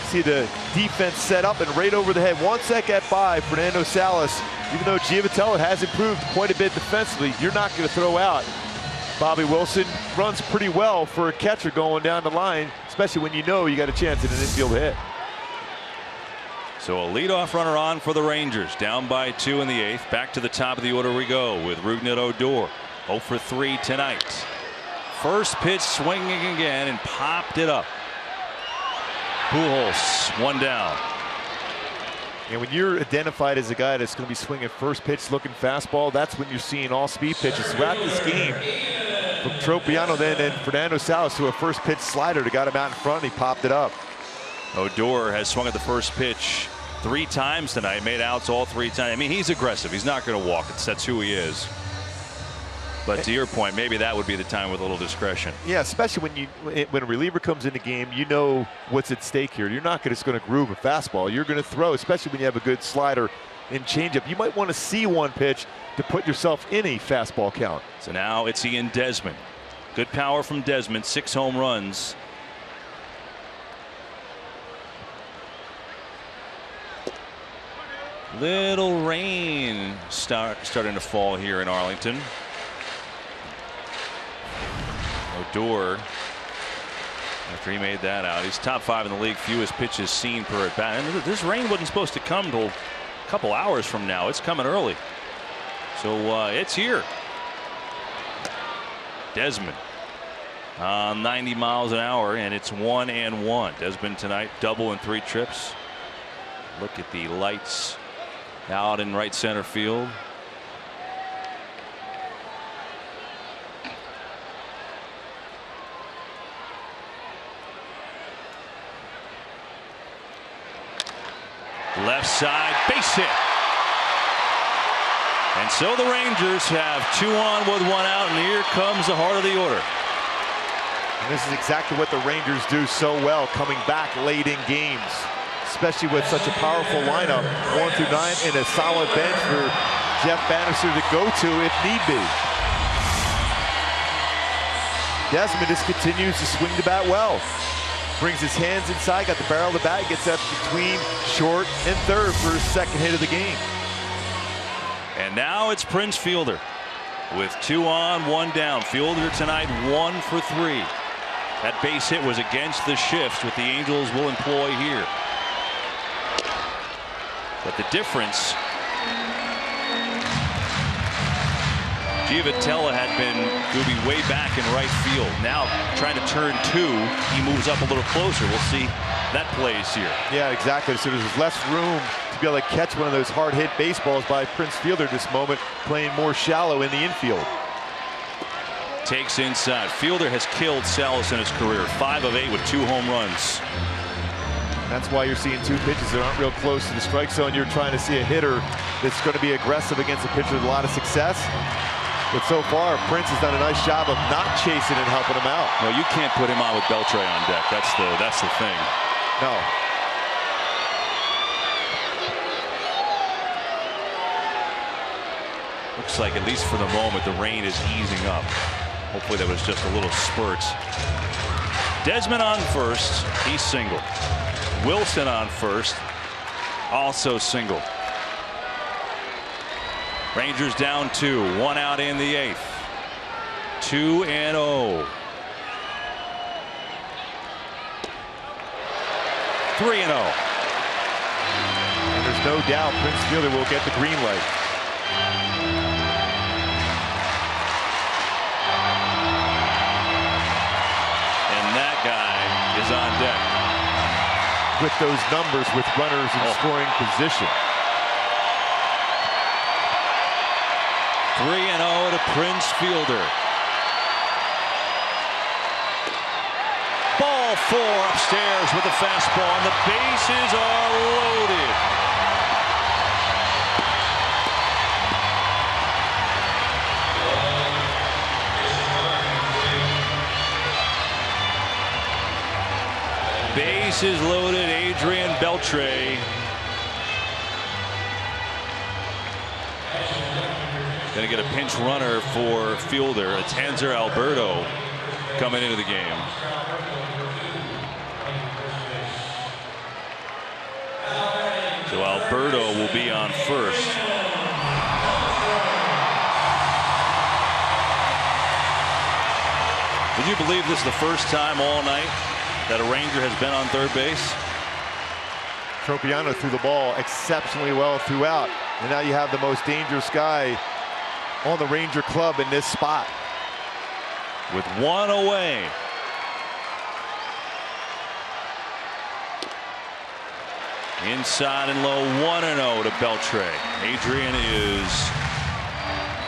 See the defense set up and right over the head. 1 sec at 5, Fernando Salas. Even though Giovitello has improved quite a bit defensively, you're not going to throw out. Bobby Wilson runs pretty well for a catcher going down the line, especially when you know you got a chance at an infield hit. So a leadoff runner on for the Rangers, down by 2 in the 8th. Back to the top of the order we go with Rougned Odor, 0 for 3 tonight. First pitch swinging again and popped it up. Pujols, 1 down. And when you're identified as a guy that's going to be swinging first pitch looking fastball, that's when you're seeing all speed pitches throughout this game. From Tropiano then and Fernando Salas to a first pitch slider that got him out in front and he popped it up. Odor has swung at the first pitch 3 times tonight, made outs all 3 times. I mean, he's aggressive. He's not going to walk. That's who he is. But to your point, maybe that would be the time with a little discretion. Yeah, especially when a reliever comes in the game, you know what's at stake here. You're not just going to groove a fastball. You're going to throw, especially when you have a good slider and changeup. You might want to see one pitch to put yourself in a fastball count. So now it's Ian Desmond. Good power from Desmond, 6 home runs. Little rain starting to fall here in Arlington. Odor, after he made that out, he's top 5 in the league, fewest pitches seen per at bat. And this rain wasn't supposed to come till a couple hours from now. It's coming early, so it's here. Desmond 90 miles an hour, and it's 1-1. Desmond tonight, double in 3 trips. Look at the lights out in right center field. Left side, base hit. And so the Rangers have 2 on with 1 out, and here comes the heart of the order. And this is exactly what the Rangers do so well, coming back late in games, especially with such a powerful lineup, 1 through 9, and a solid bench for Jeff Bannister to go to if need be. Desmond just continues to swing the bat well. Brings his hands inside, got the barrel of the bat, gets up between short and third for his 2nd hit of the game. And now it's Prince Fielder. with 2 on, 1 down. Fielder tonight 1 for 3. That base hit was against the shift, what the Angels will employ here. But the difference, Giavotella had been moving way back in right field. Now trying to turn 2, he moves up a little closer. We'll see that plays here. Yeah, exactly. So there's less room to be able to catch one of those hard hit baseballs by Prince Fielder this moment, playing more shallow in the infield. Takes inside. Fielder has killed Salas in his career. 5 of 8 with 2 home runs. That's why you're seeing 2 pitches that aren't real close to the strike zone. You're trying to see a hitter that's going to be aggressive against a pitcher with a lot of success. But so far, Prince has done a nice job of not chasing and helping him out. No, you can't put him on with Beltre on deck. That's the thing. No. Looks like, at least for the moment, the rain is easing up. Hopefully that was just a little spurts. Desmond on first. He's single. Wilson on first. Also single. Rangers down 2. 1 out in the 8th. 2-0. 3-0. And there's no doubt Prince Fielder will get the green light. Is on deck with those numbers, with runners in scoring position. 3-0 to Prince Fielder. Ball 4 upstairs with a fastball, and the bases are loaded. Bases loaded. Adrian Beltre. Going to get a pinch runner for Fielder. It's Hanser Alberto coming into the game. So Alberto will be on first. Would you believe this is the first time all night that a Ranger has been on third base? Tropiano threw the ball exceptionally well throughout, and now you have the most dangerous guy on the Ranger club in this spot. With 1 away. Inside and low, 1-0 to Beltre. Adrian is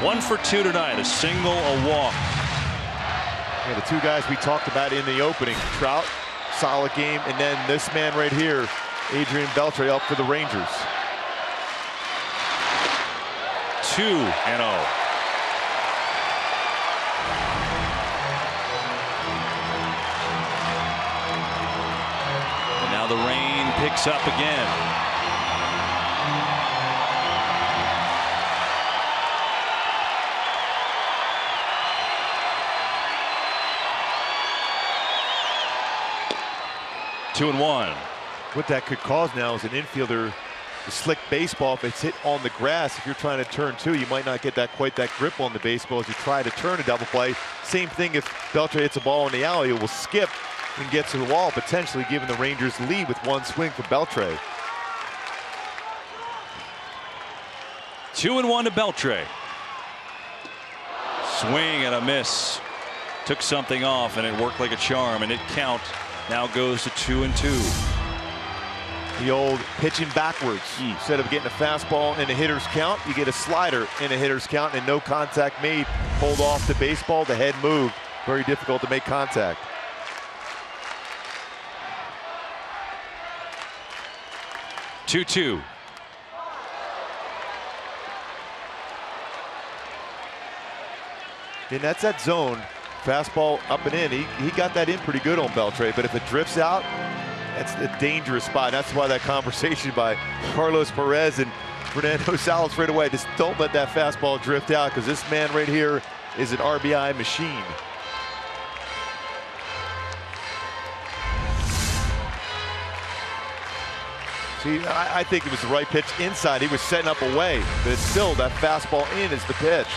1 for 2 tonight, a single, a walk. Yeah, the 2 guys we talked about in the opening, Trout, solid game, and then this man right here, Adrian Beltre, up for the Rangers. 2-0. And now the rain picks up again. Two and 1. What that could cause now is an infielder to slick baseball. If it's hit on the grass, if you're trying to turn 2, you might not get quite that grip on the baseball as you try to turn a double play. Same thing if Beltre hits a ball in the alley, it will skip and get to the wall, potentially giving the Rangers the lead with 1 swing for Beltre. 2-1 to Beltre. Swing and a miss. Took something off and it worked like a charm, and it count now goes to 2-2. The old pitching backwards. Instead of getting a fastball in a hitter's count, you get a slider in a hitter's count, and no contact made. Pulled off the baseball, the head moved. Very difficult to make contact. Two. And that's that zone. Fastball up and in. He got that in pretty good on Beltre, but if it drifts out, that's a dangerous spot. That's why that conversation by Carlos Perez and Fernando Salas right away. Just don't let that fastball drift out, because this man right here is an RBI machine. See, I think it was the right pitch inside. He was setting up away, but it's still that fastball in is the pitch.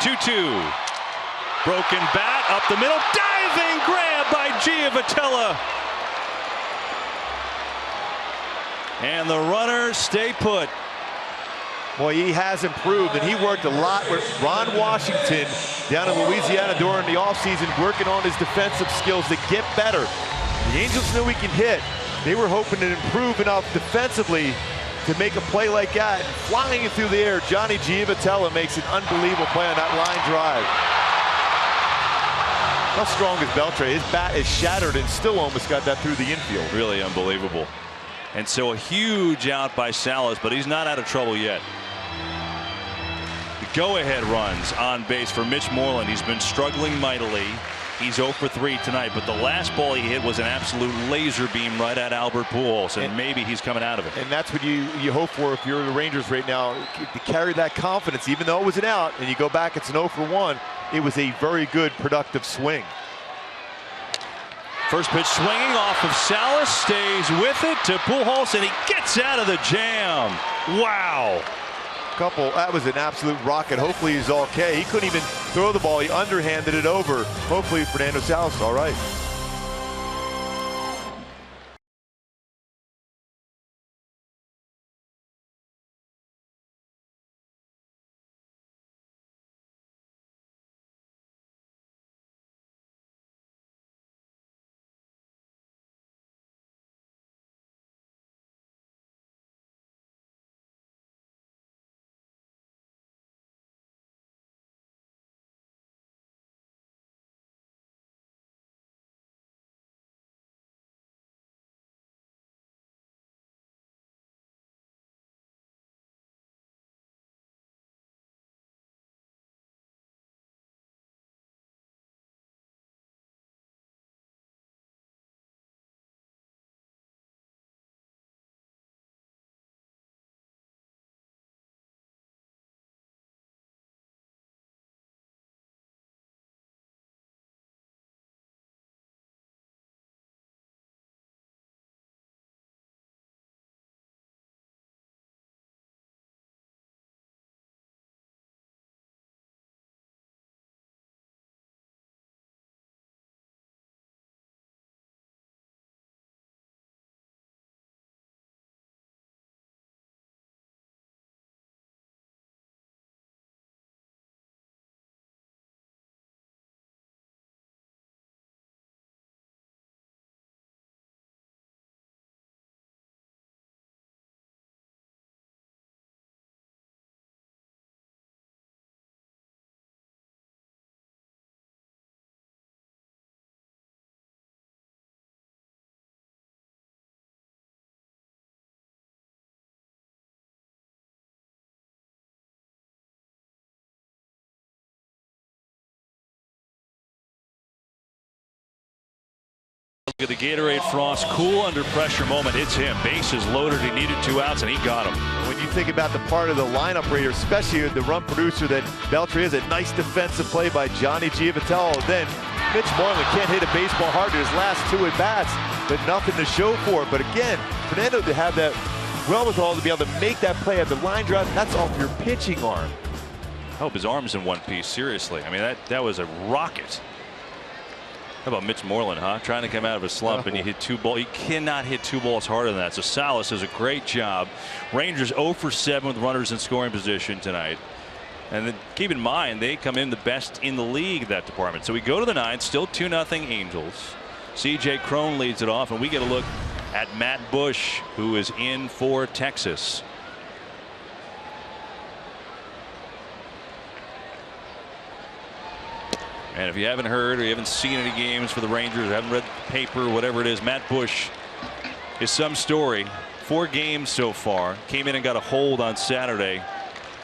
2-2. Broken bat up the middle. Diving grab by Giavotella. And the runners stay put. Boy, he has improved, and he worked a lot with Ron Washington down in Louisiana during the offseason, working on his defensive skills to get better. The Angels knew he can hit. They were hoping to improve enough defensively to make a play like that. Flying it through the air, Johnny Giavotella makes an unbelievable play on that line drive. How strong is Beltre? His bat is shattered and still almost got that through the infield. Really unbelievable. And so a huge out by Salas, but he's not out of trouble yet. The go-ahead runs on base for Mitch Moreland. He's been struggling mightily. He's 0 for 3 tonight, but the last ball he hit was an absolute laser beam right at Albert Pujols, and maybe he's coming out of it. And that's what you hope for if you're the Rangers right now, to carry that confidence, even though it was an out, and you go back, it's an 0 for 1. It was a very good, productive swing. First pitch swinging off of Salas, stays with it to Pujols, and he gets out of the jam. Wow. That was an absolute rocket. Hopefully he's okay. He couldn't even throw the ball. He underhanded it over. Hopefully Fernando Salas is all right. Look at the Gatorade Frost cool under pressure moment. It's him. Bases loaded. He needed 2 outs, and he got them. When you think about the part of the lineup right here, especially the run producer that Beltre is, a nice defensive play by Johnny Giavotella. Then Mitch Moreland can't hit a baseball hard in his last 2 at-bats, but nothing to show for it. But again, Fernando to have that wherewithal to be able to make that play at the line drive, that's off your pitching arm. I hope his arm's in one piece, seriously. I mean, that was a rocket. How about Mitch Moreland, huh? Trying to come out of a slump, and you hit 2 balls. You cannot hit 2 balls harder than that. So Salas does a great job. Rangers 0 for 7 with runners in scoring position tonight. And then keep in mind, they come in the best in the league, that department. So we go to the 9th, still 2-0 Angels. C.J. Cron leads it off, and we get a look at Matt Bush, who is in for Texas. And if you haven't heard or you haven't seen any games for the Rangers, or haven't read the paper, whatever it is, Matt Bush is some story. 4 games so far. Came in and got a hold on Saturday.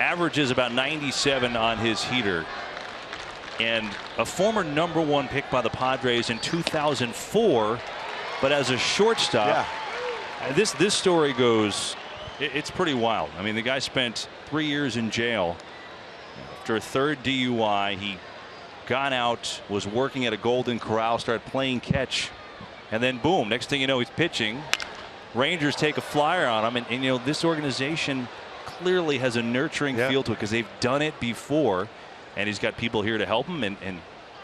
Averages about 97 on his heater. And a former #1 pick by the Padres in 2004, but as a shortstop. Yeah. This story goes, it's pretty wild. I mean, the guy spent 3 years in jail after a 3rd DUI. He got out, was working at a Golden Corral, started playing catch, and then boom, next thing you know, he's pitching. Rangers take a flyer on him, and you know, this organization clearly has a nurturing feel to it because they've done it before. and he's got people here to help him. And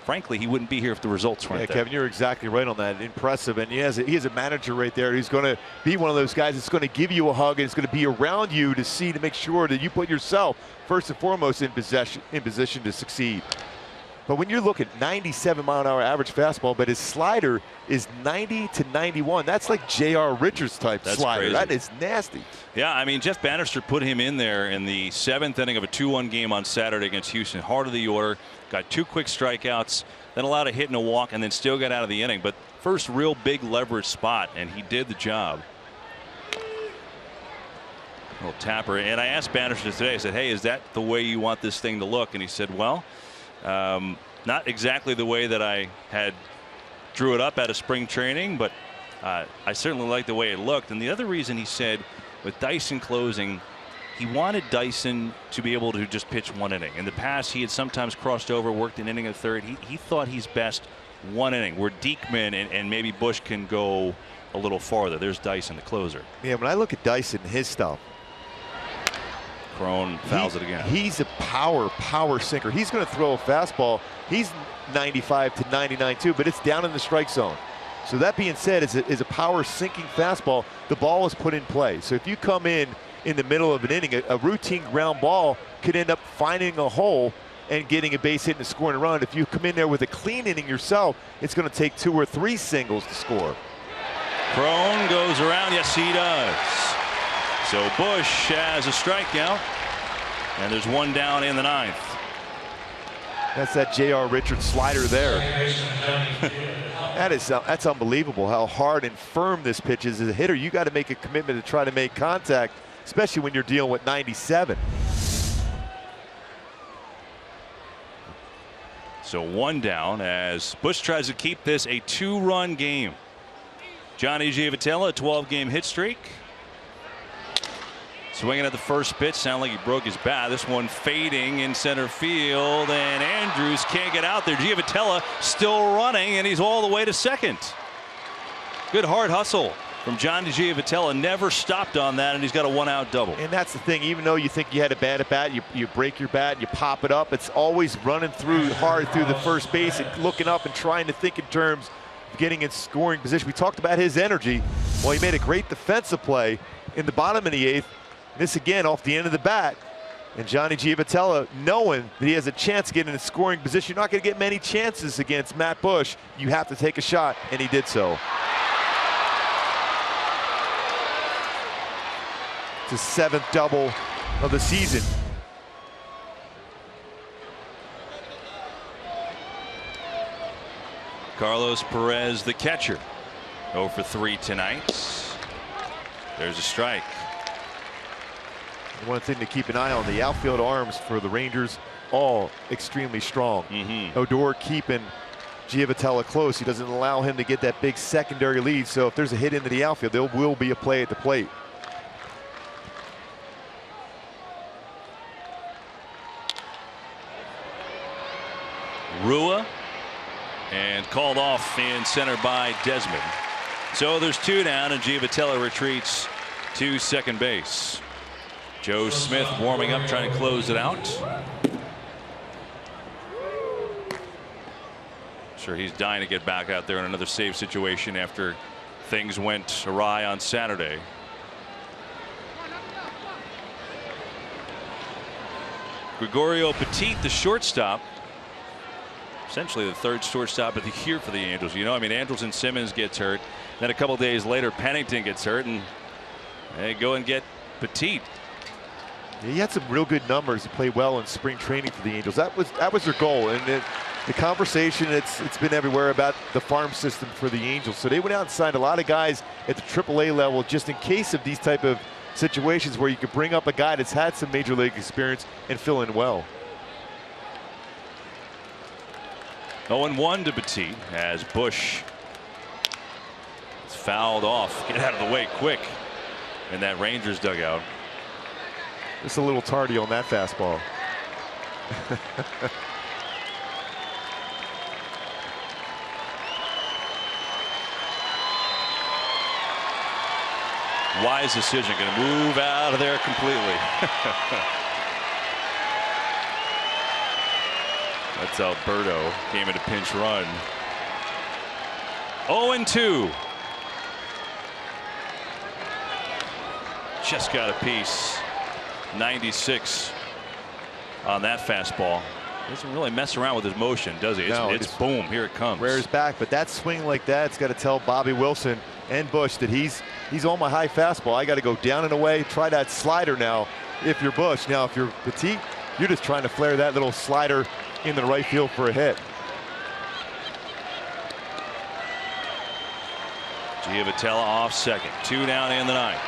frankly, he wouldn't be here if the results weren't there. Kevin, you're exactly right on that. Impressive. And he has a manager right there. He's going to be one of those guys that's going to give you a hug and it's going to be around you to make sure that you put yourself first and foremost in position to succeed. But when you look at 97-mile-an-hour average fastball, but his slider is 90 to 91. That's like J.R. Richards type slider. Crazy. That is nasty. Yeah, I mean, Jeff Bannister put him in there in the 7th inning of a 2-1 game on Saturday against Houston. Heart of the order. Got 2 quick strikeouts, then allowed a hit and a walk, and then still got out of the inning. But first real big leverage spot, and he did the job. Little tapper. And I asked Bannister today, I said, hey, is that the way you want this thing to look? And he said, well, not exactly the way that I had drew it up out of spring training, but I certainly like the way it looked. And the other reason, he said, with Dyson closing, he wanted Dyson to be able to just pitch 1 inning. In the past, he had sometimes crossed over, worked an inning a third. He thought he's best 1 inning, where Diekman and maybe Bush can go a little farther. There's Dyson, the closer. Yeah, when I look at Dyson, his stuff, Crone fouls it again. He's a power sinker. He's going to throw a fastball. He's 95 to 99 too, but it's down in the strike zone. So that being said, is a power sinking fastball. The ball is put in play. So if you come in the middle of an inning, a routine ground ball could end up finding a hole and getting a base hit and scoring a run. If you come in there with a clean inning yourself, it's going to take 2 or 3 singles to score. Crone goes around. Yes, he does. So Bush has a strikeout, and there's 1 down in the 9th. That's that J.R. Richards slider there. That's unbelievable how hard and firm this pitch is. As a hitter, you got to make a commitment to try to make contact, especially when you're dealing with 97. So 1 down as Bush tries to keep this a 2-run game. Johnny Giavotella, a 12-game hit streak. Swinging at the first pitch, sounded like he broke his bat. This one fading in center field, and Andrews can't get out there. Giavotella still running, and he's all the way to second. Good hard hustle from Johnny Giavotella. Never stopped on that, and he's got a 1-out double. And that's the thing. Even though you think you had a bad at bat, you break your bat, you pop it up. It's always running hard through the first base and looking up and trying to think in terms of getting in scoring position. We talked about his energy. Well, he made a great defensive play in the bottom of the 8th. This again off the end of the bat, and Johnny Giavotella, knowing that he has a chance to get in a scoring position. You're not going to get many chances against Matt Bush. You have to take a shot, and he did so. It's his 7th double of the season. Carlos Perez, the catcher, 0 for 3 tonight. There's a strike. One thing to keep an eye on, the outfield arms for the Rangers, all extremely strong. Odor keeping Giavotella close. He doesn't allow him to get that big secondary lead. So if there's a hit into the outfield, there will be a play at the plate. Rua, and called off in center by Desmond. So there's 2 down, and Giavotella retreats to second base. Joe Smith warming up, trying to close it out. Sure, he's dying to get back out there in another save situation after things went awry on Saturday. Gregorio Petit, the shortstop, essentially the 3rd shortstop of the year for the Angels. You know, I mean, Andrelton Simmons gets hurt. Then a couple days later, Pennington gets hurt, and they go and get Petit. He had some real good numbers. He played well in spring training for the Angels. That was their goal, and the conversation it's been everywhere about the farm system for the Angels. So they went out and signed a lot of guys at the AAA level just in case of these type of situations where you could bring up a guy that's had some major league experience and fill in well. 0-1 to Petit as Bush is fouled off. Get out of the way quick in that Rangers dugout. Just a little tardy on that fastball. Wise decision. Going to move out of there completely. That's Alberto. Came into pinch run. 0-2. Just got a piece. 96 on that fastball. Doesn't really mess around with his motion, does he? It's boom. Here it comes. Rears back, but that swing like that, it's got to tell Bobby Wilson and Bush that he's on my high fastball. I got to go down and away. Try that slider now. If you're Bush, now if you're Petit, you're just trying to flare that little slider in the right field for a hit. Giavotella off second. 2 down in the ninth.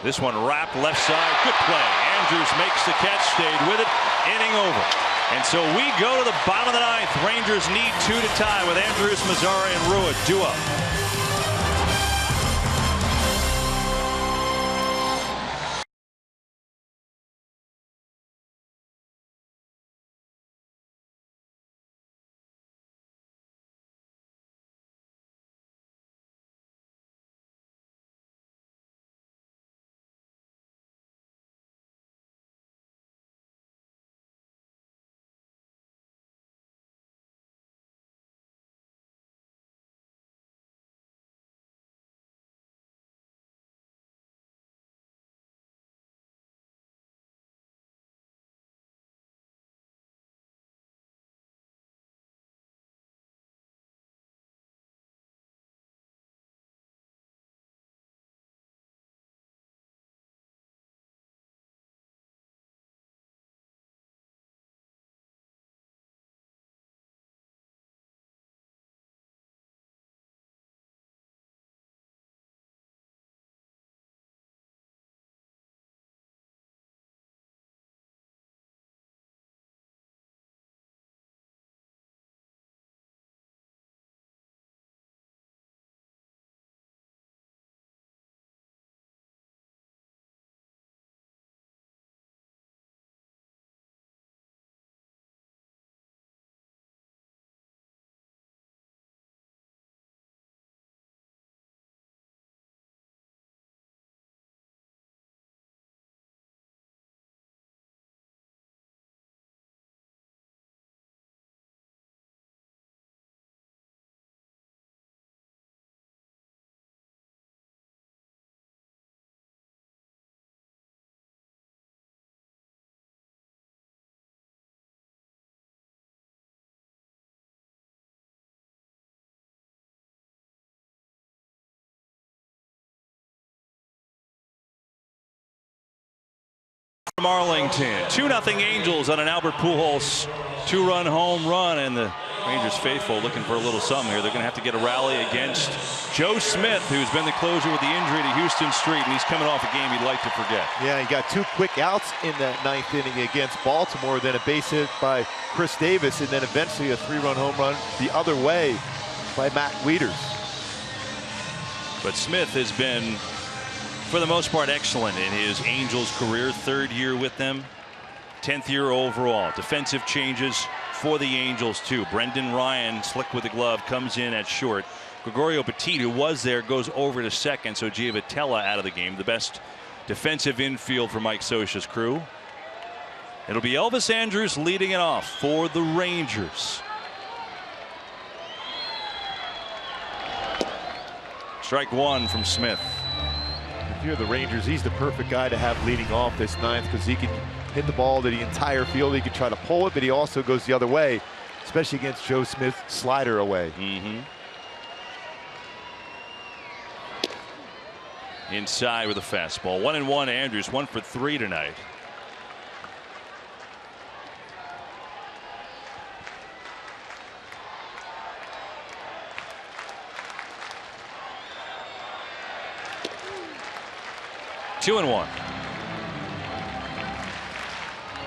This one wrapped left side. Good play. Andrews makes the catch, stayed with it. Inning over. And so we go to the bottom of the ninth. Rangers need 2 to tie with Andrews, Mazzara, and Rua due up. Arlington. 2-0 Angels on an Albert Pujols 2-run home run, and the Rangers faithful looking for a little something here. They're going to have to get a rally against Joe Smith, who's been the closer with the injury to Houston Street, and he's coming off a game he'd like to forget. Yeah, he got 2 quick outs in that 9th inning against Baltimore, then a base hit by Chris Davis, and then eventually a 3-run home run the other way by Matt Wieters. But Smith has been, for the most part, excellent in his Angels career. 3rd year with them, 10th year overall. Defensive changes for the Angels too. Brendan Ryan, slick with the glove, comes in at short. Gregorio Petit, who was there, goes over to second, so Giavotella out of the game. The best defensive infield for Mike Scioscia's crew. It'll be Elvis Andrus leading it off for the Rangers. Strike 1 from Smith. If you're the Rangers, he's the perfect guy to have leading off this 9th, because he can hit the ball to the entire field. He can try to pull it, but he also goes the other way, especially against Joe Smith's slider away. Inside with a fastball. 1-1 Andrus, 1 for 3 tonight. Two and 1.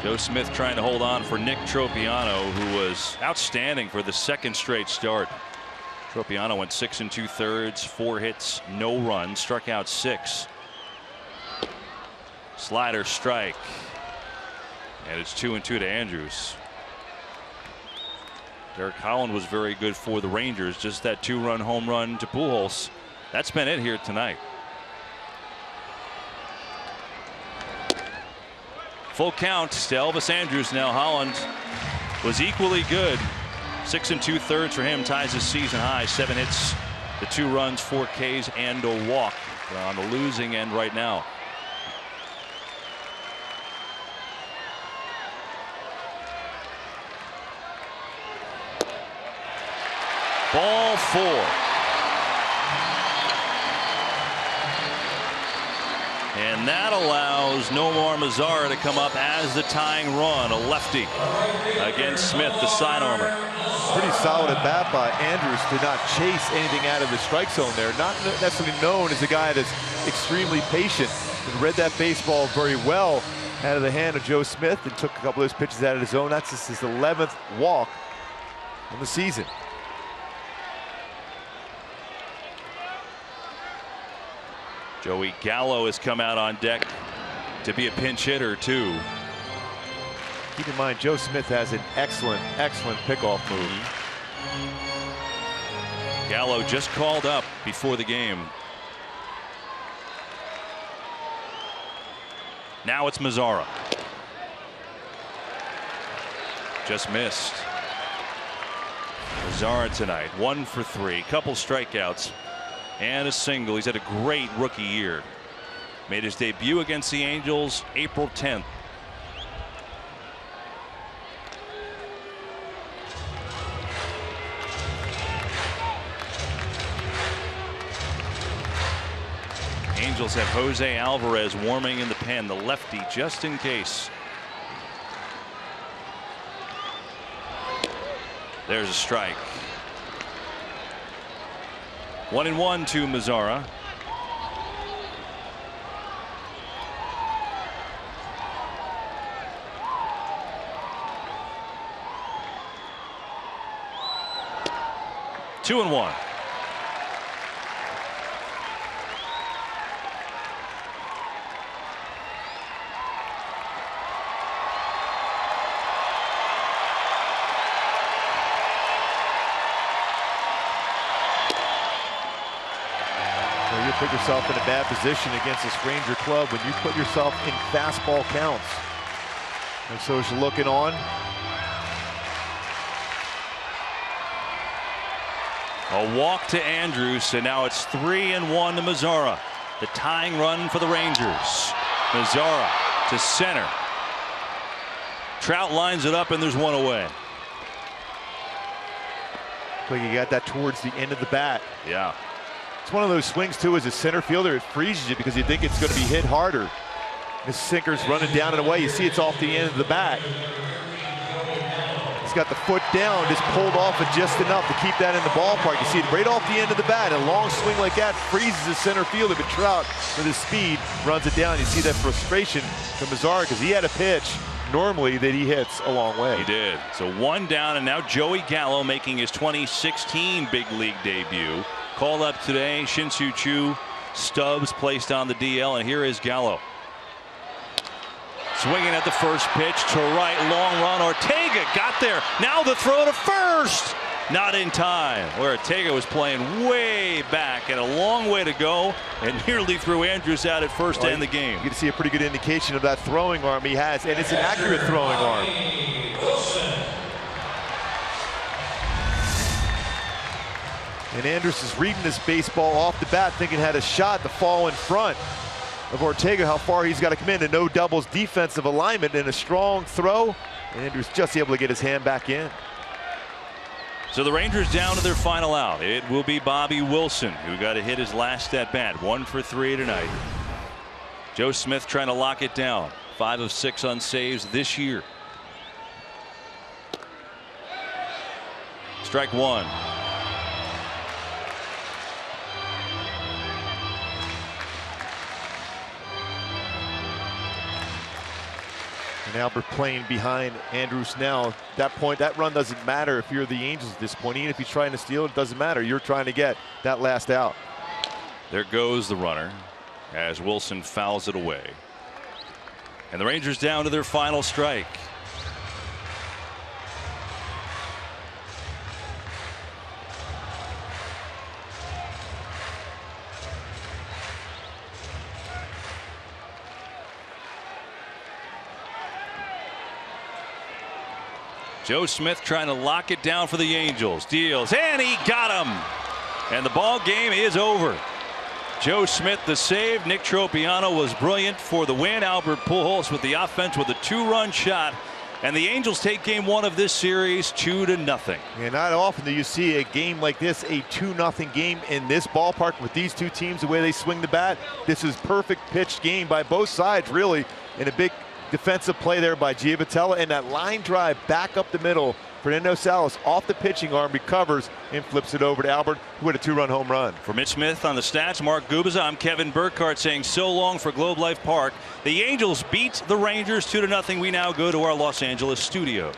Joe Smith trying to hold on for Nick Tropiano, who was outstanding for the 2nd straight start. Tropiano went 6 2/3, 4 hits, no runs, struck out 6. Slider strike, and it's 2-2 to Andrus. Derek Holland was very good for the Rangers. Just that 2-run home run to Pujols. That's been it here tonight. Full count to Elvis Andrus. Now Holland was equally good. 6 2/3 for him, ties his season high. 7 hits, the 2 runs, 4 Ks, and a walk. On the losing end right now. Ball 4. And that allows Nomar Mazara to come up as the tying run, a lefty against Smith, the sidearmer. Pretty solid at bat by Andrews to not chase anything out of the strike zone there. Not necessarily known as a guy that's extremely patient, and read that baseball very well out of the hand of Joe Smith and took a couple of those pitches out of the zone. That's just his 11th walk on the season. Joey Gallo has come out on deck to be a pinch hitter too. Keep in mind, Joe Smith has an excellent pickoff move. Gallo just called up before the game. Now it's Mazara. Just missed. Mazara tonight, 1 for 3, couple strikeouts and a single. He's had a great rookie year. Made his debut against the Angels April 10th. Angels have Jose Alvarez warming in the pen, the lefty, just in case. There's a strike. 1-1 to Mazara. Two and 1. Put yourself in a bad position against this Ranger club when you put yourself in fastball counts. And so as you're looking on. A walk to Andrews, and now it's 3-1 to Mazara. The tying run for the Rangers. Mazara to center. Trout lines it up, and there's one away. Like you got that towards the end of the bat. Yeah. It's one of those swings too as a center fielder. It freezes you because you think it's going to be hit harder. His sinker's running down and away. You see it's off the end of the bat. He's got the foot down, just pulled off it just enough to keep that in the ballpark. You see it right off the end of the bat. A long swing like that freezes the center fielder, but Trout with his speed runs it down. You see that frustration from Mazara because he had a pitch normally that he hits a long way. He did. So 1 down, and now Joey Gallo making his 2016 big league debut. Called up today, Shin-Soo Choo, Stubbs placed on the DL, and here is Gallo. Swinging at the first pitch to right, long run. Ortega got there. Now the throw to first. Not in time. Where Ortega was playing way back and a long way to go, and nearly threw Andrews out at first to end the game. You can see a pretty good indication of that throwing arm he has, and it's an accurate throwing arm. And Andrus is reading this baseball off the bat, thinking had a shot to fall in front of Ortega, how far he's got to come in. A no doubles defensive alignment and a strong throw. And Andrus just able to get his hand back in. So the Rangers down to their final out. It will be Bobby Wilson, who got to hit his last at bat. 1 for 3 tonight. Joe Smith trying to lock it down. 5 of 6 on saves this year. Strike 1. And Albert playing behind Andrus now. At that point, that run doesn't matter if you're the Angels at this point. Even if he's trying to steal, it doesn't matter. You're trying to get that last out. There goes the runner as Wilson fouls it away. And the Rangers down to their final strike. Joe Smith trying to lock it down for the Angels. Deals, and he got him. And the ball game is over. Joe Smith the save. Nick Tropiano was brilliant for the win. Albert Pujols with the offense with a 2-run shot. And the Angels take game 1 of this series 2-0. And not often do you see a game like this, a 2-0 game in this ballpark with these two teams, the way they swing the bat. This is perfect pitched game by both sides, really, and a big defensive play there by Giavotella, and that line drive back up the middle. Fernando Salas off the pitching arm, recovers and flips it over to Albert, who had a 2-run home run. For Mitch Smith on the stats, Mark Gubiza, I'm Kevin Burkhardt saying so long for Globe Life Park. The Angels beat the Rangers 2-0. We now go to our Los Angeles studios.